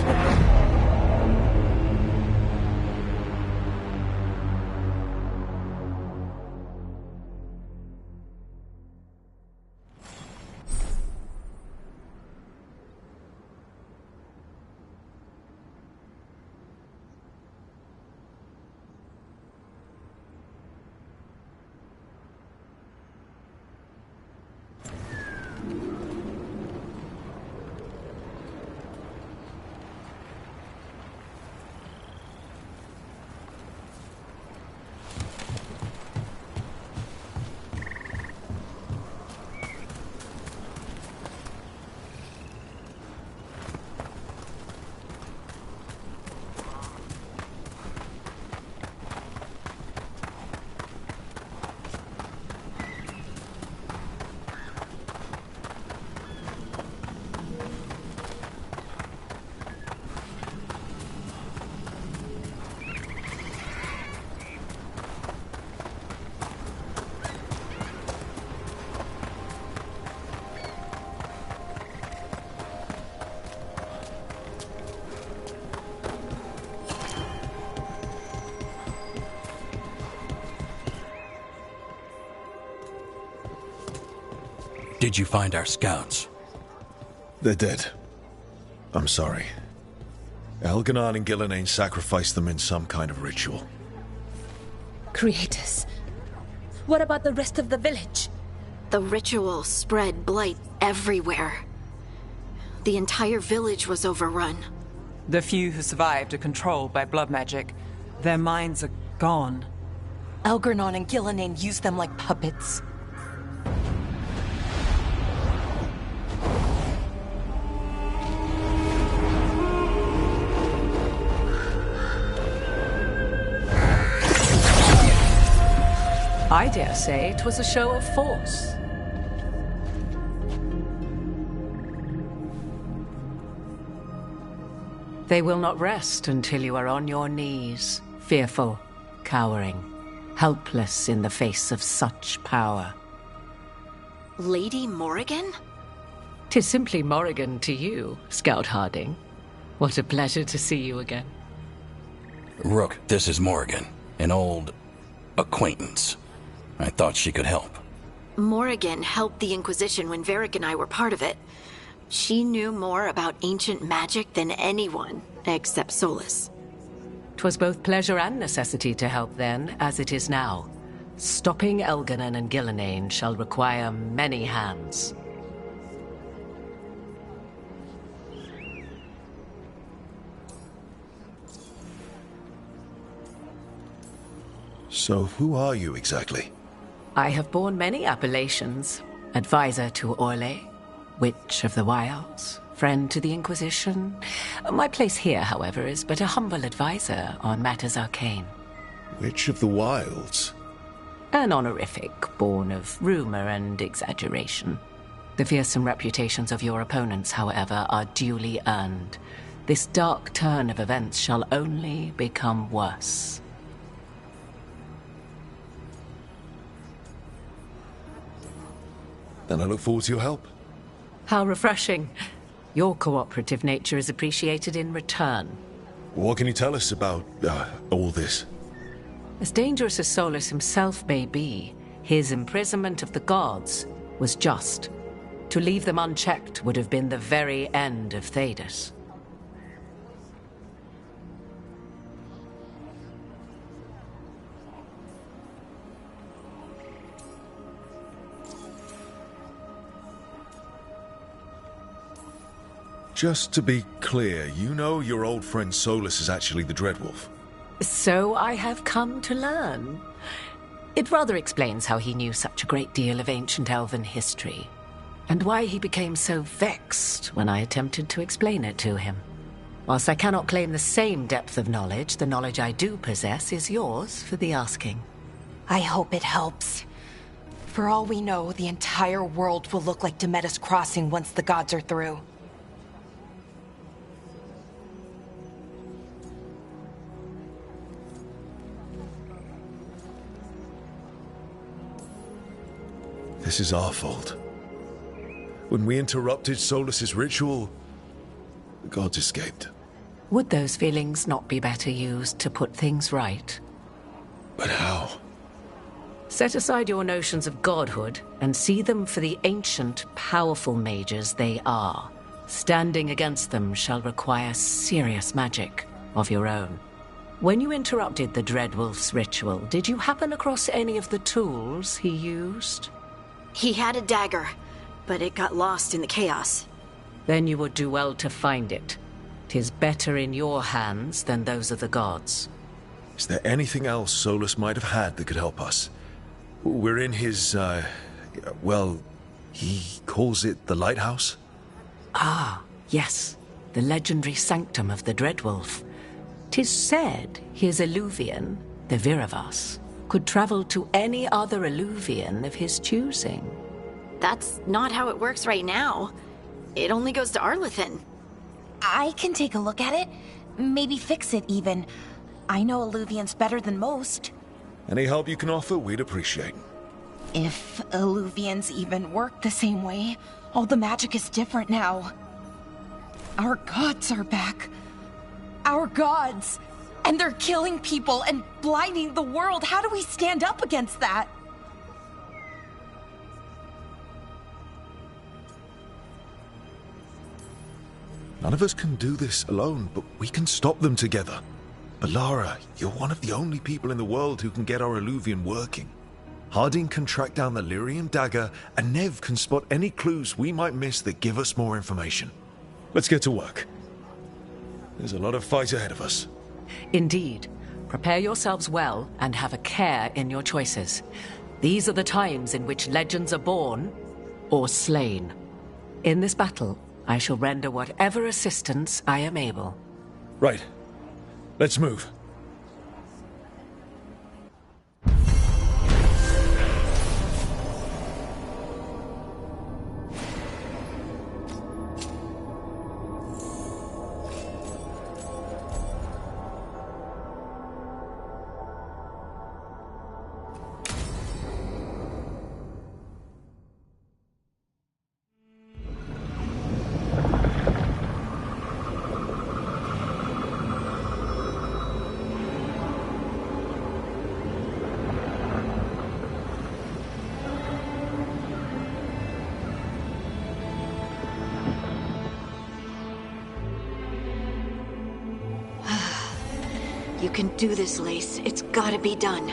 Did you find our scouts? They're dead. I'm sorry. Elganon and Gillenane sacrificed them in some kind of ritual. Creators. What about the rest of the village? The ritual spread blight everywhere. The entire village was overrun. The few who survived are controlled by blood magic. Their minds are gone. Elganon and Gillenane used them like puppets. I dare say it was a show of force. They will not rest until you are on your knees, fearful, cowering, helpless in the face of such power. Lady Morrigan? 'Tis simply Morrigan to you, Scout Harding. What a pleasure to see you again. Rook, this is Morrigan, an old acquaintance. I thought she could help. Morrigan helped the Inquisition when Varric and I were part of it. She knew more about ancient magic than anyone, except Solus. 'Twas both pleasure and necessity to help then, as it is now. Stopping Elganon and Gillenane shall require many hands. So who are you exactly? I have borne many appellations. Advisor to Orlais, Witch of the Wilds, friend to the Inquisition. My place here, however, is but a humble advisor on matters arcane. Witch of the Wilds? An honorific born of rumor and exaggeration. The fearsome reputations of your opponents, however, are duly earned. This dark turn of events shall only become worse. Then I look forward to your help. How refreshing. Your cooperative nature is appreciated in return. What can you tell us about all this? As dangerous as Solus himself may be, his imprisonment of the gods was just. To leave them unchecked would have been the very end of Thedas. Just to be clear, you know your old friend Solus is actually the Dreadwolf? So I have come to learn. It rather explains how he knew such a great deal of ancient elven history, and why he became so vexed when I attempted to explain it to him. Whilst I cannot claim the same depth of knowledge, the knowledge I do possess is yours for the asking. I hope it helps. For all we know, the entire world will look like Demetus Crossing once the gods are through. This is our fault. When we interrupted Solus's ritual, the gods escaped. Would those feelings not be better used to put things right? But how? Set aside your notions of godhood and see them for the ancient, powerful mages they are. Standing against them shall require serious magic of your own. When you interrupted the Dreadwolf's ritual, did you happen across any of the tools he used? He had a dagger, but it got lost in the chaos. Then you would do well to find it. 'Tis better in your hands than those of the gods. Is there anything else Solus might have had that could help us? We're in his, well, he calls it the lighthouse? Ah, yes. The legendary sanctum of the Dreadwolf. 'Tis said his Illuvian, the Viravas, could travel to any other Illuvian of his choosing. That's not how it works right now. It only goes to Arlethan. I can take a look at it. Maybe fix it, even. I know Illuvians better than most. Any help you can offer, we'd appreciate. If Illuvians even work the same way, all the magic is different now. Our gods are back. Our gods! And they're killing people and blinding the world. How do we stand up against that? None of us can do this alone, but we can stop them together. Alara, you're one of the only people in the world who can get our Illuvian working. Harding can track down the Lyrium dagger, and Nev can spot any clues we might miss that give us more information. Let's get to work. There's a lot of fight ahead of us. Indeed. Prepare yourselves well and have a care in your choices. These are the times in which legends are born or slain. In this battle, I shall render whatever assistance I am able. Right. Let's move. You can do this, Lace. It's gotta be done.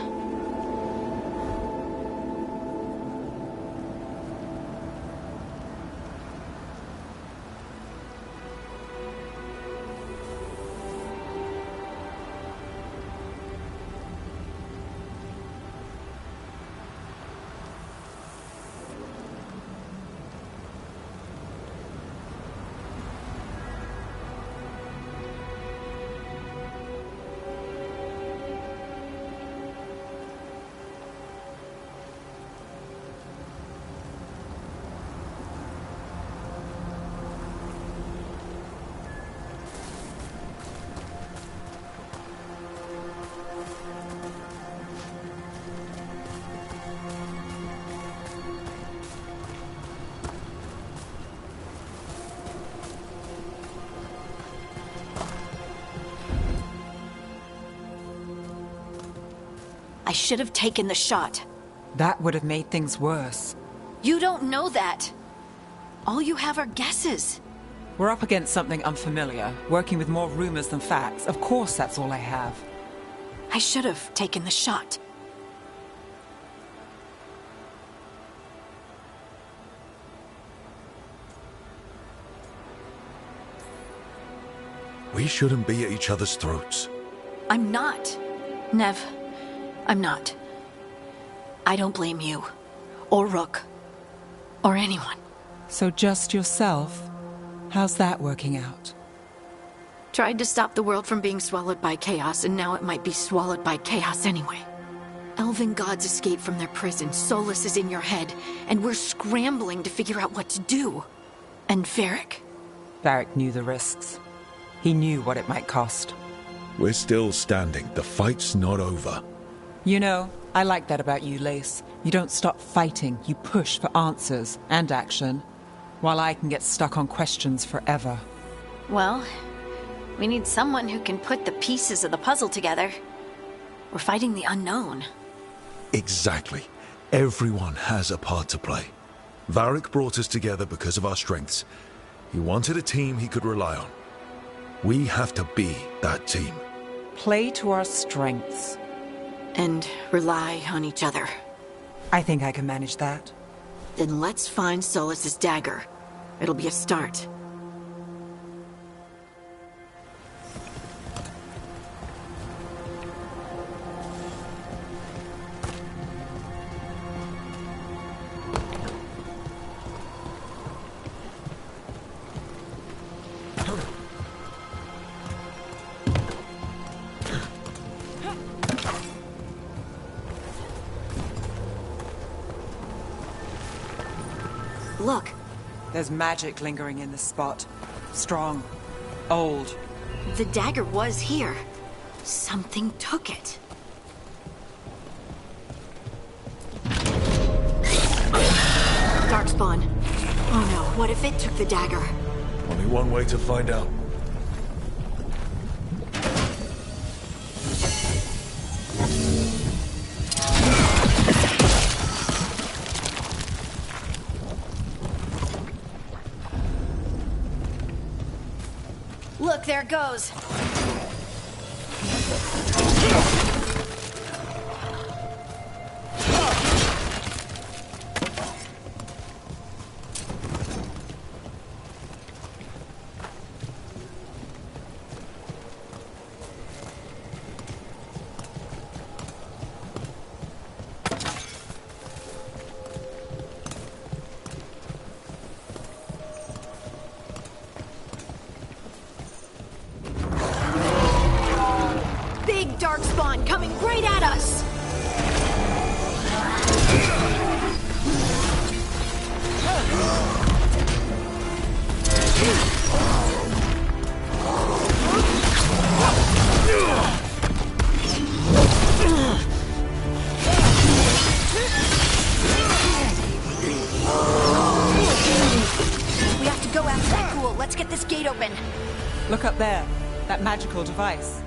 I should have taken the shot. That would have made things worse. You don't know that. All you have are guesses. We're up against something unfamiliar, working with more rumors than facts. Of course that's all I have. I should have taken the shot. We shouldn't be at each other's throats. I'm not. Nev, I'm not. I don't blame you, or Rook, or anyone. So just yourself? How's that working out? Tried to stop the world from being swallowed by chaos, and now it might be swallowed by chaos anyway. elven gods escaped from their prison, Solus is in your head, and we're scrambling to figure out what to do. And Varric? Varric knew the risks. He knew what it might cost. We're still standing. The fight's not over. You know, I like that about you, Lace. You don't stop fighting. You push for answers and action, while I can get stuck on questions forever. Well, we need someone who can put the pieces of the puzzle together. We're fighting the unknown. Exactly. Everyone has a part to play. Varric brought us together because of our strengths. He wanted a team he could rely on. We have to be that team. Play to our strengths. And rely on each other. I think I can manage that. Then let's find Solus's dagger. It'll be a start. Look. There's magic lingering in this spot. Strong. Old. The dagger was here. Something took it. Darkspawn. Oh no, what if it took the dagger? Only one way to find out. Look, there it goes. Darkspawn coming right at us! We have to go after that ghoul. Let's get this gate open. Look up there. That magical device.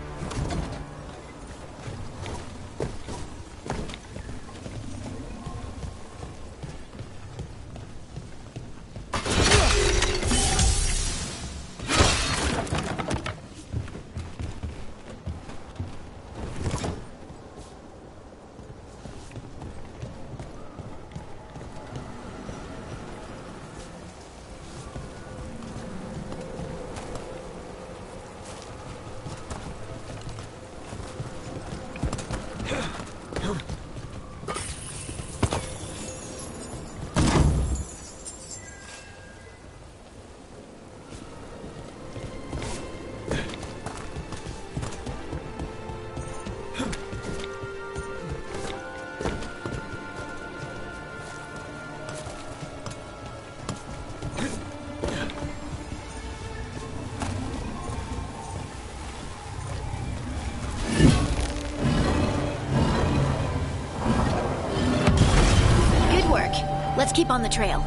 Let's keep on the trail.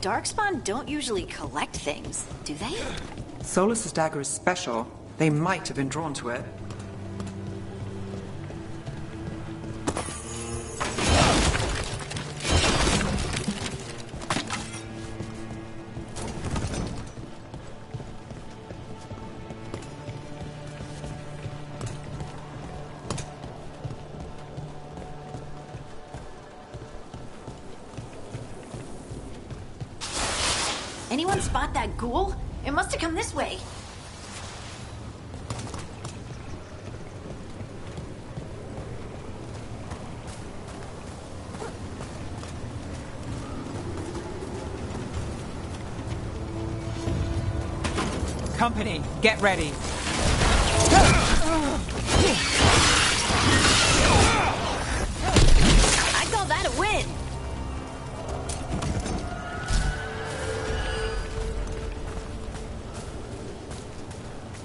Darkspawn don't usually collect things, do they? Solus's dagger is special. They might have been drawn to it. Anyone spot that ghoul? It must have come this way. Company, get ready. I call that a win.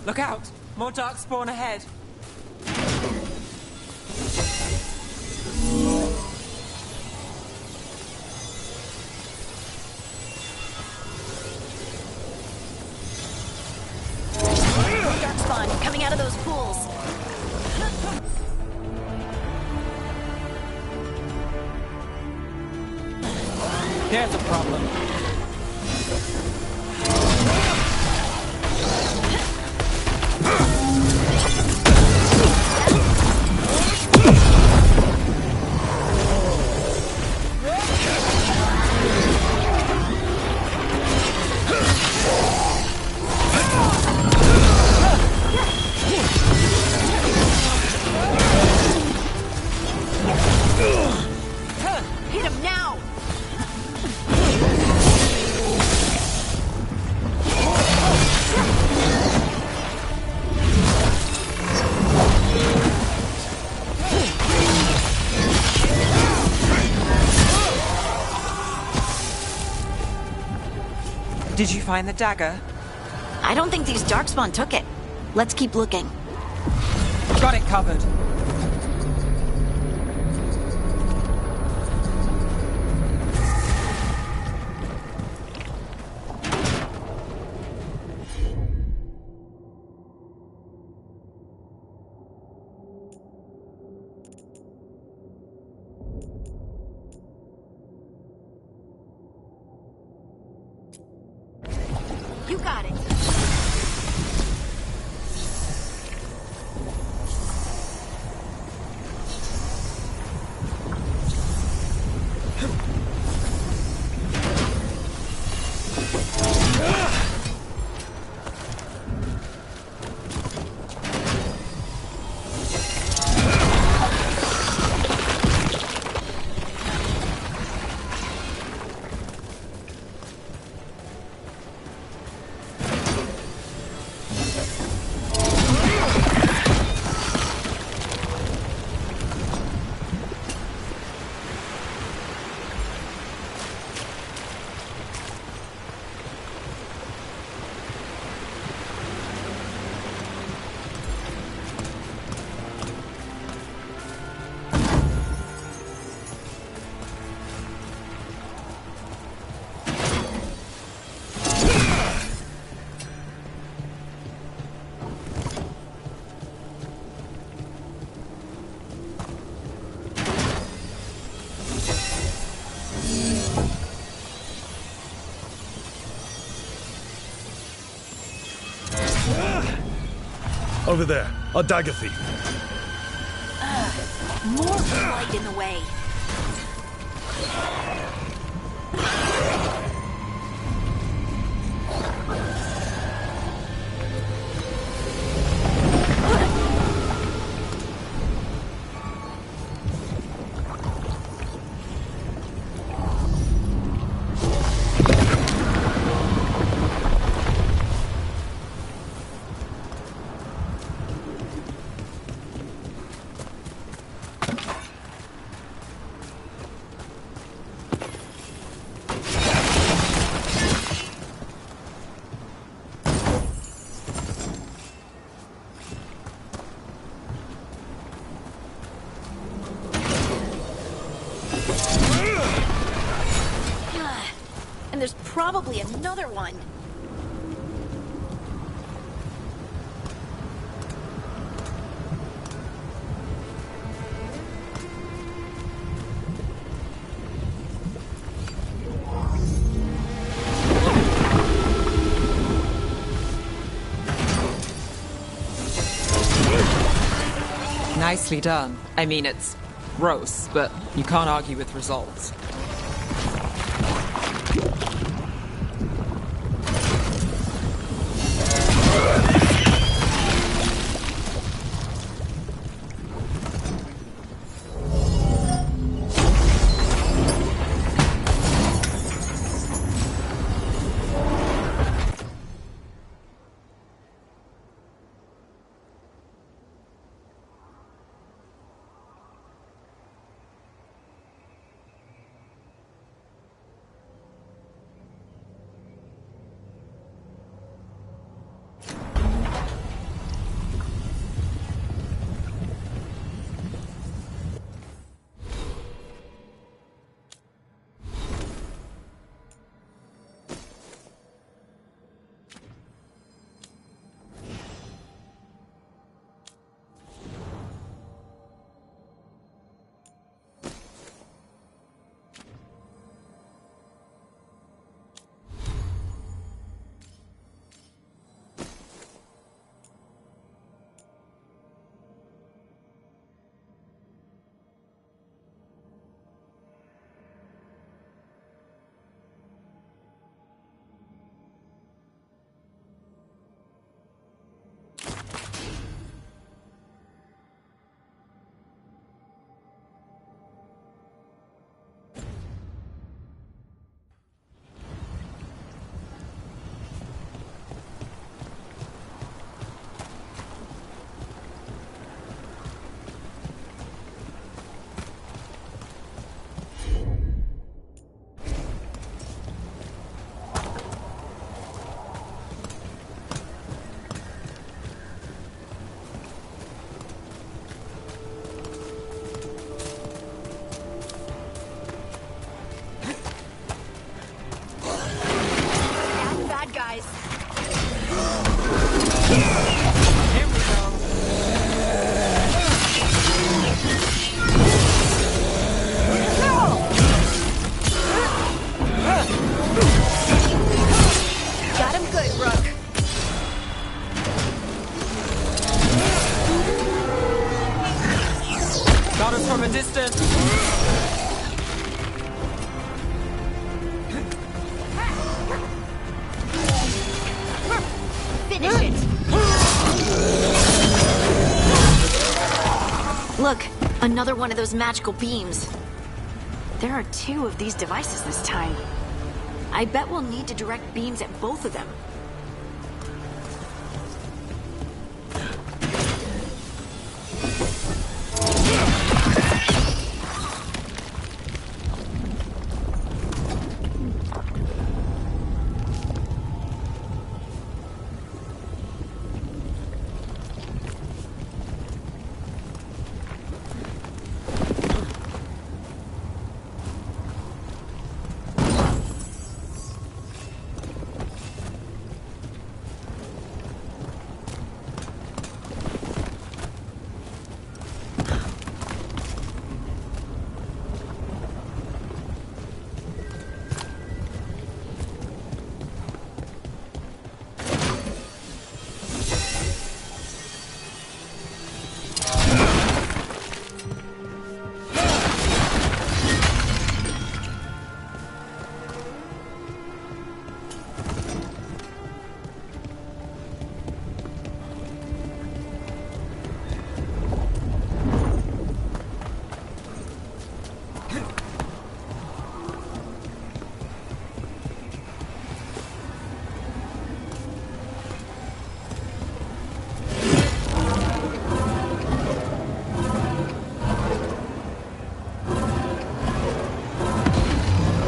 Look out! More darkspawn ahead. Darkspawn coming out of those pools. There's a problem. Hit him now! Did you find the dagger? I don't think these Darkspawn took it. Let's keep looking. Got it covered. You got it. Over there, a dagger thief. More light in the way. probably another one. Nicely done. I mean, it's gross, but you can't argue with results. From a distance. Finish it. Look, another one of those magical beams. There are 2 of these devices this time. I bet we'll need to direct beams at both of them.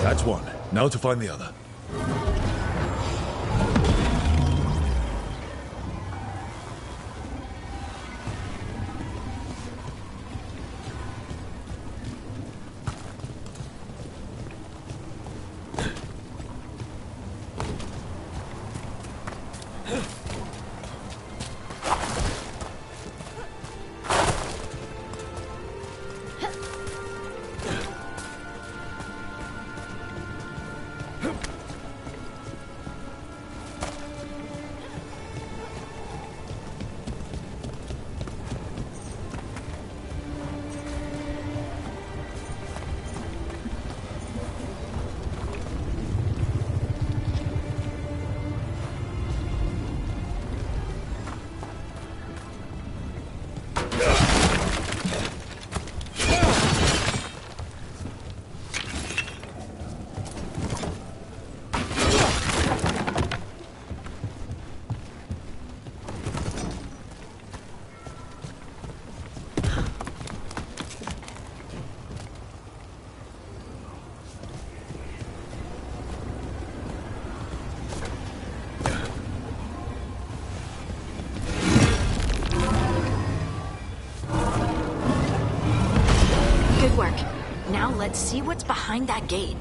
That's one. Now to find the other. Let's see what's behind that gate.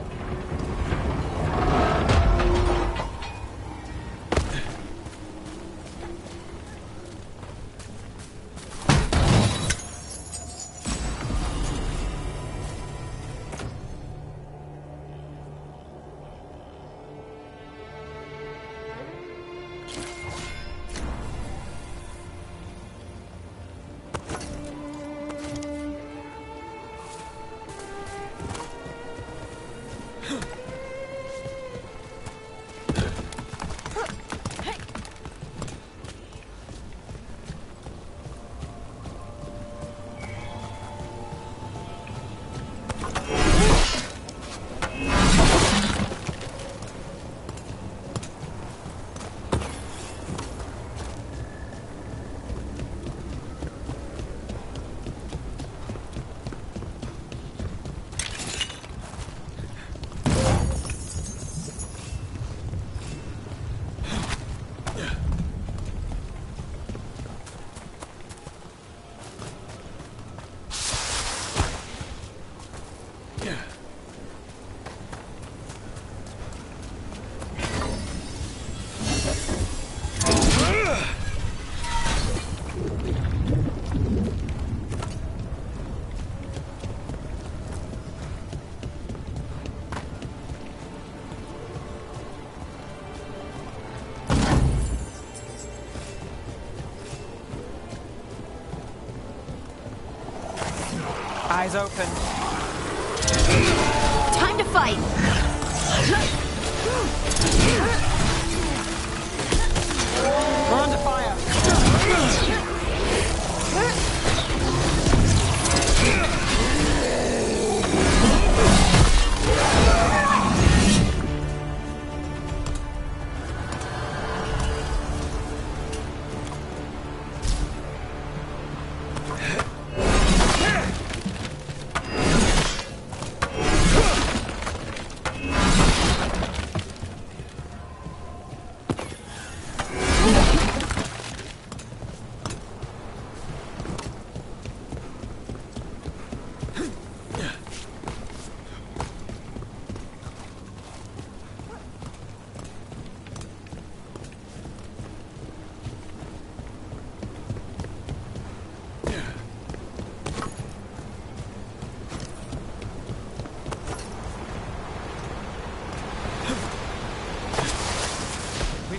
Eyes open. Time to fight! We're under fire.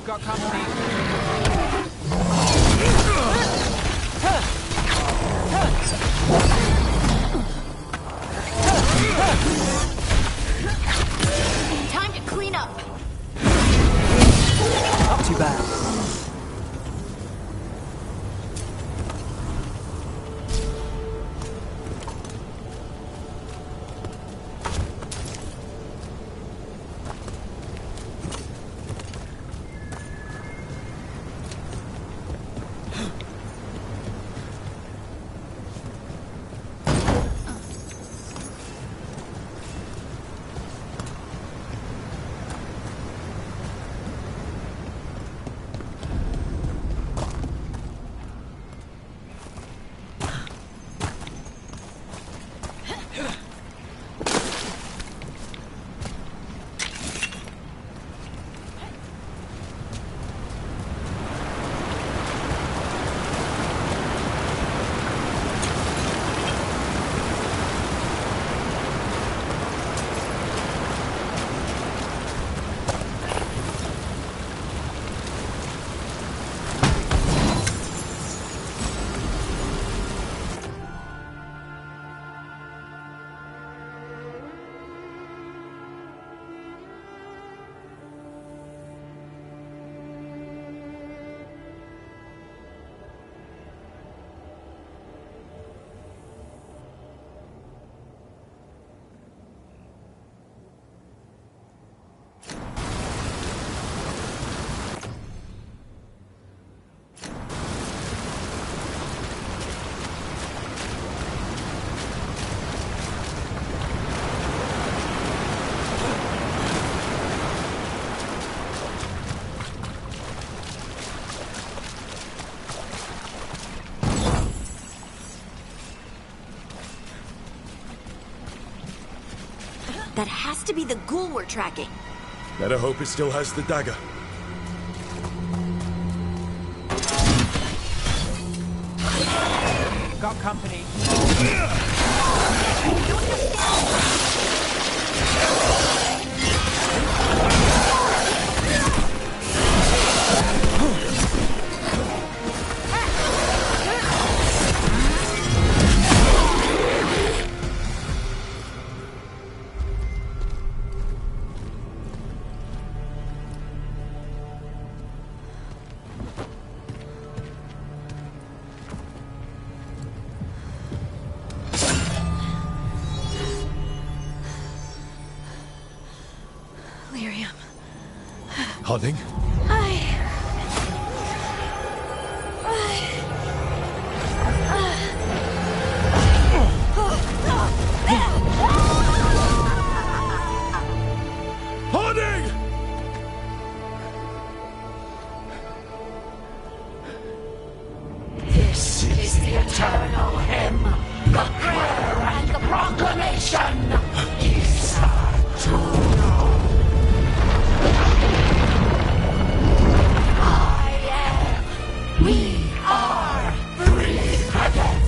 Got company. Time to clean up. Not too bad. That has to be the ghoul we're tracking. Better hope it still has the dagger. Got company. Harding? Harding! This is the eternal hymn, the prayer and the proclamation. We are free again,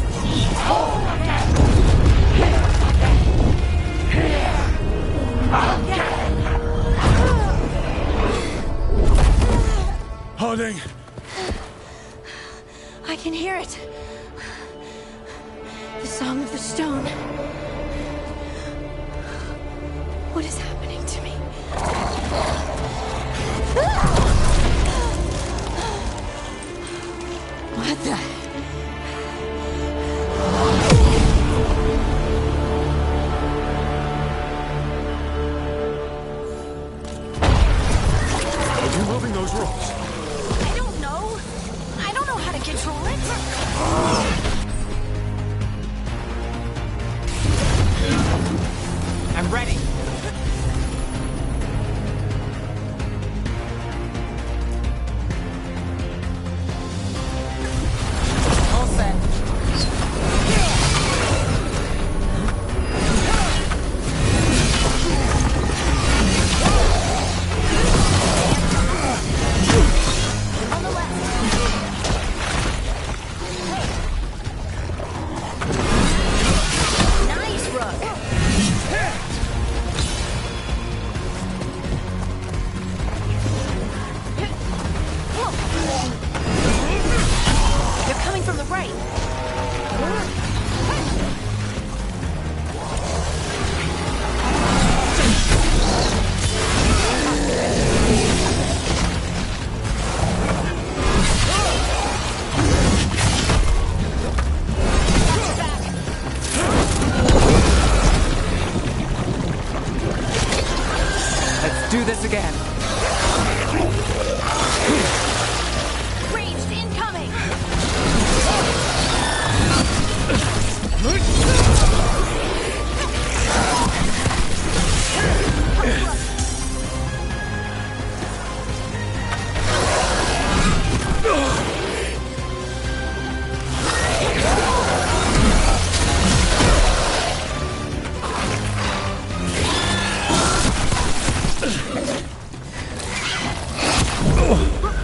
whole again, here again. Harding! I can hear it. The song of the stone. What is happening to me? What the? Are you moving those rocks? I don't know. I don't know how to control it. I'm ready. All set. On the left. Nice, Rook. They're coming from the right. Let's do this again. Ranged incoming.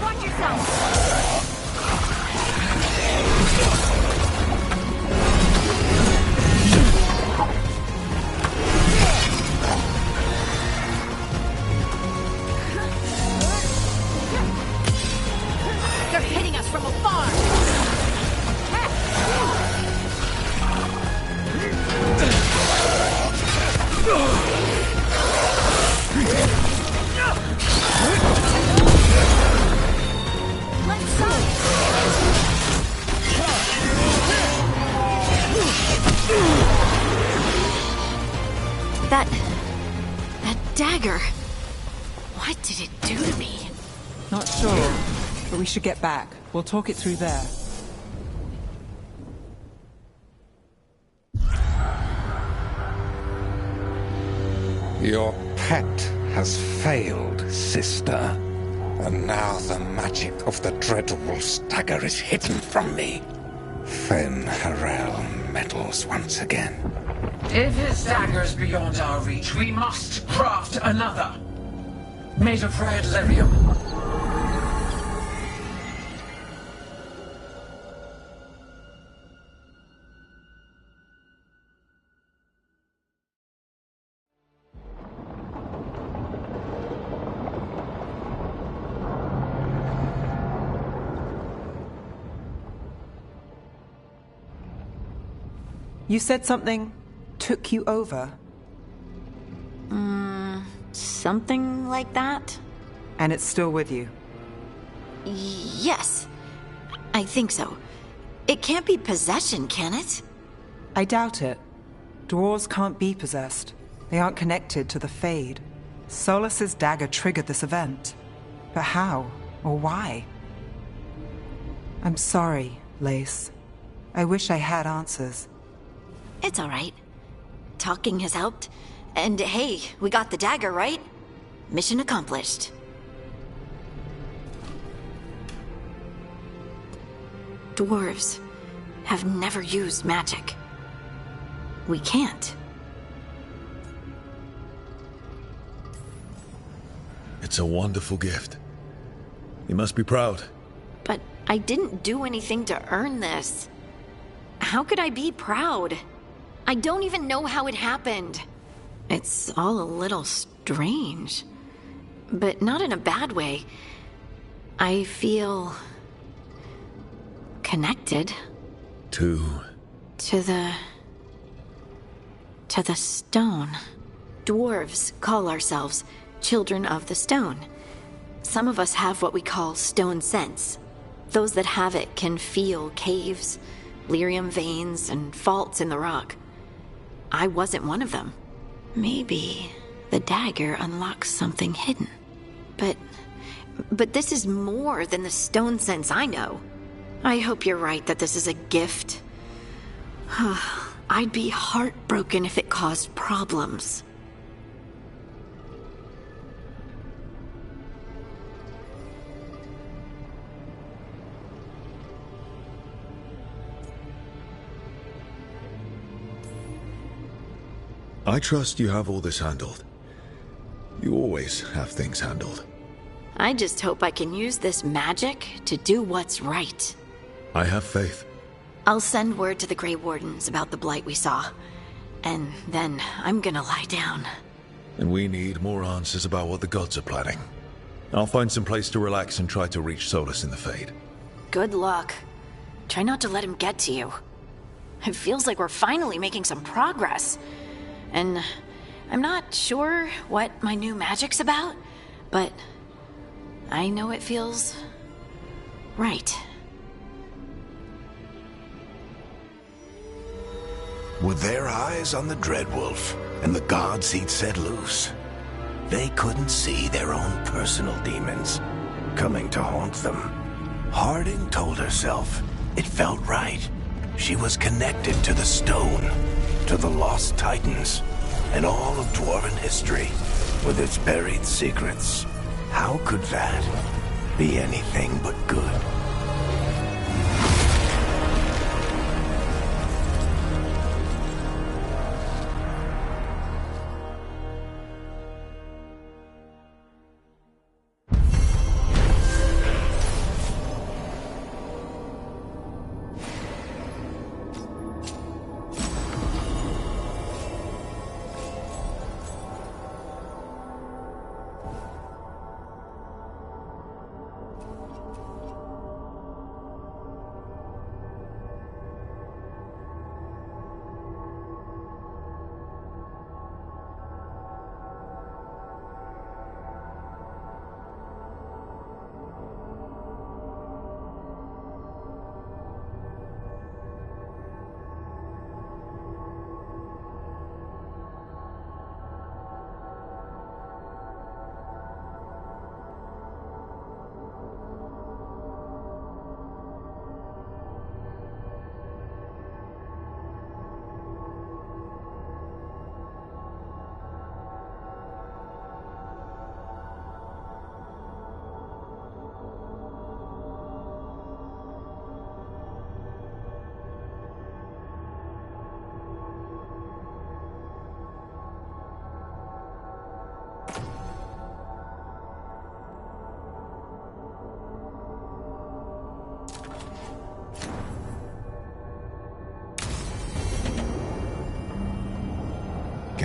Watch yourself. They're hitting us from afar. Left side. That dagger. What did it do to me? Not sure, but we should get back. We'll talk it through there. Your pet has failed, sister. And now the magic of the Dreadwolf's dagger is hidden from me. Fen Harel meddles once again. If his dagger's beyond our reach, we must craft another. Made of red lyrium. You said something took you over. Something like that? And it's still with you? Yes. I think so. It can't be possession, can it? I doubt it. Dwarves can't be possessed. They aren't connected to the Fade. Solas's dagger triggered this event. But how? Or why? I'm sorry, Lace. I wish I had answers. It's all right. Talking has helped. And hey, we got the dagger, right? Mission accomplished. Dwarves have never used magic. We can't. It's a wonderful gift. You must be proud. But I didn't do anything to earn this. How could I be proud? I don't even know how it happened. It's all a little strange. But not in a bad way. I feel connected. To the stone. Dwarves call ourselves children of the stone. Some of us have what we call stone sense. Those that have it can feel caves, lyrium veins, and faults in the rock. I wasn't one of them. Maybe the dagger unlocks something hidden. But this is more than the stone sense I know. I hope you're right that this is a gift. I'd be heartbroken if it caused problems. I trust you have all this handled. You always have things handled. I just hope I can use this magic to do what's right. I have faith. I'll send word to the Grey Wardens about the blight we saw. And then I'm gonna lie down. And we need more answers about what the gods are planning. I'll find some place to relax and try to reach Solus in the Fade. Good luck. Try not to let him get to you. It feels like we're finally making some progress. And I'm not sure what my new magic's about, but I know it feels right. With their eyes on the Dreadwolf and the gods he'd set loose, they couldn't see their own personal demons coming to haunt them. Harding told herself it felt right. She was connected to the stone, to the lost titans, and all of Dwarven history with its buried secrets. How could that be anything but good?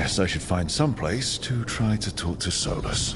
Guess I should find some place to try to talk to Solus.